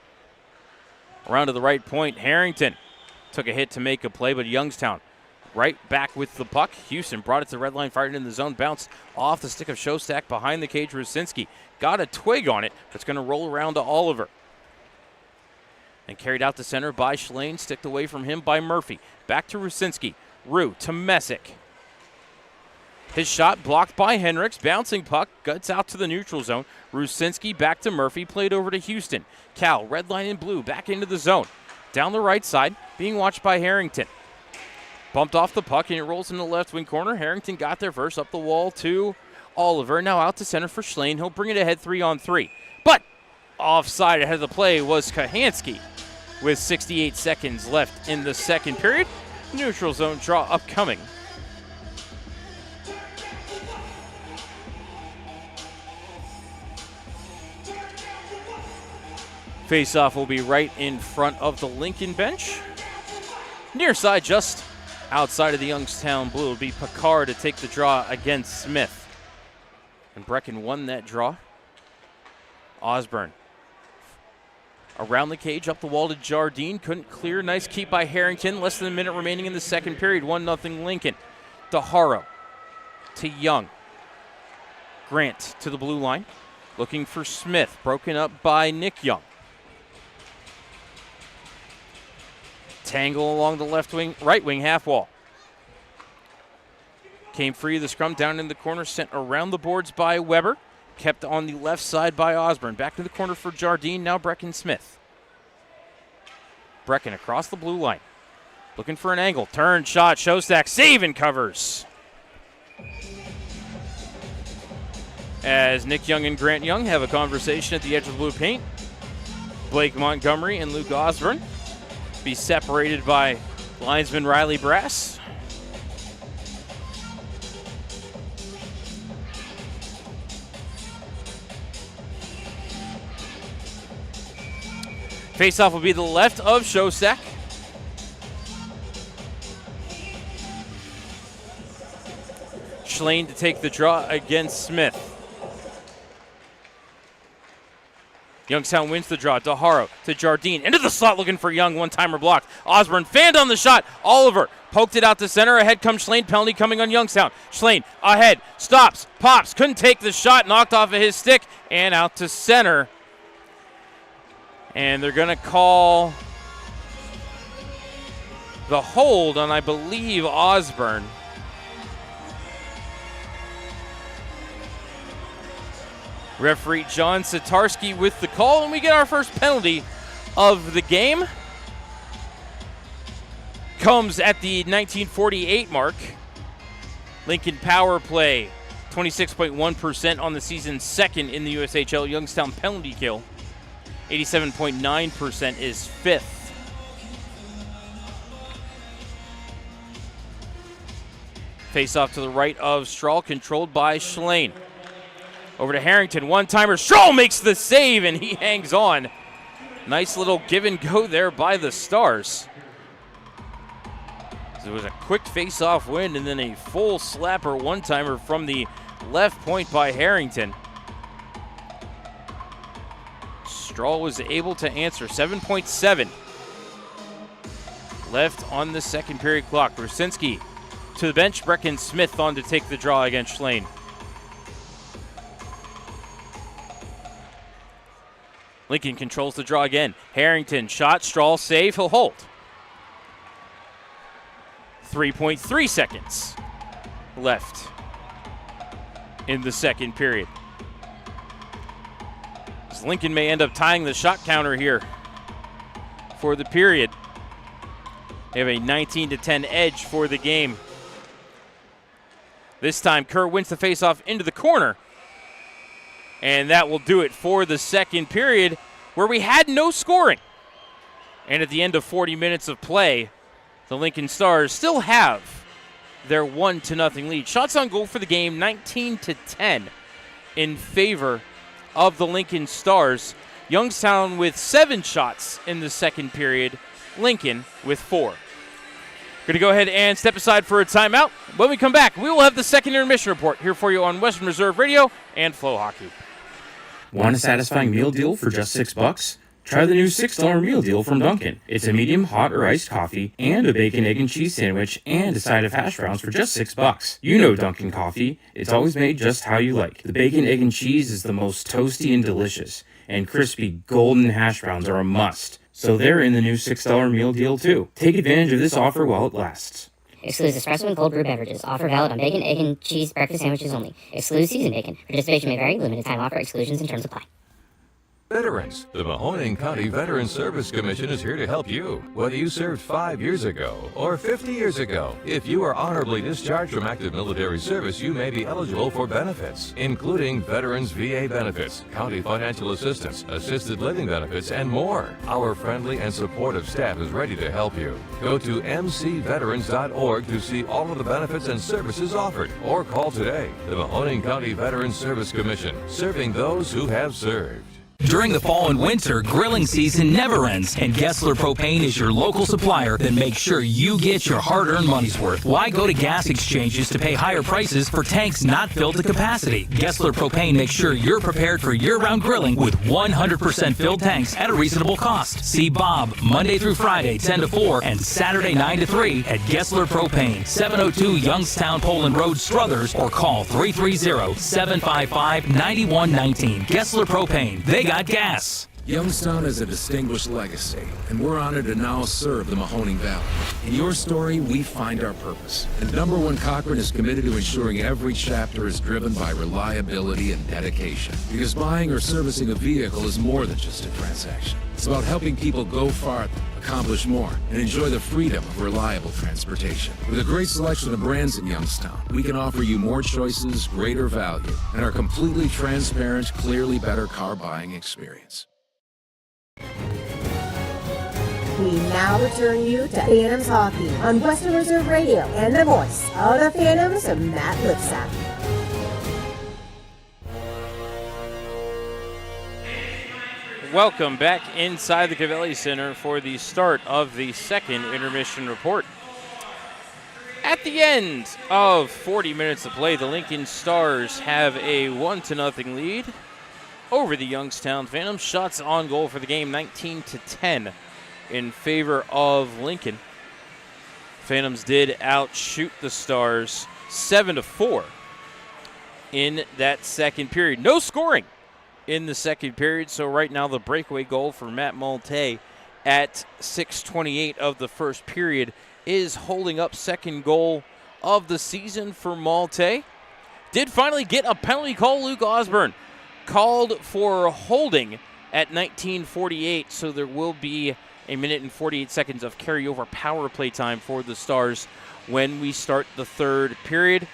Around to the right point, Harrington took a hit to make a play, but Youngstown right back with the puck. Houston brought it to the red line, fired it in the zone, bounced off the stick of Shostak behind the cage. Rusinski got a twig on it, but it's going to roll around to Oliver. And carried out to center by Schlane, sticked away from him by Murphy. Back to Rusinski. Rue to Messick. His shot blocked by Hendricks. Bouncing puck, guts out to the neutral zone. Rusinski back to Murphy, played over to Houston. Cal, red line in blue, back into the zone. Down the right side, being watched by Harrington. Bumped off the puck, and it rolls in the left wing corner. Harrington got there first, up the wall to Oliver. Now out to center for Schlane. He'll bring it ahead 3-on-3. But offside ahead of the play was Kahansky with 68 seconds left in the second period. Neutral zone draw upcoming. Face-off will be right in front of the Lincoln bench. Near side, just outside of the Youngstown blue, will be Picard to take the draw against Smith. And Brecken won that draw. Osborne around the cage, up the wall to Jardine. Couldn't clear. Nice keep by Harrington. Less than a minute remaining in the second period. 1-0 Lincoln. DeHaro to Young. Grant to the blue line. Looking for Smith. Broken up by Nick Young. Tangle along the right wing half wall. Came free of the scrum, down in the corner, sent around the boards by Weber. Kept on the left side by Osborne. Back to the corner for Jardine, now Brecken Smith. Brecken across the blue line. Looking for an angle. Turn, shot, Shostak, save and covers. As Nick Young and Grant Young have a conversation at the edge of the blue paint. Blake Montgomery and Luke Osborne be separated by linesman Riley Brass. Faceoff will be to the left of Shostak. Schlane to take the draw against Smith. Youngstown wins the draw. DeHaro to Jardine. Into the slot looking for Young. One-timer blocked. Osborne fanned on the shot. Oliver poked it out to center. Ahead comes Schlane. Penalty coming on Youngstown. Schlane ahead. Stops. Pops. Couldn't take the shot. Knocked off of his stick. And out to center. And they're going to call the hold on, I believe, Osborne. Referee John Satarski with the call, and we get our first penalty of the game. Comes at the 1948 mark. Lincoln power play, 26.1% on the season, second in the USHL. Youngstown penalty kill, 87.9% is fifth. Face off to the right of Strahl, controlled by Schlane. Over to Harrington, one-timer. Strahl makes the save, and he hangs on. Nice little give and go there by the Stars. It was a quick face-off win, and then a full slapper one-timer from the left point by Harrington. Strahl was able to answer. 7.7 left on the second period clock. Rusinski to the bench. Brecken Smith on to take the draw against Schlane. Lincoln controls the draw again. Harrington shot. Strahl save. He'll hold. 3.3 seconds left in the second period. Lincoln may end up tying the shot counter here for the period. They have a 19-10 edge for the game. This time, Kerr wins the faceoff into the corner. And that will do it for the second period, where we had no scoring. And at the end of 40 minutes of play, the Lincoln Stars still have their 1-0 lead. Shots on goal for the game, 19-10 in favor of the Lincoln Stars. Youngstown with 7 shots in the second period. Lincoln with 4. Going to go ahead and step aside for a timeout. When we come back, we will have the second intermission report here for you on Western Reserve Radio and Flow Hockey. Want a satisfying meal deal for just $6? Try the new $6 meal deal from Dunkin'. It's a medium hot or iced coffee and a bacon, egg, and cheese sandwich and a side of hash browns for just $6. You know Dunkin' coffee. It's always made just how you like. The bacon, egg, and cheese is the most toasty and delicious. And crispy golden hash browns are a must. So they're in the new $6 meal deal too. Take advantage of this offer while it lasts. Excludes espresso and cold brew beverages. Offer valid on bacon, egg, and cheese breakfast sandwiches only. Excludes seasoned bacon. Participation may vary. Limited time offer. Exclusions and terms apply. Veterans. The Mahoning County Veteran Service Commission is here to help you. Whether you served 5 years ago or 50 years ago, if you are honorably discharged from active military service, you may be eligible for benefits, including Veterans VA benefits, county financial assistance, assisted living benefits, and more. Our friendly and supportive staff is ready to help you. Go to mcveterans.org to see all of the benefits and services offered, or call today. The Mahoning County Veteran Service Commission, serving those who have served. During the fall and winter, grilling season never ends, and Gessler Propane is your local supplier that makes sure you get your hard-earned money's worth. Why go to gas exchanges to pay higher prices for tanks not filled to capacity? Gessler Propane makes sure you're prepared for year-round grilling with 100% filled tanks at a reasonable cost. See Bob Monday through Friday, 10 to 4, and Saturday, 9 to 3 at Gessler Propane, 702 Youngstown Poland Road, Struthers, or call 330-755-9119. Gessler Propane. They got gas. Youngstown has a distinguished legacy, and we're honored to now serve the Mahoning Valley. In your story, we find our purpose. And Number One Cochrane is committed to ensuring every chapter is driven by reliability and dedication. Because buying or servicing a vehicle is more than just a transaction. It's about helping people go farther, accomplish more, and enjoy the freedom of reliable transportation. With a great selection of brands in Youngstown, we can offer you more choices, greater value, and our completely transparent, clearly better car buying experience. We now return you to Phantoms Hockey on Western Reserve Radio and the voice of the Phantoms, Matt Lipsack. Welcome back inside the Cavelli Center for the start of the second intermission report. At the end of 40 minutes of play, the Lincoln Stars have a 1-0 lead over the Youngstown Phantoms. Shots on goal for the game, 19-10 in favor of Lincoln. Phantoms did outshoot the Stars 7-4 in that second period. No scoring in the second period, so right now the breakaway goal for Matt Malte at 6:28 of the first period is holding up second goal of the season for Malte. Did finally get a penalty call. Luke Osborne called for holding at 19:48, so there will be a minute and 48 seconds of carryover power play time for the Stars when we start the third period.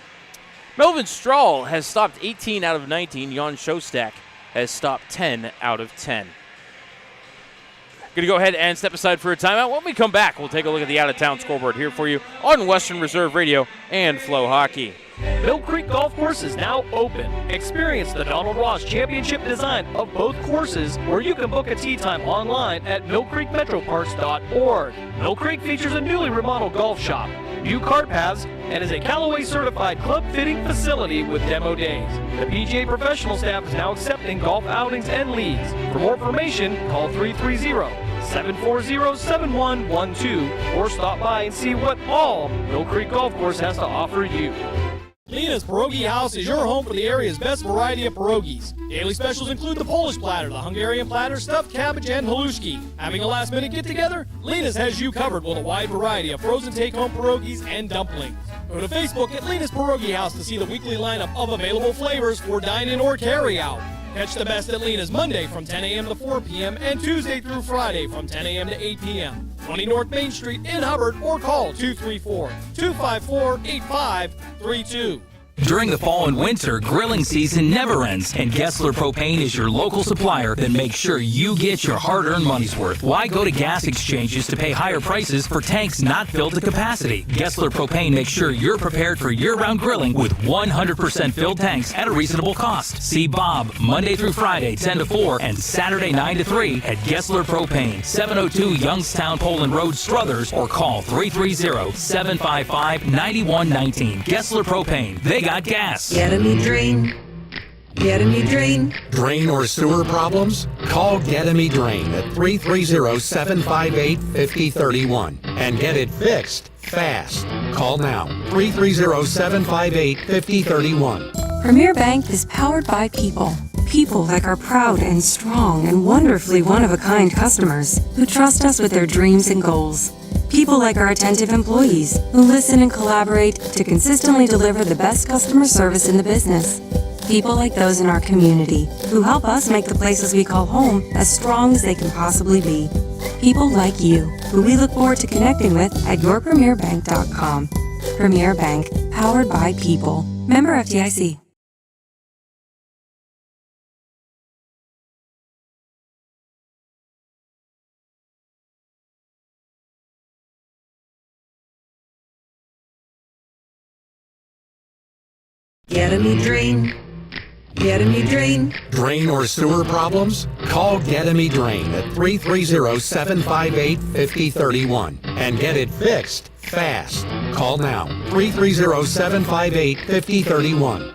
Melvin Strahl has stopped 18 out of 19. Jan Shostak has stopped 10 out of 10. Going to go ahead and step aside for a timeout. When we come back, we'll take a look at the out-of-town scoreboard here for you on Western Reserve Radio and Flow Hockey. Mill Creek Golf Course is now open. Experience the Donald Ross Championship design of both courses, where you can book a tee time online at millcreekmetroparks.org. Mill Creek features a newly remodeled golf shop, new cart paths, and is a Callaway certified club fitting facility with demo days. The PGA professional staff is now accepting golf outings and leagues. For more information, call 330-740-7112 or stop by and see what all Mill Creek Golf Course has to offer you. Lena's Pierogi House is your home for the area's best variety of pierogies. Daily specials include the Polish platter, the Hungarian platter, stuffed cabbage, and halushki. Having a last-minute get-together? Lena's has you covered with a wide variety of frozen take-home pierogies and dumplings. Go to Facebook at Lena's Pierogi House to see the weekly lineup of available flavors for dine-in or carry-out. Catch the best at Lena's Monday from 10 a.m. to 4 p.m. and Tuesday through Friday from 10 a.m. to 8 p.m. 20 North Main Street in Hubbard, or call 234-254-8532. During the fall and winter, grilling season never ends, and Gessler Propane is your local supplier that makes sure you get your hard-earned money's worth. Why go to gas exchanges to pay higher prices for tanks not filled to capacity? Gessler Propane makes sure you're prepared for year-round grilling with 100% filled tanks at a reasonable cost. See Bob Monday through Friday, 10 to 4, and Saturday, 9 to 3 at Gessler Propane, 702 Youngstown Poland Road, Struthers, or call 330-755-9119. Gessler Propane. They got gas. Get a me drain. Get a me drain. Drain or sewer problems? Call Get a Me Drain at 330-758-5031 and get it fixed fast. Call now. 330-758-5031. Premier Bank is powered by people. People like our proud and strong and wonderfully one-of-a-kind customers who trust us with their dreams and goals. People like our attentive employees who listen and collaborate to consistently deliver the best customer service in the business. People like those in our community who help us make the places we call home as strong as they can possibly be. People like you who we look forward to connecting with at yourpremierbank.com. Premier Bank, powered by people. Member FDIC. Get a me drain. Get a me drain. Drain or sewer problems? Call Get a Me Drain at 330-758-5031 and get it fixed fast. Call now. 330-758-5031.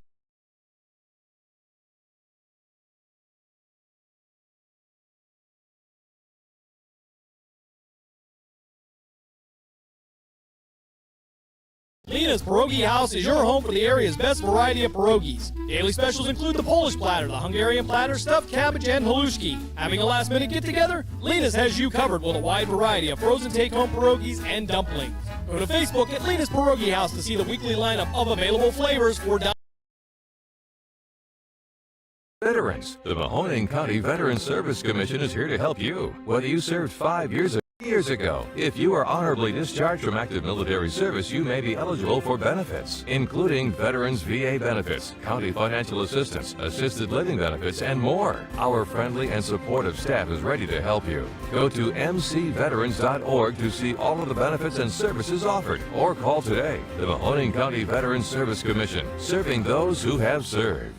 Lena's Lena's Pierogi House is your home for the area's best variety of pierogies. Daily specials include the Polish platter, the Hungarian platter, stuffed cabbage, and halushki. Having a last-minute get-together? Lena's has you covered with a wide variety of frozen take-home pierogies and dumplings. Go to Facebook at Lena's Pierogi House to see the weekly lineup of available flavors for Veterans. The Mahoning County Veteran Service Commission is here to help you. Whether you served 5 years ago, if you are honorably discharged from active military service, you may be eligible for benefits, including Veterans VA benefits, county financial assistance, assisted living benefits, and more. Our friendly and supportive staff is ready to help you. Go to mcveterans.org to see all of the benefits and services offered, or call today. The Mahoning County Veteran Service Commission, serving those who have served.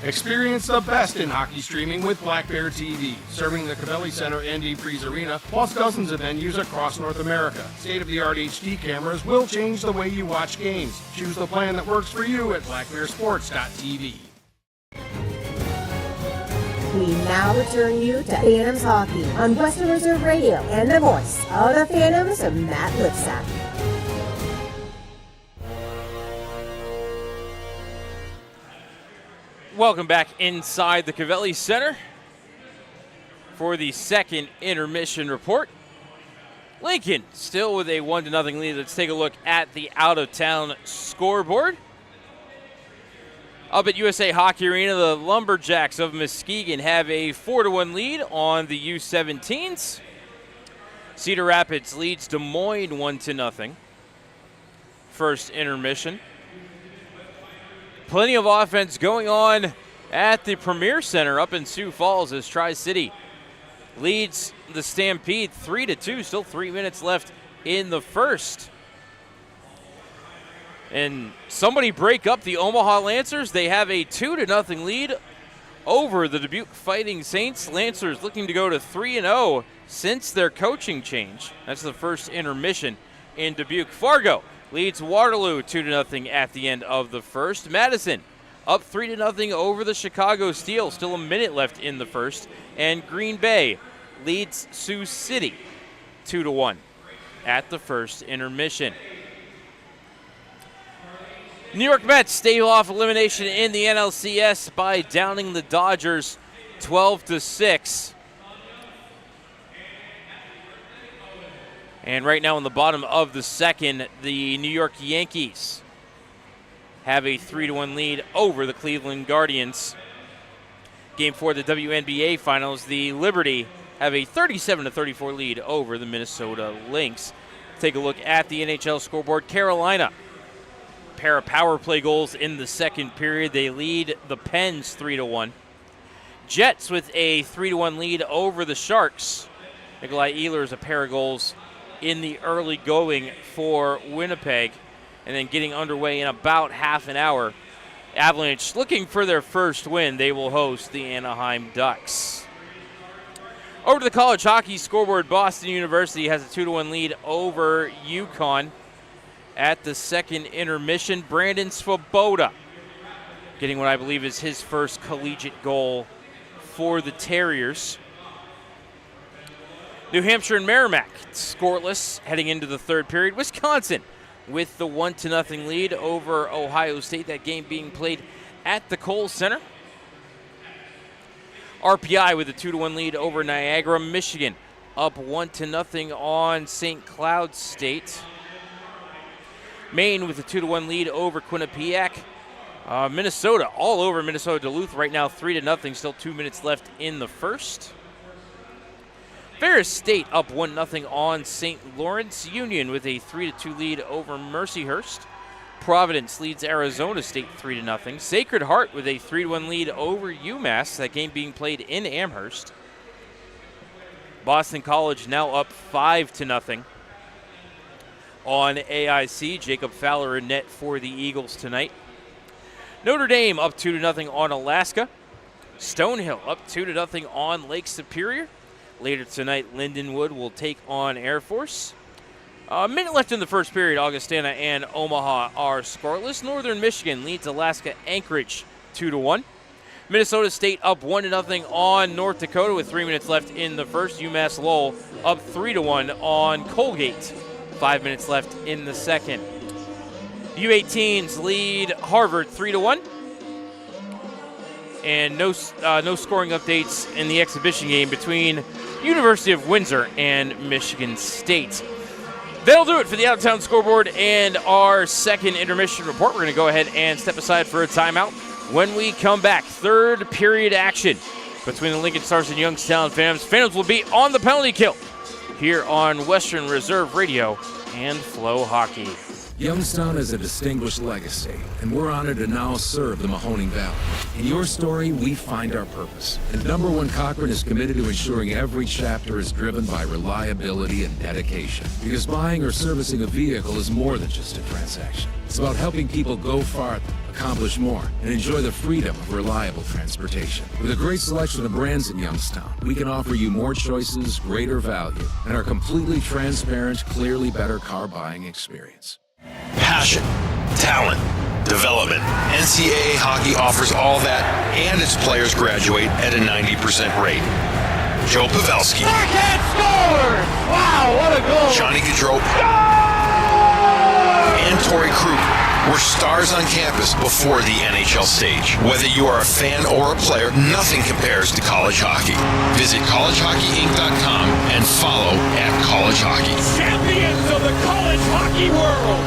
Experience the best in hockey streaming with Black Bear TV, serving the Cavelli Center and Freeze Arena, plus dozens of venues across North America. State-of-the-art HD cameras will change the way you watch games. Choose the plan that works for you at blackbearsports.tv. We now return you to Phantoms Hockey on Western Reserve Radio and the voice of the Phantoms, Matt Lipsack. Welcome back inside the Cavelli Center for the second intermission report. Lincoln still with a 1-0 lead. Let's take a look at the out-of-town scoreboard. Up at USA Hockey Arena, the Lumberjacks of Muskegon have a 4-1 lead on the U17s. Cedar Rapids leads Des Moines 1-0. First intermission. Plenty of offense going on at the Premier Center up in Sioux Falls as Tri-City leads the Stampede 3-2. Still 3 minutes left in the first. And somebody break up the Omaha Lancers. They have a 2-0 lead over the Dubuque Fighting Saints. Lancers looking to go to 3-0 since their coaching change. That's the first intermission in Dubuque. Fargo leads Waterloo 2-0 at the end of the first. Madison up 3-0 over the Chicago Steel. Still a minute left in the first. And Green Bay leads Sioux City 2-1 at the first intermission. New York Mets stave off elimination in the NLCS by downing the Dodgers 12-6. And right now in the bottom of the second, the New York Yankees have a 3-1 lead over the Cleveland Guardians. Game 4 of the WNBA Finals, the Liberty have a 37-34 lead over the Minnesota Lynx. Take a look at the NHL scoreboard. Carolina, pair of power play goals in the second period. They lead the Pens 3-1. Jets with a 3-1 lead over the Sharks. Nikolai Ehlers a pair of goals in the early going for Winnipeg, and then getting underway in about half an hour. Avalanche looking for their first win. They will host the Anaheim Ducks. Over to the college hockey scoreboard, Boston University has a 2-1 lead over UConn at the second intermission. Brandon Svoboda getting what I believe is his first collegiate goal for the Terriers. New Hampshire and Merrimack scoreless heading into the third period. Wisconsin with the 1-0 lead over Ohio State. That game being played at the Kohl Center. RPI with a 2-1 lead over Niagara. Michigan up 1-0 on St. Cloud State. Maine with a 2-1 lead over Quinnipiac. Minnesota all over Minnesota Duluth right now 3-0. Still 2 minutes left in the first. Ferris State up 1-0 on St. Lawrence. Union with a 3-2 lead over Mercyhurst. Providence leads Arizona State 3-0. Sacred Heart with a 3-1 lead over UMass. That game being played in Amherst. Boston College now up 5-0 on AIC. Jacob Fowler in net for the Eagles tonight. Notre Dame up 2-0 on Alaska. Stonehill up 2-0 on Lake Superior. Later tonight, Lindenwood will take on Air Force. A minute left in the first period. Augustana and Omaha are scoreless. Northern Michigan leads Alaska Anchorage 2-1. Minnesota State up 1-0 on North Dakota with 3 minutes left in the first. UMass Lowell up 3-1 on Colgate. 5 minutes left in the second. U18s lead Harvard 3-1. And no scoring updates in the exhibition game between University of Windsor and Michigan State. That'll do it for the out-of-town scoreboard and our second intermission report. We're going to go ahead and step aside for a timeout. When we come back, third period action between the Lincoln Stars and Youngstown Phantoms. Phantoms will be on the penalty kill here on Western Reserve Radio and Flow Hockey. Youngstown has a distinguished legacy, and we're honored to now serve the Mahoning Valley. In your story, we find our purpose. And Number 1 Cochrane is committed to ensuring every chapter is driven by reliability and dedication. Because buying or servicing a vehicle is more than just a transaction. It's about helping people go farther, accomplish more, and enjoy the freedom of reliable transportation. With a great selection of brands in Youngstown, we can offer you more choices, greater value, and our completely transparent, clearly better car buying experience. Passion, talent, development. NCAA hockey offers all that, and its players graduate at a 90% rate. Joe Pavelski. Backhand score! Wow, what a goal! Johnny Gaudreau. And Torrey Krug were stars on campus before the NHL stage. Whether you are a fan or a player, nothing compares to college hockey. Visit collegehockeyinc.com and follow @collegehockey. Champions of the college hockey world!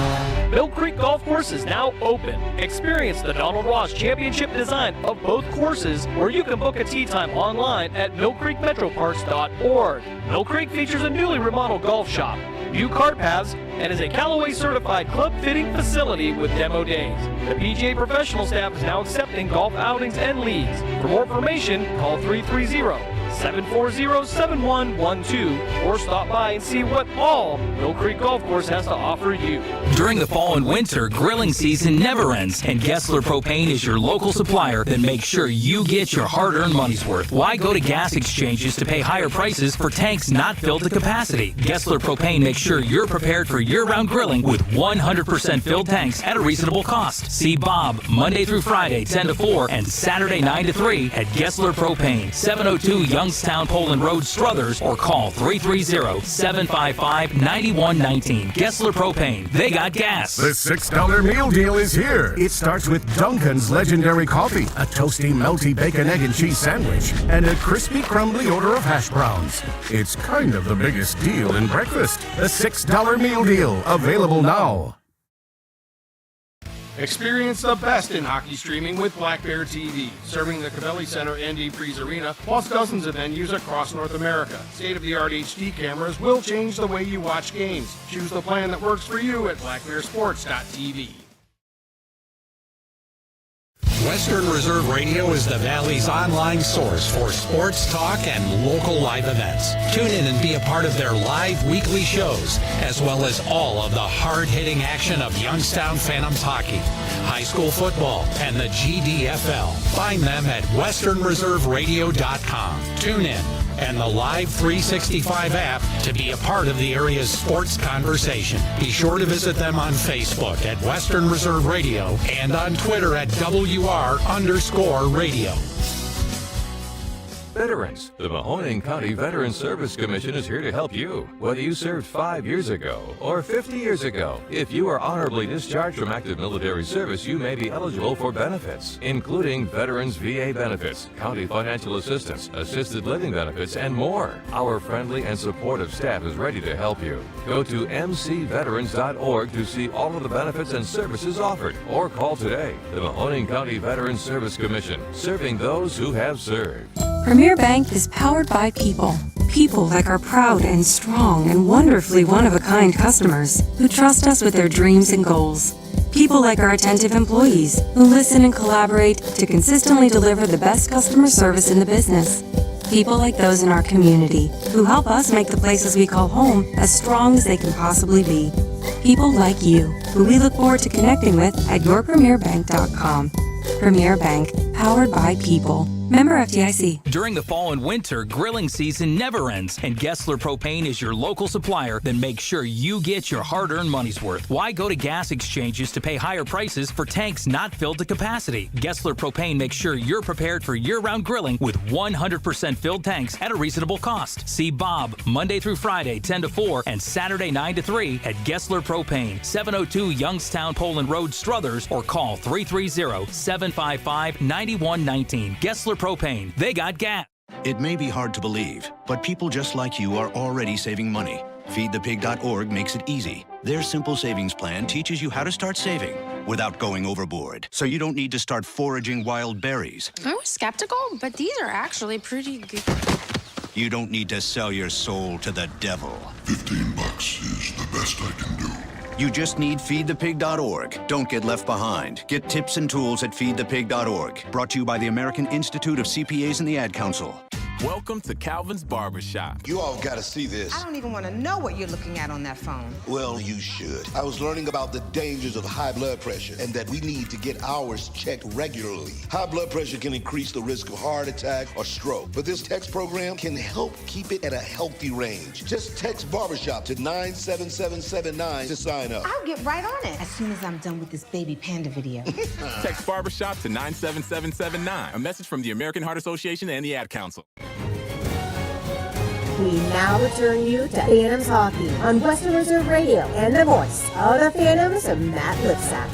Mill Creek Golf Course is now open. Experience the Donald Ross Championship design of both courses, where you can book a tee time online at millcreekmetroparks.org. Mill Creek features a newly remodeled golf shop, new cart paths, and is a Callaway certified club fitting facility with demo days. The PGA professional staff is now accepting golf outings and leagues. For more information, call 330-740-7112 or stop by and see what all Mill Creek Golf Course has to offer you. During the fall and winter, grilling season never ends, and Gessler Propane is your local supplier that makes sure you get your hard-earned money's worth. Why go to gas exchanges to pay higher prices for tanks not filled to capacity? Gessler Propane makes sure you're prepared for year-round grilling with 100% filled tanks at a reasonable cost. See Bob Monday through Friday 10 to 4 and Saturday 9 to 3 at Gessler Propane, 702 Youngstown Poland Road, Struthers, or call 330-755-9119. Gessler Propane, they got gas. The $6 meal deal is here. It starts with Duncan's legendary coffee, a toasty, melty bacon, egg, and cheese sandwich, and a crispy, crumbly order of hash browns. It's kind of the biggest deal in breakfast. The $6 meal deal, available now. Experience the best in hockey streaming with Black Bear TV, serving the Cavelli Center and Breeze Arena, plus dozens of venues across North America. State-of-the-art HD cameras will change the way you watch games. Choose the plan that works for you at blackbearsports.tv. Western Reserve Radio is the Valley's online source for sports talk and local live events. Tune in and be a part of their live weekly shows, as well as all of the hard-hitting action of Youngstown Phantoms hockey, high school football, and the GDFL. Find them at westernreserveradio.com. Tune in and the Live 365 app to be a part of the area's sports conversation. Be sure to visit them on Facebook at Western Reserve Radio and on Twitter at WR_radio. Veterans. The Mahoning County Veterans Service Commission is here to help you. Whether you served 5 years ago or 50 years ago, if you are honorably discharged from active military service, you may be eligible for benefits, including Veterans VA benefits, county financial assistance, assisted living benefits, and more. Our friendly and supportive staff is ready to help you. Go to mcveterans.org to see all of the benefits and services offered, or call today. The Mahoning County Veterans Service Commission, serving those who have served. Premier Bank is powered by people. People like our proud and strong and wonderfully one-of-a-kind customers who trust us with their dreams and goals. People like our attentive employees who listen and collaborate to consistently deliver the best customer service in the business. People like those in our community who help us make the places we call home as strong as they can possibly be. People like you who we look forward to connecting with at yourpremierbank.com. Premier Bank, powered by people. Member FDIC. During the fall and winter, grilling season never ends, and Gessler Propane is your local supplier that makes sure you get your hard-earned money's worth. Why go to gas exchanges to pay higher prices for tanks not filled to capacity? Gessler Propane makes sure you're prepared for year-round grilling with 100% filled tanks at a reasonable cost. See Bob Monday through Friday, 10 to 4, and Saturday, 9 to 3 at Gessler Propane, 702 Youngstown Poland Road, Struthers, or call 330-755-9119. Gessler Propane. They got gas. It may be hard to believe, but people just like you are already saving money. FeedThePig.org makes it easy. Their simple savings plan teaches you how to start saving without going overboard, so you don't need to start foraging wild berries. I was skeptical, but these are actually pretty good. You don't need to sell your soul to the devil. $15 is the best I can do. You just need FeedThePig.org. Don't get left behind. Get tips and tools at FeedThePig.org. Brought to you by the American Institute of CPAs and the Ad Council. Welcome to Calvin's Barbershop. You all gotta see this. I don't even want to know what you're looking at on that phone. Well, you should. I was learning about the dangers of high blood pressure and that we need to get ours checked regularly. High blood pressure can increase the risk of heart attack or stroke, but this text program can help keep it at a healthy range. Just text Barbershop to 97779 to sign up. I'll get right on it as soon as I'm done with this baby panda video. Text Barbershop to 97779. A message from the American Heart Association and the Ad Council. We now return you to Phantoms Hockey on Western Reserve Radio and the voice of the Phantoms, Matt Lipsack.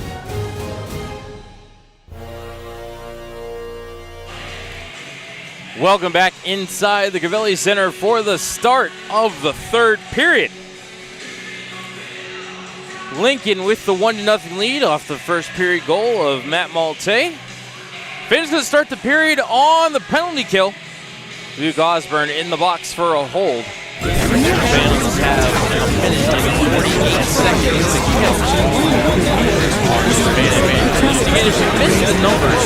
Welcome back inside the Gavelli Center for the start of the third period. Lincoln with the 1-0 lead off the first period goal of Matt Malte. Phantoms going to start the period on the penalty kill. Luke Osborne in the box for a hold. Phantoms have a minute and 48 seconds to kill. Missed the numbers.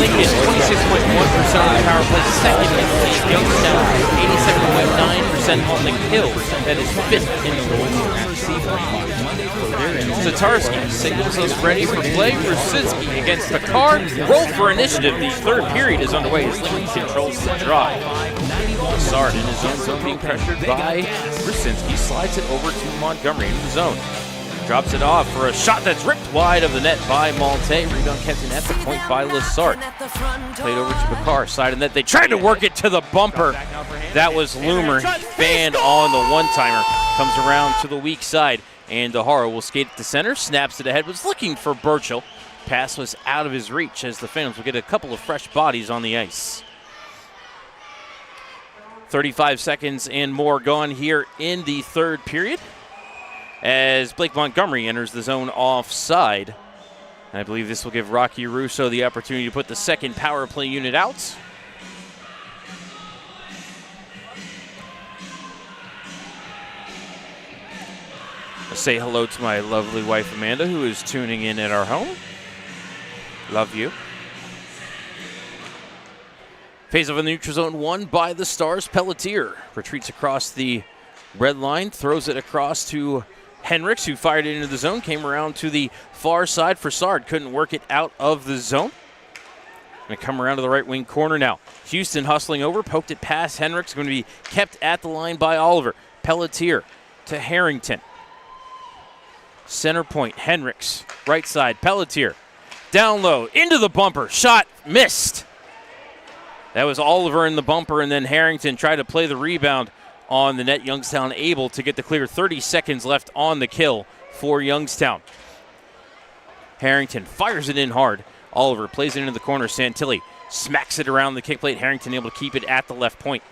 Lincoln 26.1% on the power play, second in the league. Youngstown 87.9% on the kill. That is fifth in the league. Tatarski signals us ready for play. Rusinski against Picard. Roll for initiative. The third period is underway as Lincoln controls the drive. Sard in his own zone being pressured by Rusinski. Slides it over to Montgomery in the zone. Drops it off for a shot that's ripped wide of the net by Malte. Rebound kept in at the point by Lessard. Played over to Picard. Side of the net. They tried to work it to the bumper. That was Loomer. Fanned on the one-timer. Comes around to the weak side. And Dahara will skate it to center. Snaps it ahead. Was looking for Burchell. Pass was out of his reach as the Phantoms will get a couple of fresh bodies on the ice. 35 seconds and more gone here in the third period as Blake Montgomery enters the zone offside. And I believe this will give Rocky Russo the opportunity to put the second power play unit out. I'll say hello to my lovely wife Amanda, who is tuning in at our home. Love you. Face-off in the neutral zone won by the Stars. Pelletier retreats across the red line, throws it across to Henricks, who fired it into the zone, came around to the far side for Sard. Couldn't work it out of the zone. Going to come around to the right wing corner now. Houston hustling over, poked it past Henricks. Going to be kept at the line by Oliver. Pelletier to Harrington. Center point, Henricks. Right side, Pelletier. Down low, into the bumper. Shot missed. That was Oliver in the bumper, and then Harrington tried to play the rebound on the net. Youngstown able to get the clear. 30 seconds left on the kill for Youngstown. Harrington fires it in hard. Oliver plays it into the corner. Santilli smacks it around the kick plate. Harrington able to keep it at the left point.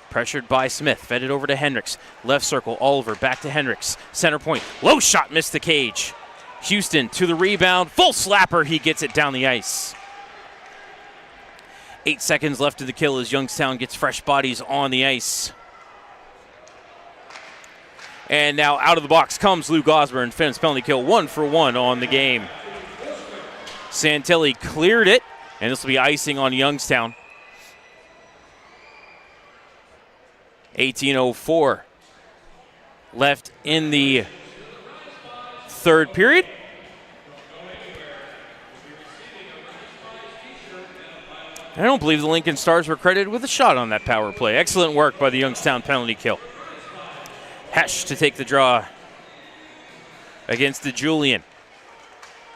Pressured by Smith. Fed it over to Hendricks. Left circle, Oliver back to Hendricks. Center point. Low shot missed the cage. Houston to the rebound. Full slapper. He gets it down the ice. 8 seconds left to the kill as Youngstown gets fresh bodies on the ice. And now out of the box comes Luke Osborne. Phantoms penalty kill, 1-for-1 on the game. Santilli cleared it, and this will be icing on Youngstown. 18:04 left in the third period. I don't believe the Lincoln Stars were credited with a shot on that power play. Excellent work by the Youngstown penalty kill. Hesh to take the draw against the Julian.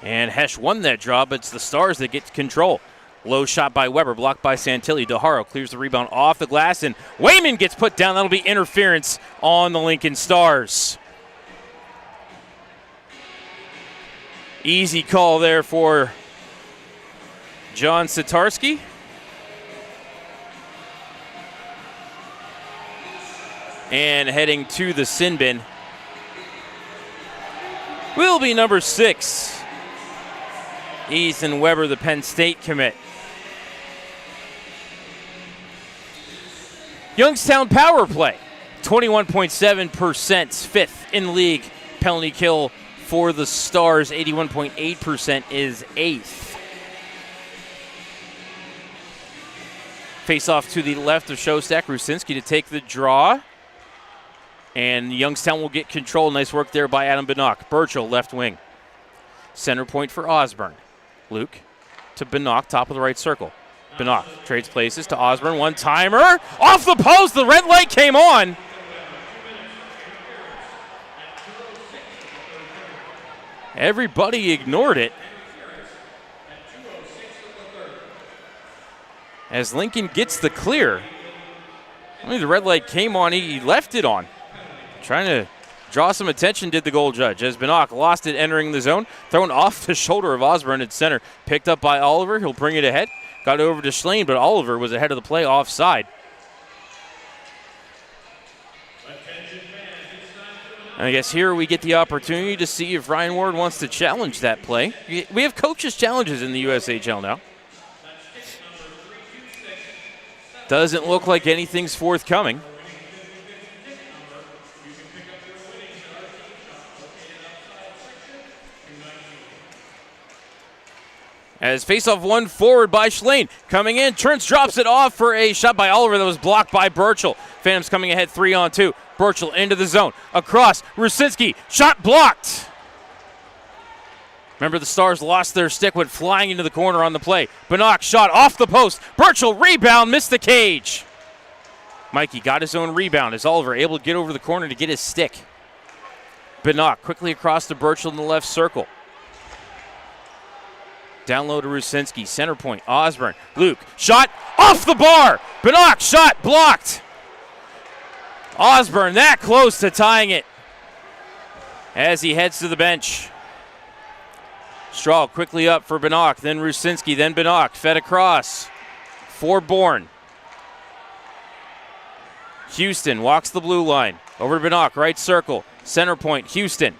And Hesh won that draw, but it's the Stars that get control. Low shot by Weber, blocked by Santilli. DeHaro clears the rebound off the glass, and Wayman gets put down. That'll be interference on the Lincoln Stars. Easy call there for John Sitarski. And heading to the sin bin will be number 6, Ethan Weber, the Penn State commit. Youngstown power play, 21.7%, 5th in league. Penalty kill for the Stars, 81.8% is 8th. Face off to the left of Shostak. Rusinski to take the draw. And Youngstown will get control. Nice work there by Adam Benock. Burchell, left wing. Center point for Osborne. Luke to Benock, top of the right circle. Benock trades places to Osborne. One-timer. Off the post. The red light came on. Everybody ignored it. As Lincoln gets the clear. I mean, the red light came on. He left it on. Trying to draw some attention, did the goal judge, as Benock lost it entering the zone. Thrown off the shoulder of Osborne at center. Picked up by Oliver. He'll bring it ahead. Got it over to Schlane, but Oliver was ahead of the play offside. And I guess here we get the opportunity to see if Ryan Ward wants to challenge that play. We have coaches' challenges in the USHL now. Doesn't look like anything's forthcoming. As face-off one forward by Schlane. Coming in, turns, drops it off for a shot by Oliver that was blocked by Burchell. Phantoms coming ahead 3-on-2. Burchell into the zone. Across, Rusinski, shot blocked. Remember, the Stars lost their stick, went flying into the corner on the play. Benock shot off the post. Burchell rebound, missed the cage. Mikey got his own rebound as Oliver able to get over the corner to get his stick. Benock quickly across to Burchell in the left circle. Down low to Rusinski, center point, Osborne. Luke, shot off the bar. Benock, shot blocked. Osborne that close to tying it as he heads to the bench. Strahl quickly up for Benock, then Rusinski, then Benock, fed across for Bourne. Houston walks the blue line, over to Benock, right circle, center point, Houston.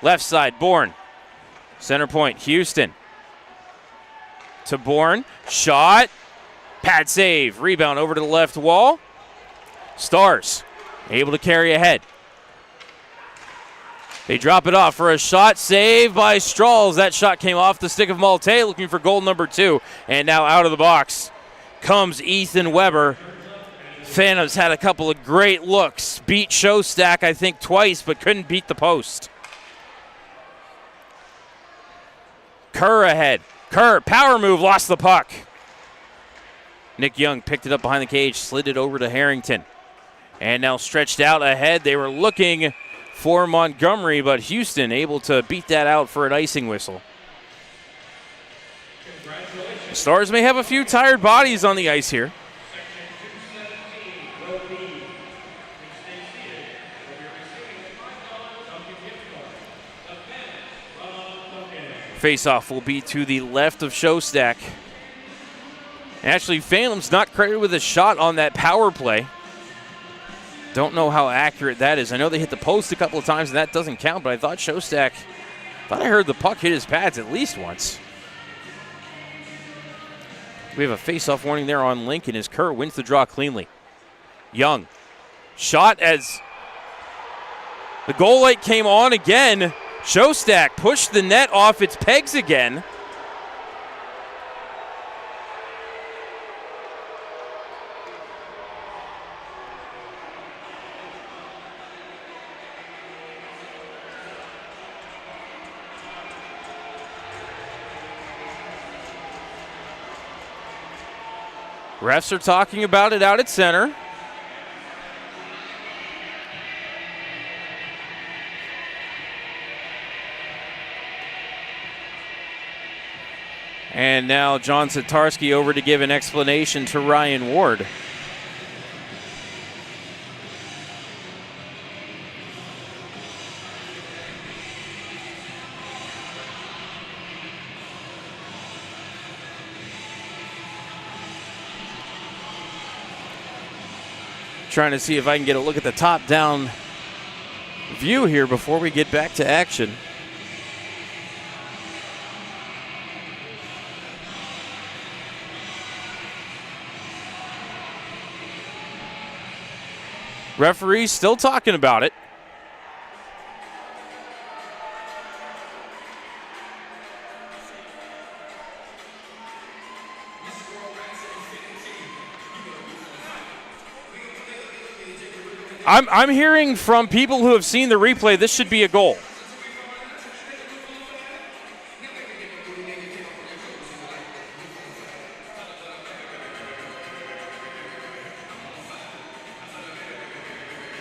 Left side, Bourne. Center point, Houston. To Bourne, shot, pad save, rebound over to the left wall. Stars able to carry ahead. They drop it off for a shot, save by Strahls. That shot came off the stick of Malte, looking for goal number 2. And now out of the box comes Ethan Weber. Phantoms had a couple of great looks. Beat Shostak, I think, twice, but couldn't beat the post. Kerr ahead. Kerr, power move, lost the puck. Nick Young picked it up behind the cage, slid it over to Harrington. And now stretched out ahead. They were looking for Montgomery, but Houston able to beat that out for an icing whistle. The Stars may have a few tired bodies on the ice here. Face-off will be to the left of Shostak. Actually, Phantom's not credited with a shot on that power play. Don't know how accurate that is. I know they hit the post a couple of times, and that doesn't count, but I thought Shostak, I heard the puck hit his pads at least once. We have a face-off warning there on Lincoln as Kerr wins the draw cleanly. Young, shot as the goal light came on again. Shostak pushed the net off its pegs again. Refs are talking about it out at center. And now John Satarski over to give an explanation to Ryan Ward. Trying to see if I can get a look at the top-down view here before we get back to action. Referee's still talking about it. I'm hearing from people who have seen the replay, this should be a goal.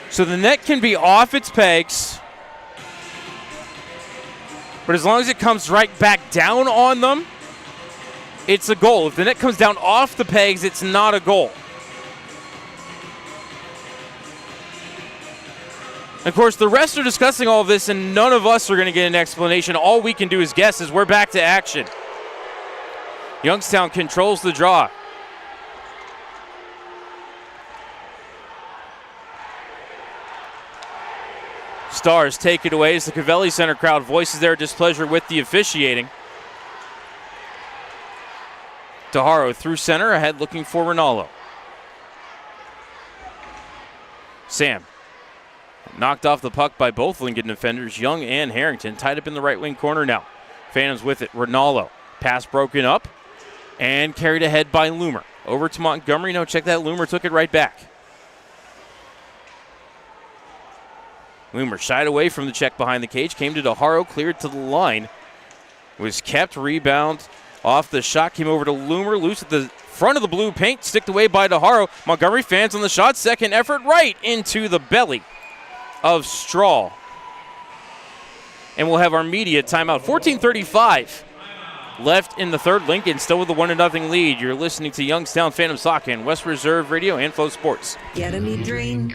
So the net can be off its pegs, but as long as it comes right back down on them, it's a goal. If the net comes down off the pegs, it's not a goal. Of course, the rest are discussing all of this, and none of us are going to get an explanation. All we can do is guess as we're back to action. Youngstown controls the draw. Stars take it away as the Covelli Center crowd voices their displeasure with the officiating. DeHaro through center, ahead looking for Rinaldo. Sam. Knocked off the puck by both Lincoln defenders, Young and Harrington. Tied up in the right wing corner now. Phantoms with it. Rinaldo. Pass broken up and carried ahead by Loomer. Over to Montgomery. No, check that. Loomer took it right back. Loomer shied away from the check behind the cage. Came to DeHaro. Cleared to the line. Was kept. Rebound off the shot. Came over to Loomer. Loose at the front of the blue paint. Sticked away by DeHaro. Montgomery fans on the shot. Second effort right into the belly of Strahl. And we'll have our media timeout. 14:35 left in the third. Lincoln still with a 1-0 lead. You're listening to Youngstown Phantoms Hockey on West Reserve Radio and Flow Sports. Get a me drain.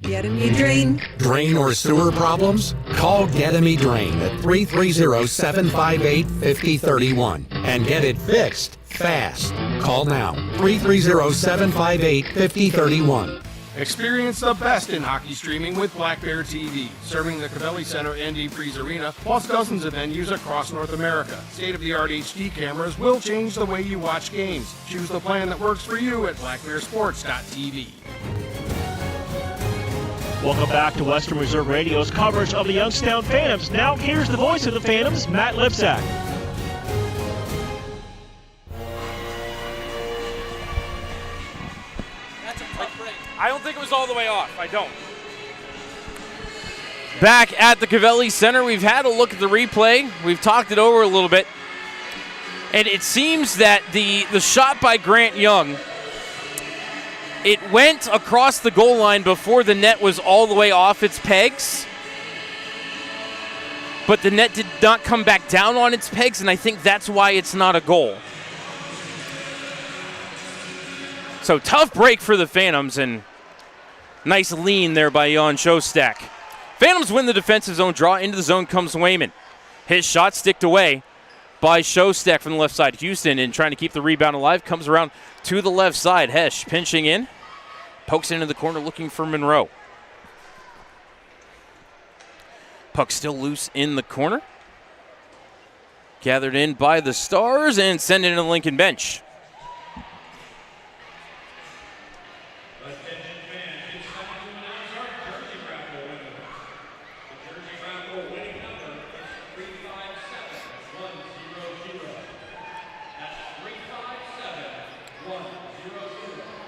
Get a me drain. Drain or sewer problems? Call Get a Me Drain at 330-758-5031 and get it fixed fast. Call now. 330-758-5031. Experience the best in hockey streaming with Black Bear TV, serving the Covelli Center and Freeze Arena, plus dozens of venues across North America. State-of-the-art HD cameras will change the way you watch games. Choose the plan that works for you at blackbearsports.tv. Welcome back to Western Reserve Radio's coverage of the Youngstown Phantoms. Now here's the voice of the Phantoms, Matt Lipsack. I don't think it was all the way off. I don't. Back at the Covelli Center, we've had a look at the replay. We've talked it over a little bit. And it seems that the shot by Grant Young, it went across the goal line before the net was all the way off its pegs. But the net did not come back down on its pegs, and I think that's why it's not a goal. So tough break for the Phantoms, and nice lean there by Jan Shostak. Phantoms win the defensive zone draw. Into the zone comes Wayman. His shot sticked away by Shostak from the left side. Houston, in trying to keep the rebound alive, comes around to the left side. Hesh pinching in. Pokes into the corner looking for Monroe. Puck still loose in the corner. Gathered in by the Stars and sent into the Lincoln bench.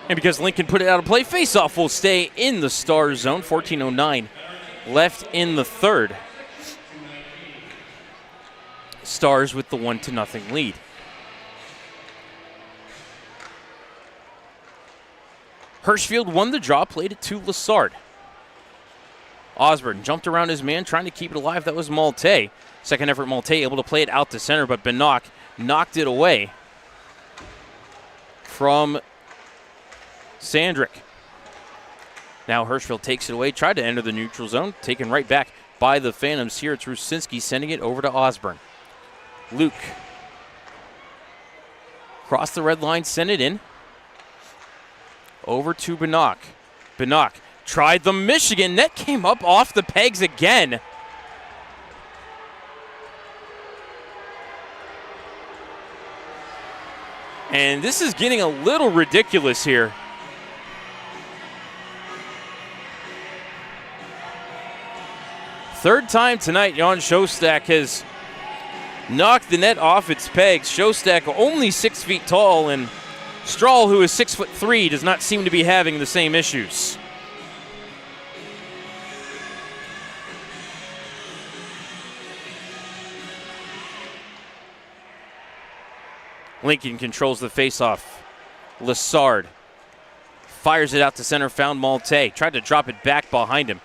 And because Lincoln put it out of play, faceoff will stay in the Stars zone. 14:09 left in the third. Stars with the 1-0 lead. Hirschfield won the draw, played it to Lassard. Osborne jumped around his man, trying to keep it alive. That was Malte. Second effort, Malte able to play it out to center, but Benock knocked it away from Sandrick. Now Hirschfield takes it away, tried to enter the neutral zone, taken right back by the Phantoms. Here it's Rusinski sending it over to Osborne. Luke. Cross the red line, send it in. Over to Benock. Benock tried the Michigan. Net came up off the pegs again. And this is getting a little ridiculous here. Third time tonight, Jan Shostak has knocked the net off its pegs. Shostak only 6 feet tall, and Strahl, who is 6'3", does not seem to be having the same issues. Lincoln controls the faceoff. Lassard fires it out to center, found Malte. Tried to drop it back behind him.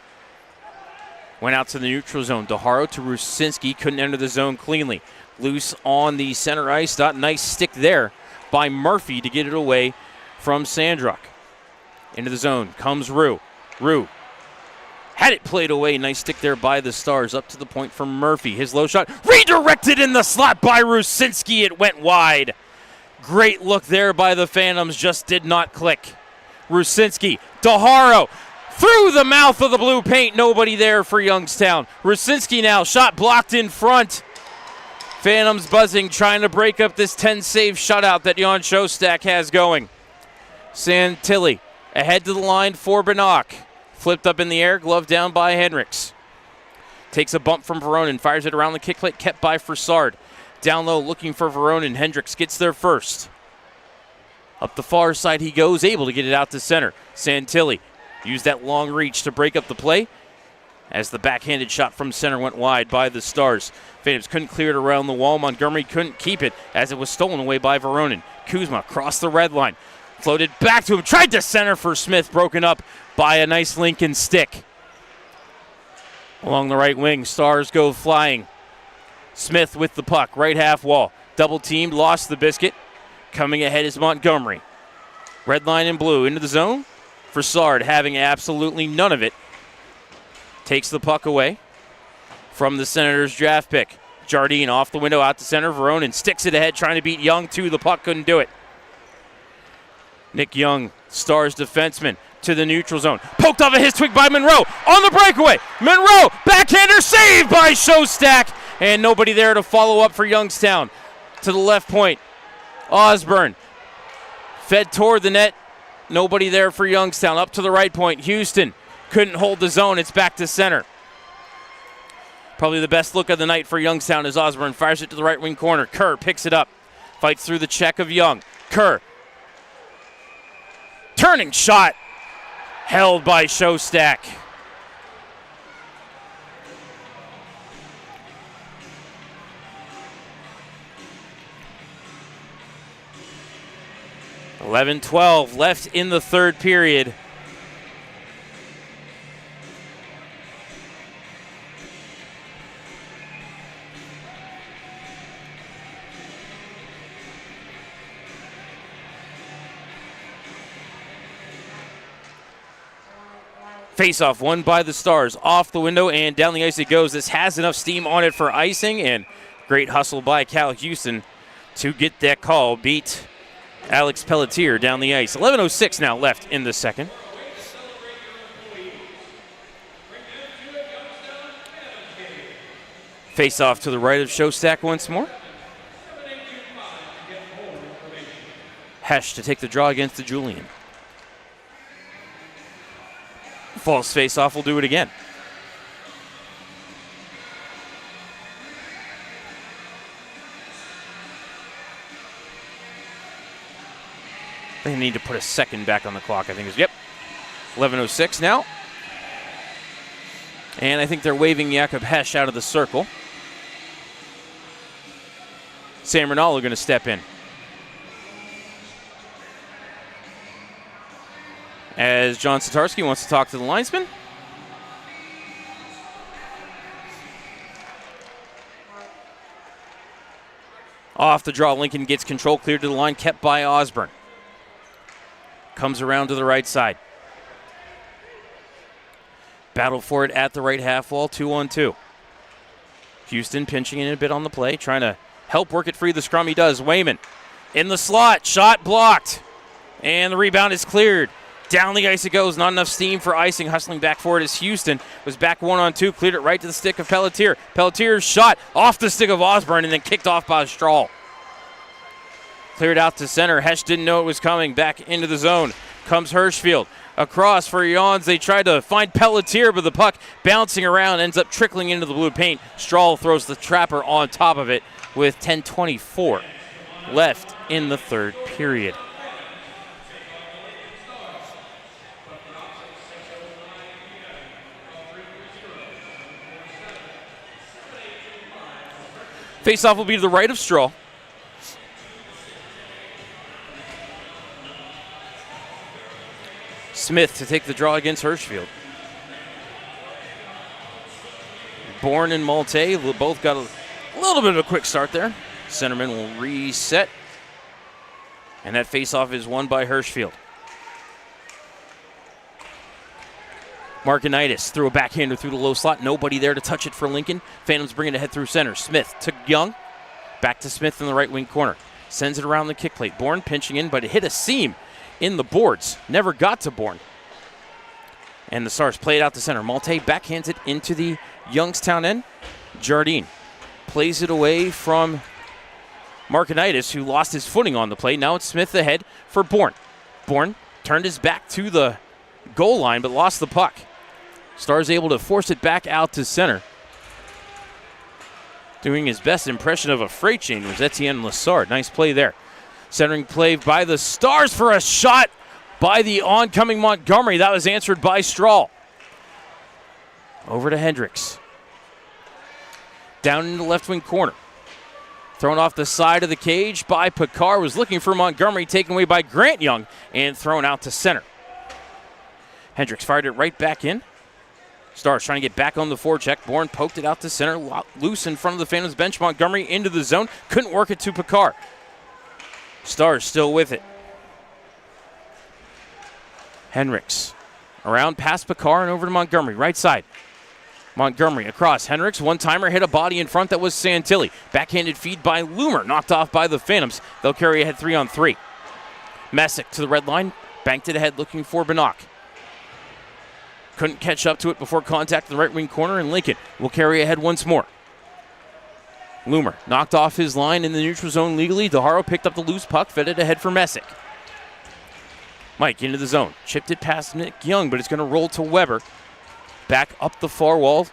Went out to the neutral zone. DeHaro to Rusinski. Couldn't enter the zone cleanly. Loose on the center ice. Nice stick there by Murphy to get it away from Sandrock. Into the zone comes Rue. Rue had it played away. Nice stick there by the Stars. Up to the point for Murphy. His low shot redirected in the slot by Rusinski. It went wide. Great look there by the Phantoms. Just did not click. Rusinski. DeHaro through the mouth of the blue paint. Nobody there for Youngstown. Rusinski now. Shot blocked in front. Phantoms buzzing, trying to break up this 10-save shutout that Jan Shostak has going. Santilli ahead to the line for Benock. Flipped up in the air, glove down by Hendricks. Takes a bump from Veronin, fires it around the kick plate, kept by Frassard. Down low, looking for Veronin. Hendricks gets there first. Up the far side he goes, able to get it out to center. Santilli used that long reach to break up the play as the backhanded shot from center went wide by the Stars. Phantoms couldn't clear it around the wall. Montgomery couldn't keep it as it was stolen away by Veronin. Kuzma crossed the red line. Floated back to him. Tried to center for Smith. Broken up by a nice Lincoln stick. Along the right wing, Stars go flying. Smith with the puck. Right half wall. Double teamed. Lost the biscuit. Coming ahead is Montgomery. Red line in blue. Into the zone. Frassard having absolutely none of it. Takes the puck away from the Senators' draft pick. Jardine off the window out to center. Veronin sticks it ahead, trying to beat Young to the puck. Couldn't do it. Nick Young, Stars defenseman, to the neutral zone. Poked off of his twig by Monroe. On the breakaway. Monroe, backhander saved by Shostak. And nobody there to follow up for Youngstown. To the left point. Osborne fed toward the net. Nobody there for Youngstown. Up to the right point. Houston couldn't hold the zone. It's back to center. Probably the best look of the night for Youngstown as Osborne fires it to the right wing corner. Kerr picks it up. Fights through the check of Young. Kerr. Turning shot. Held by Shostak. .11-12 left in the third period. Face-off won by the Stars. Off the window and down the ice it goes. This has enough steam on it for icing, and great hustle by Cal Houston to get that call. Beat Alex Pelletier down the ice. 11:06 now left in the second. Face-off to the right of Shostak once more. Hesh to take the draw against the Julian. False face-off will do it again. They need to put a second back on the clock, I think. Yep. 11:06 now. And I think they're waving Jakob Hesh out of the circle. Sam Rinaldo going to step in. as John Satarski wants to talk to the linesman. Off the draw, Lincoln gets control, cleared to the line, kept by Osborne. Comes around to the right side. Battle for it at the right half wall, 2-on-2. Houston pinching in a bit on the play, trying to help work it free. The scrum he does. Wayman in the slot, shot blocked. And the rebound is cleared. Down the ice it goes, not enough steam for icing. Hustling back forward as Houston was back 1-on-2, cleared it right to the stick of Pelletier. Pelletier's shot off the stick of Osborne and then kicked off by Strahl. Cleared out to center. Hesh didn't know it was coming. Back into the zone comes Hirschfield. Across for Jans. They tried to find Pelletier, but the puck bouncing around ends up trickling into the blue paint. Strahl throws the trapper on top of it with 10:24 left in the third period. Faceoff will be to the right of Strahl. Smith to take the draw against Hirschfield. Bourne and Malte both got a little bit of a quick start there. Centerman will reset. And that faceoff is won by Hirschfield. Markinitis threw a backhander through the low slot. Nobody there to touch it for Lincoln. Phantoms bring it ahead through center. Smith to Young. Back to Smith in the right wing corner. Sends it around the kick plate. Bourne pinching in, but it hit a seam in the boards. Never got to Bourne. And the Stars play it out to center. Malte backhands it into the Youngstown end. Jardine plays it away from Markinitis, who lost his footing on the play. Now it's Smith ahead for Bourne. Bourne turned his back to the goal line, but lost the puck. Stars able to force it back out to center. Doing his best impression of a freight train was Etienne Lassard. Nice play there. Centering play by the Stars for a shot by the oncoming Montgomery. That was answered by Strahl. Over to Hendricks. Down in the left wing corner. Thrown off the side of the cage by Picard. Was looking for Montgomery, taken away by Grant Young and thrown out to center. Hendricks fired it right back in. Stars trying to get back on the forecheck. Bourne poked it out to center. Loose in front of the Phantoms bench. Montgomery into the zone. Couldn't work it to Picard. Stars still with it. Hendricks around past Picard and over to Montgomery. Right side. Montgomery across. Hendricks, one-timer, hit a body in front. That was Santilli. Backhanded feed by Loomer. Knocked off by the Phantoms. They'll carry ahead 3-on-3. Messick to the red line. Banked it ahead looking for Bannock. Couldn't catch up to it before contact in the right wing corner, and Lincoln will carry ahead once more. Loomer knocked off his line in the neutral zone legally. DeHaro picked up the loose puck, fed it ahead for Messick. Mike into the zone. Chipped it past Nick Young, but it's going to roll to Weber. Back up the far wall.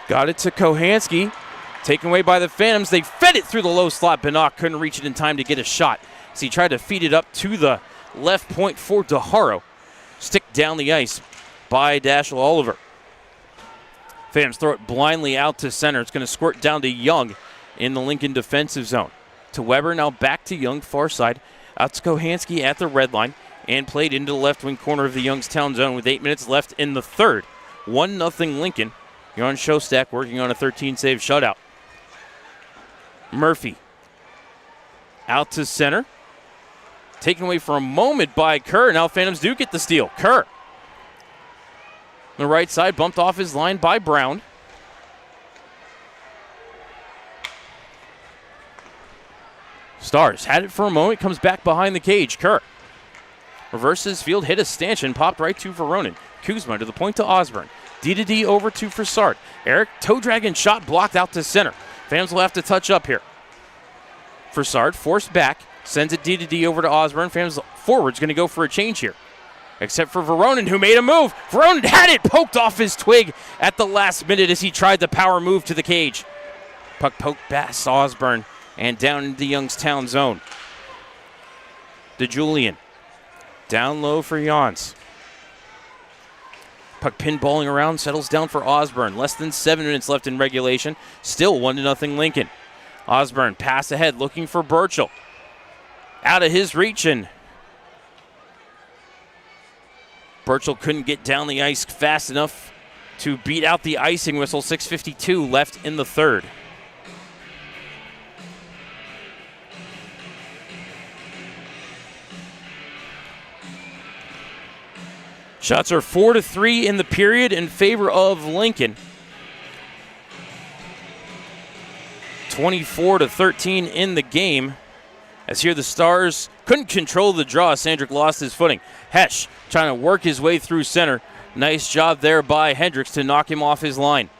Got it to Kohanski. Taken away by the Phantoms. They fed it through the low slot. Bannock couldn't reach it in time to get a shot. So he tried to feed it up to the left point for DeHaro. Stick down the ice by Dashiell Oliver. Phantoms throw it blindly out to center. It's going to squirt down to Young in the Lincoln defensive zone. To Weber, now back to Young, far side. Out to Kohanski at the red line and played into the left wing corner of the Youngstown zone with 8 minutes left in the third. 1-0 Lincoln. Jan Shostak working on a 13-save shutout. Murphy out to center. Taken away for a moment by Kerr. Now Phantoms do get the steal. Kerr. The right side bumped off his line by Brown. Stars had it for a moment. Comes back behind the cage. Kerr. Reverses field. Hit a stanchion. Popped right to Veronin. Kuzma to the point to Osborne. D over to Fassard. Eric toe dragging shot blocked out to center. Phantoms will have to touch up here. Fassard forced back. Sends it D over to Osborne. Phantoms forward's going to go for a change here. Except for Veronin, who made a move. Veronin had it poked off his twig at the last minute as he tried the power move to the cage. Puck poked past Osborne and down into the Youngstown zone. DeJulian. Down low for Jans. Puck pinballing around, settles down for Osborne. Less than 7 minutes left in regulation. Still 1-0 Lincoln. Osborne pass ahead looking for Burchell. Out of his reach and Burchell couldn't get down the ice fast enough to beat out the icing whistle. 6:52 left in the third. Shots are 4-3 in the period in favor of Lincoln. 24-13 in the game. As here the Stars couldn't control the draw. Sandrick lost his footing. Hesh trying to work his way through center. Nice job there by Hendricks to knock him off his line.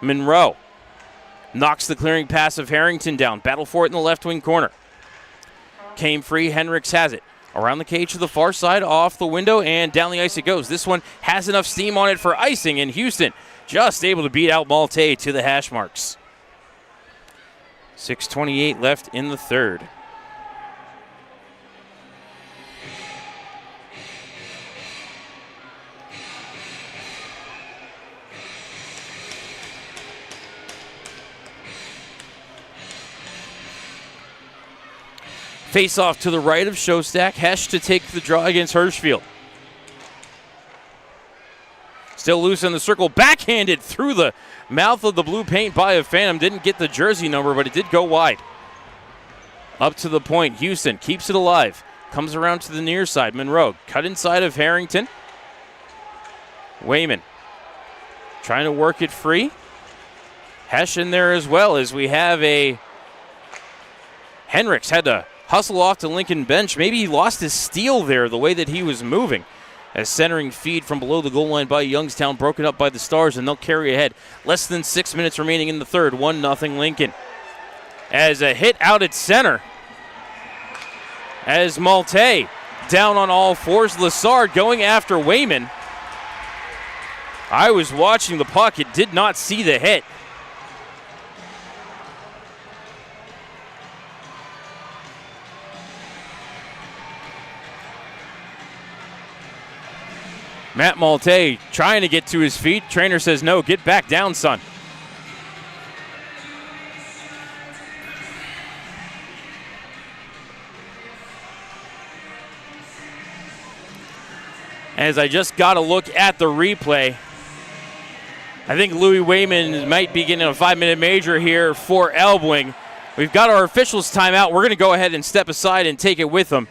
Monroe knocks the clearing pass of Harrington down. Battle for it in the left wing corner. Came free. Hendricks has it. Around the cage to the far side, off the window, and down the ice it goes. This one has enough steam on it for icing, and Houston just able to beat out Malte to the hash marks. 6:28 left in the third. Face off to the right of Shostak. Hesh to take the draw against Hirschfield. Still loose in the circle. Backhanded through the mouth of the blue paint by a Phantom. Didn't get the jersey number, but it did go wide. Up to the point. Houston keeps it alive. Comes around to the near side. Monroe cut inside of Harrington. Wayman trying to work it free. Hesh in there as well, as we have a Hendricks had to hustle off to Lincoln bench. Maybe he lost his steal there, the way that he was moving. As centering feed from below the goal line by Youngstown, broken up by the Stars, and they'll carry ahead. Less than 6 minutes remaining in the third. 1-0 Lincoln. As a hit out at center. As Malte down on all fours. Lassard going after Wayman. I was watching the puck. It did not see the hit. Matt Malte trying to get to his feet. Trainer says, no, get back down, son. As I just got a look at the replay, I think Louis Wayman might be getting a 5-minute major here for elbowing. We've got our officials timeout. We're going to go ahead and step aside and take it with them.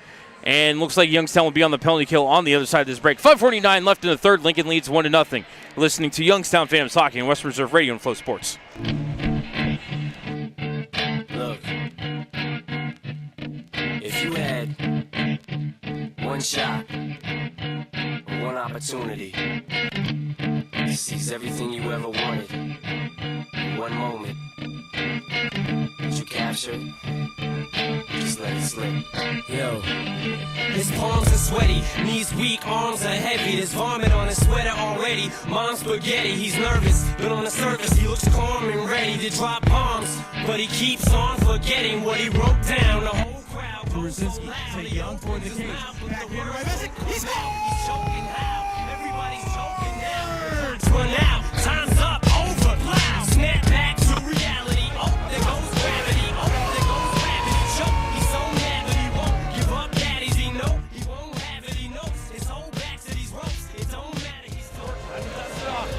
And looks like Youngstown will be on the penalty kill on the other side of this break. 5:49 left in the third. Lincoln leads 1-0. Listening to Youngstown Phantoms Hockey on Western Reserve Radio and Flow Sports. Look, if you had one shot, one opportunity to seize everything you ever wanted, one moment that you captured, just let it slip. Yo, his palms are sweaty, knees weak, arms are heavy. There's vomit on his sweater already. Mom's spaghetti, he's nervous, but on the surface he looks calm and ready to drop bombs. But he keeps on forgetting what he wrote down. The whole crowd goes so loud. Young towards the cage. Back in right. He's choking now. Everybody's choking now. Words run out. Time's up. Over. Loud. Snap back to reality. Oh, there goes gravity. Oh, there goes gravity. Choke. He's so mad, but he won't give up. Daddies, he know he won't have it. He knows his whole back to these ropes. It don't matter. He's still. Shot.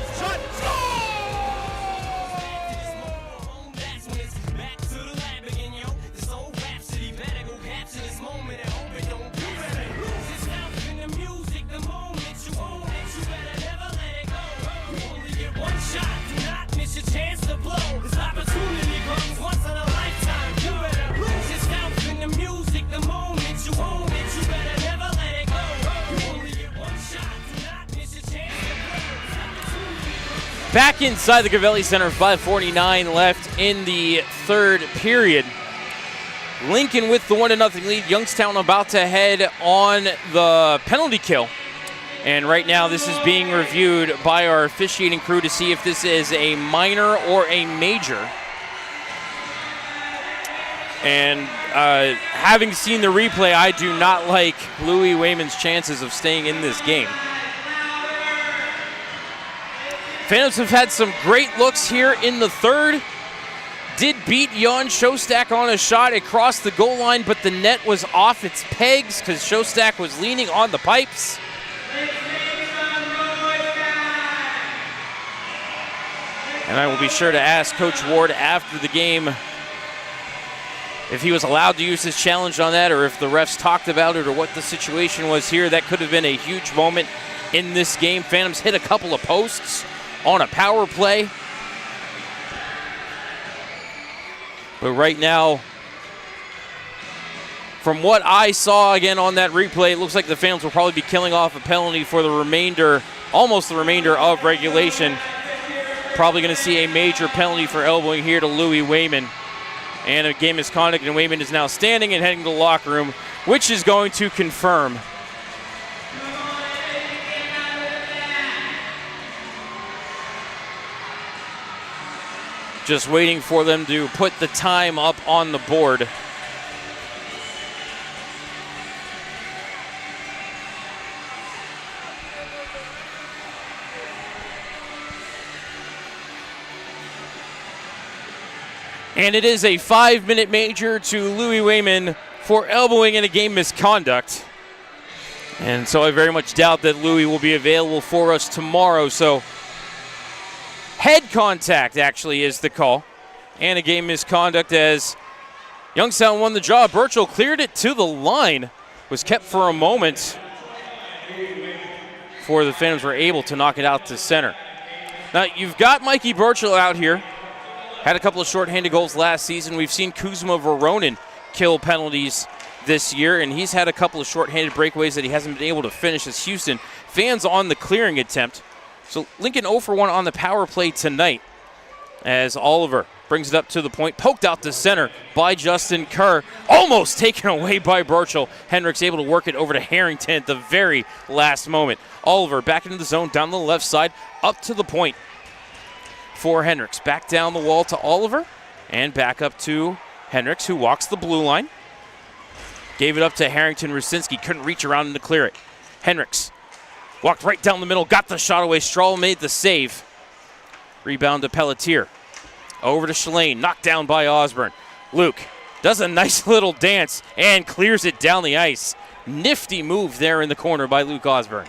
That's when it's back to the lab again, yo. This old rhapsody better go capture this moment and hope it don't do better. Lose yourself in the music the moment you own it. You better never let it go. You only get one shot. Do not miss your chance to blow. This opportunity comes once in a lifetime. You better lose yourself in the music the moment you own it. You better never let it go. You only get one shot. Do not miss your chance to blow. This opportunity comes. Back inside the Gavelli Center, 5:49 left in the third period. Lincoln with the 1-0 lead. Youngstown about to head on the penalty kill. And right now this is being reviewed by our officiating crew to see if this is a minor or a major. And having seen the replay, I do not like Louis Wayman's chances of staying in this game. Phantoms have had some great looks here in the third. Did beat Jan Shostak on a shot. It crossed the goal line, but the net was off its pegs because Shostak was leaning on the pipes. And I will be sure to ask Coach Ward after the game if he was allowed to use his challenge on that or if the refs talked about it or what the situation was here. That could have been a huge moment in this game. Phantoms hit a couple of posts on a power play. But right now, from what I saw again on that replay, it looks like the Phantoms will probably be killing off a penalty for the remainder, almost the remainder of regulation. Probably going to see a major penalty for elbowing here to Louis Wayman. And a game misconduct, and Wayman is now standing and heading to the locker room, which is going to confirm. Just waiting for them to put the time up on the board. And it is a 5-minute major to Louis Wayman for elbowing in a game misconduct. And so I very much doubt that Louis will be available for us tomorrow. So head contact actually is the call. And a game misconduct as Youngstown won the draw. Burchell cleared it to the line. Was kept for a moment before the Phantoms were able to knock it out to center. Now you've got Mikey Burchell out here. Had a couple of shorthanded goals last season. We've seen Kuzma Voronin kill penalties this year, and he's had a couple of shorthanded breakaways that he hasn't been able to finish as Houston fans on the clearing attempt. So Lincoln 0 for 1 on the power play tonight as Oliver brings it up to the point, poked out to center by Justin Kerr, almost taken away by Burchell. Hendricks able to work it over to Harrington at the very last moment. Oliver back into the zone, down the left side, up to the point for Hendricks. Back down the wall to Oliver and back up to Hendricks, who walks the blue line. Gave it up to Harrington. Rusinski couldn't reach around and to clear it. Hendricks walked right down the middle, got the shot away. Strahl made the save. Rebound to Pelletier. Over to Shalane, knocked down by Osborne. Luke does a nice little dance and clears it down the ice. Nifty move there in the corner by Luke Osborne.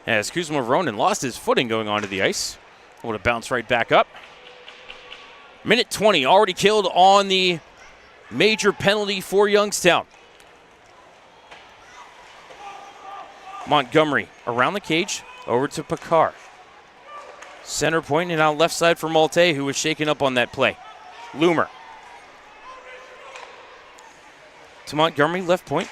As Kuzma Voronin lost his footing going onto the ice. Able to bounce right back up. Minute 20 already killed on the major penalty for Youngstown. Montgomery around the cage, over to Picard. Center point and now left side for Malte, who was shaken up on that play. Loomer. To Montgomery, left point.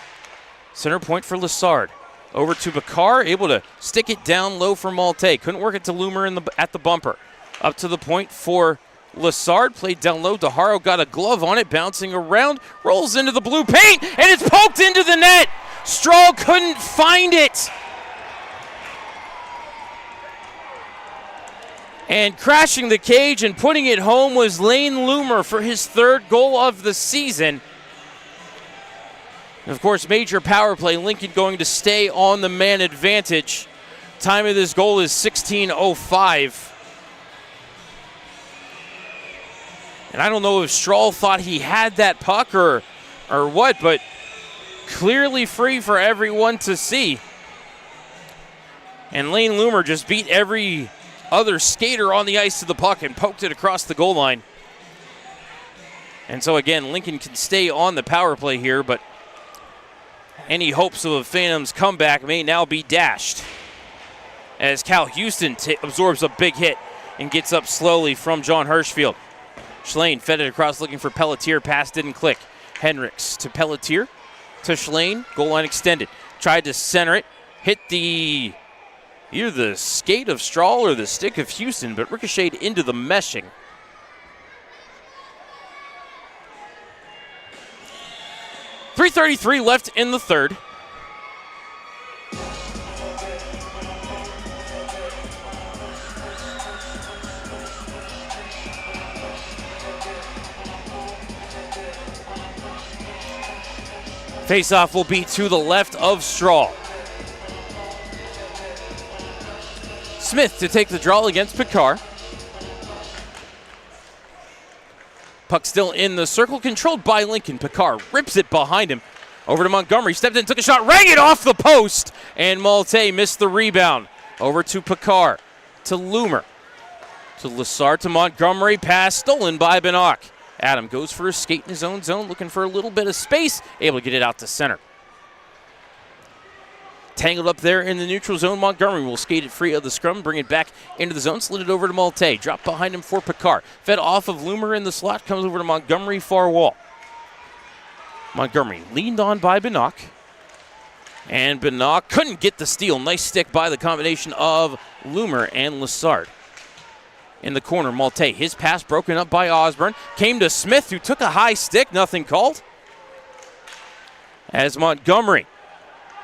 Center point for Lessard. Over to Picard, able to stick it down low for Malte. Couldn't work it to Loomer at the bumper. Up to the point for Lessard, played down low. DeHaro got a glove on it, bouncing around, rolls into the blue paint, and it's poked into the net. Strahl couldn't find it. And crashing the cage and putting it home was Lane Loomer for his third goal of the season. And of course, major power play. Lincoln going to stay on the man advantage. Time of this goal is 16:05. And I don't know if Strahl thought he had that puck or what, but clearly free for everyone to see. And Lane Loomer just beat every other skater on the ice to the puck and poked it across the goal line. And so again, Lincoln can stay on the power play here, but any hopes of a Phantoms comeback may now be dashed as Cal Houston absorbs a big hit and gets up slowly from John Hirschfield. Shalane fed it across looking for Pelletier. Pass didn't click. Hendricks to Pelletier to Shalane. Goal line extended. Tried to center it. Hit either the skate of Strahl or the stick of Houston, but ricocheted into the meshing. .333 left in the third. Faceoff will be to the left of Strahl. Smith to take the draw against Picard. Puck still in the circle, controlled by Lincoln. Picard rips it behind him. Over to Montgomery, stepped in, took a shot, rang it off the post, and Malte missed the rebound. Over to Picard, to Loomer, to Lessard, to Montgomery, pass stolen by Benock. Adam goes for a skate in his own zone, looking for a little bit of space, able to get it out to center. Tangled up there in the neutral zone, Montgomery will skate it free of the scrum, bring it back into the zone, slid it over to Malte. Drop behind him for Picard. Fed off of Loomer in the slot, comes over to Montgomery, far wall. Montgomery leaned on by Benock. And Benock couldn't get the steal. Nice stick by the combination of Loomer and Lessard. In the corner, Malte, his pass broken up by Osborne. Came to Smith, who took a high stick, nothing called. As Montgomery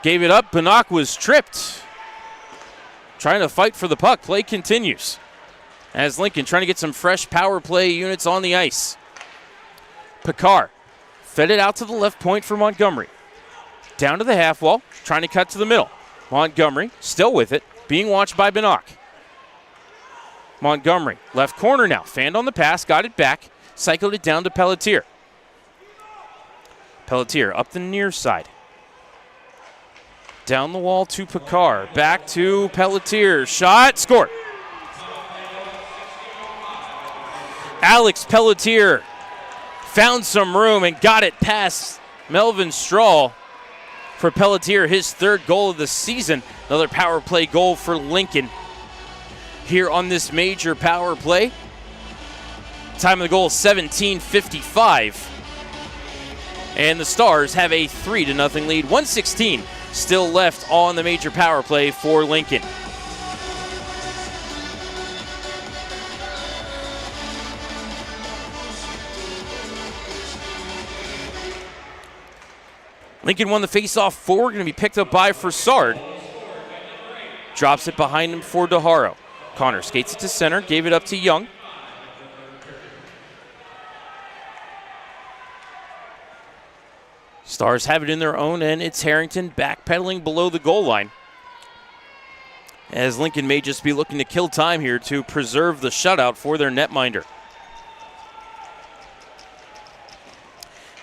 gave it up, Benock was tripped. Trying to fight for the puck. Play continues. As Lincoln trying to get some fresh power play units on the ice. Picard fed it out to the left point for Montgomery. Down to the half wall, trying to cut to the middle. Montgomery still with it, being watched by Benock. Montgomery, left corner now, fanned on the pass, got it back, cycled it down to Pelletier. Pelletier up the near side. Down the wall to Picard, back to Pelletier, shot, scored. Alex Pelletier found some room and got it past Melvin Strahl for Pelletier, his third goal of the season. Another power play goal for Lincoln here on this major power play. Time of the goal, 17:55. And the Stars have a 3-0 lead. 1:16 still left on the major power play for Lincoln. Lincoln won the faceoff forward, going to be picked up by Farsard. Drops it behind him for DeHaro. Connor skates it to center, gave it up to Young. Stars have it in their own end. It's Harrington backpedaling below the goal line. As Lincoln may just be looking to kill time here to preserve the shutout for their netminder.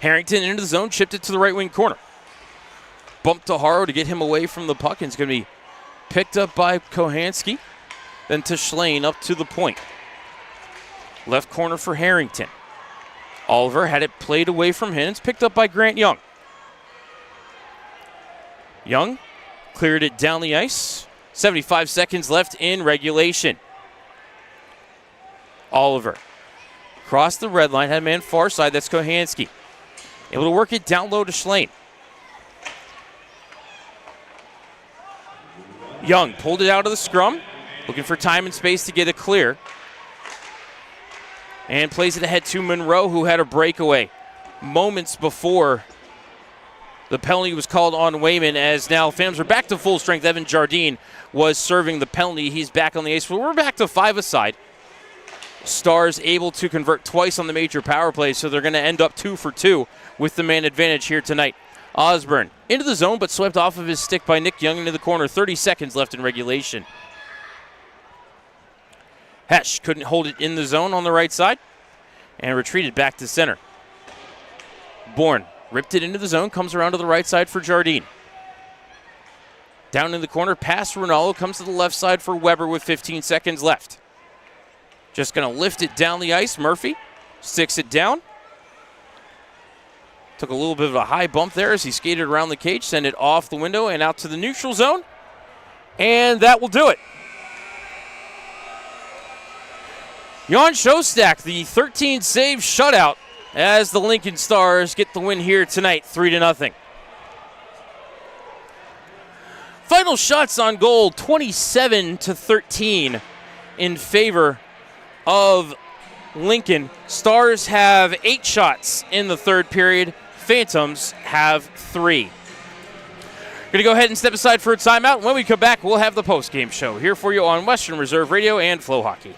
Harrington into the zone, chipped it to the right wing corner. Bumped to Haro to get him away from the puck, and it's going to be picked up by Kohanski. Then to Schlein up to the point. Left corner for Harrington. Oliver had it played away from him. It's picked up by Grant Young. Young cleared it down the ice. 75 seconds left in regulation. Oliver crossed the red line, had a man far side. That's Kohanski. Able to work it down low to Schlein. Young pulled it out of the scrum, looking for time and space to get it clear. And plays it ahead to Monroe, who had a breakaway moments before the penalty was called on Wayman, as now Phantoms are back to full strength. Evan Jardine was serving the penalty. He's back on the ice. We're back to 5-a-side. Stars able to convert twice on the major power play, so they're going to end up 2 for 2 with the man advantage here tonight. Osborne into the zone, but swept off of his stick by Nick Young into the corner. 30 seconds left in regulation. Hesh couldn't hold it in the zone on the right side and retreated back to center. Bourne ripped it into the zone, comes around to the right side for Jardine. Down in the corner, past Ronaldo, comes to the left side for Weber with 15 seconds left. Just going to lift it down the ice. Murphy sticks it down. Took a little bit of a high bump there as he skated around the cage, sent it off the window and out to the neutral zone. And that will do it. Jan Shostak, the 13-save shutout, as the Lincoln Stars get the win here tonight, 3-0. Final shots on goal, 27-13 in favor of Lincoln. Stars have 8 shots in the third period. Phantoms have 3. Going to go ahead and step aside for a timeout. When we come back, we'll have the post-game show here for you on Western Reserve Radio and Flow Hockey.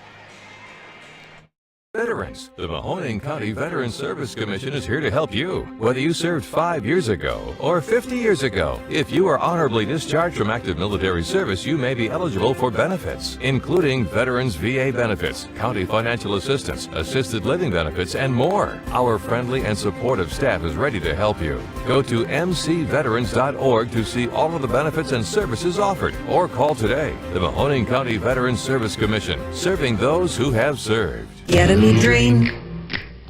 Veterans, the Mahoning County Veteran Service Commission is here to help you. Whether you served 5 years ago or 50 years ago, if you are honorably discharged from active military service, you may be eligible for benefits, including Veterans VA benefits, county financial assistance, assisted living benefits, and more. Our friendly and supportive staff is ready to help you. Go to mcveterans.org to see all of the benefits and services offered, or call today. The Mahoning County Veteran Service Commission, serving those who have served. Get a me drain.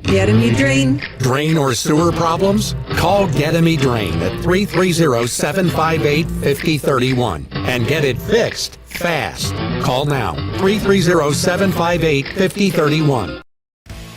Get a me drain. Drain or sewer problems? Call Get a Me Drain at 330-758-5031 and get it fixed fast. Call now, 330-758-5031.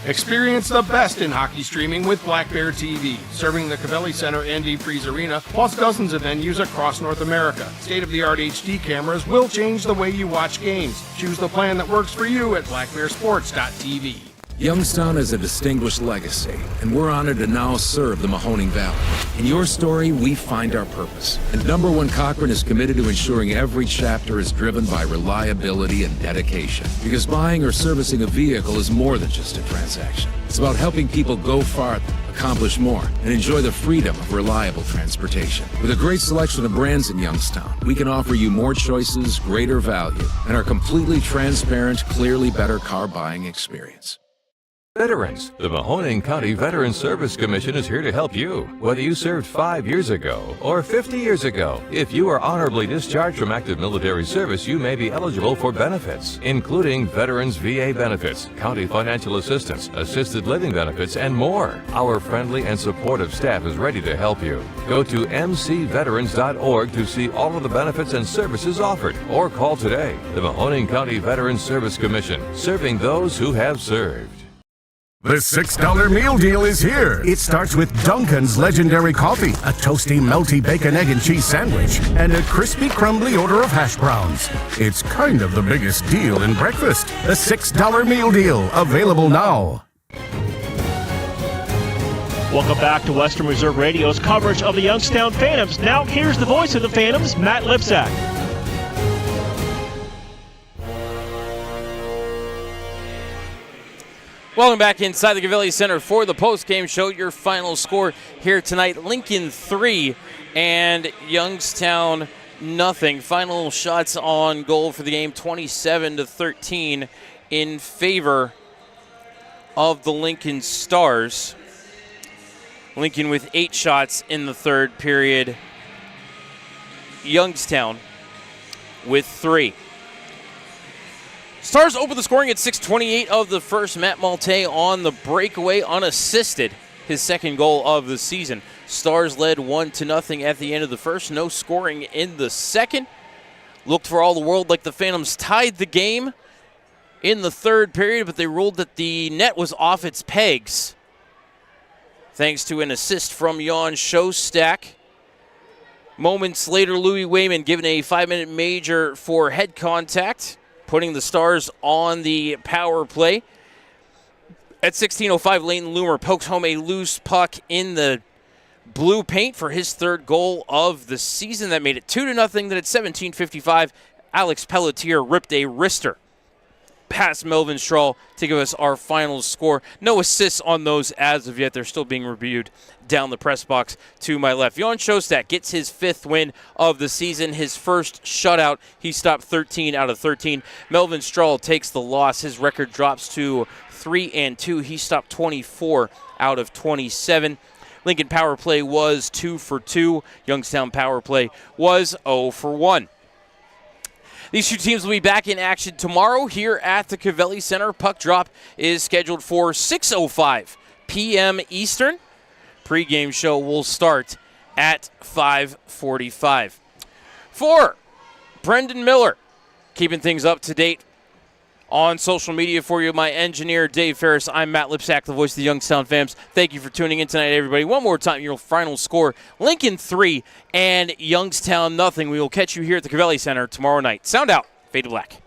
Experience the best in hockey streaming with Black Bear TV, serving the Cavelli Center and DeFreeze Arena, plus dozens of venues across North America. State-of-the-art HD cameras will change the way you watch games. Choose the plan that works for you at blackbearsports.tv. Youngstown has a distinguished legacy, and we're honored to now serve the Mahoning Valley. In your story, we find our purpose. And Number 1 Cochrane is committed to ensuring every chapter is driven by reliability and dedication. Because buying or servicing a vehicle is more than just a transaction. It's about helping people go farther, accomplish more, and enjoy the freedom of reliable transportation. With a great selection of brands in Youngstown, we can offer you more choices, greater value, and our completely transparent, clearly better car buying experience. Veterans, the Mahoning County Veteran Service Commission is here to help you. Whether you served 5 years ago or 50 years ago, if you are honorably discharged from active military service, you may be eligible for benefits, including Veterans VA benefits, county financial assistance, assisted living benefits, and more. Our friendly and supportive staff is ready to help you. Go to mcveterans.org to see all of the benefits and services offered, or call today. The Mahoning County Veteran Service Commission, serving those who have served. The $6 meal deal is here. It starts with Duncan's legendary coffee, a toasty, melty bacon, egg, and cheese sandwich, and a crispy, crumbly order of hash browns. It's kind of the biggest deal in breakfast. The $6 meal deal, available now. Welcome back to Western Reserve Radio's coverage of the Youngstown Phantoms. Now here's the voice of the Phantoms, Matt Lipsack. Welcome back inside the Cavelli Center for the post-game show. Your final score here tonight, Lincoln 3 and Youngstown nothing. Final shots on goal for the game, 27-13 in favor of the Lincoln Stars. Lincoln with 8 shots in the third period. Youngstown with 3. Stars open the scoring at 6:28 of the first. Matt Malte on the breakaway, unassisted, his second goal of the season. Stars led 1-0 at the end of the first. No scoring in the second. Looked for all the world like the Phantoms tied the game in the third period, but they ruled that the net was off its pegs, thanks to an assist from Jan Shostak. Moments later, Louis Wayman given a 5-minute major for head contact, putting the Stars on the power play. At 16:05, Leighton Loomer pokes home a loose puck in the blue paint for his third goal of the season. That made it 2-0. Then at 17:55, Alex Pelletier ripped a wrister past Melvin Strahl to give us our final score. No assists on those as of yet. They're still being reviewed down the press box to my left. Jan Shostak gets his 5th win of the season, his first shutout. He stopped 13 out of 13. Melvin Strahl takes the loss. His record drops to 3-2. He stopped 24 out of 27. Lincoln power play was 2 for 2. Youngstown power play was 0 for 1. These two teams will be back in action tomorrow here at the Cavelli Center. Puck drop is scheduled for 6:05 p.m. Eastern. Pre-game show will start at 5:45. For Brendan Miller, keeping things up to date on social media for you, my engineer, Dave Ferris. I'm Matt Lipsack, the voice of the Youngstown Phantoms. Thank you for tuning in tonight, everybody. One more time, your final score, Lincoln 3 and Youngstown nothing. We will catch you here at the Cavelli Center tomorrow night. Sound out. Fade to black.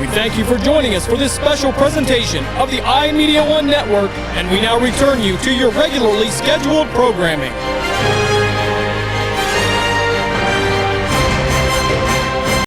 We thank you for joining us for this special presentation of the iMedia One Network, and we now return you to your regularly scheduled programming.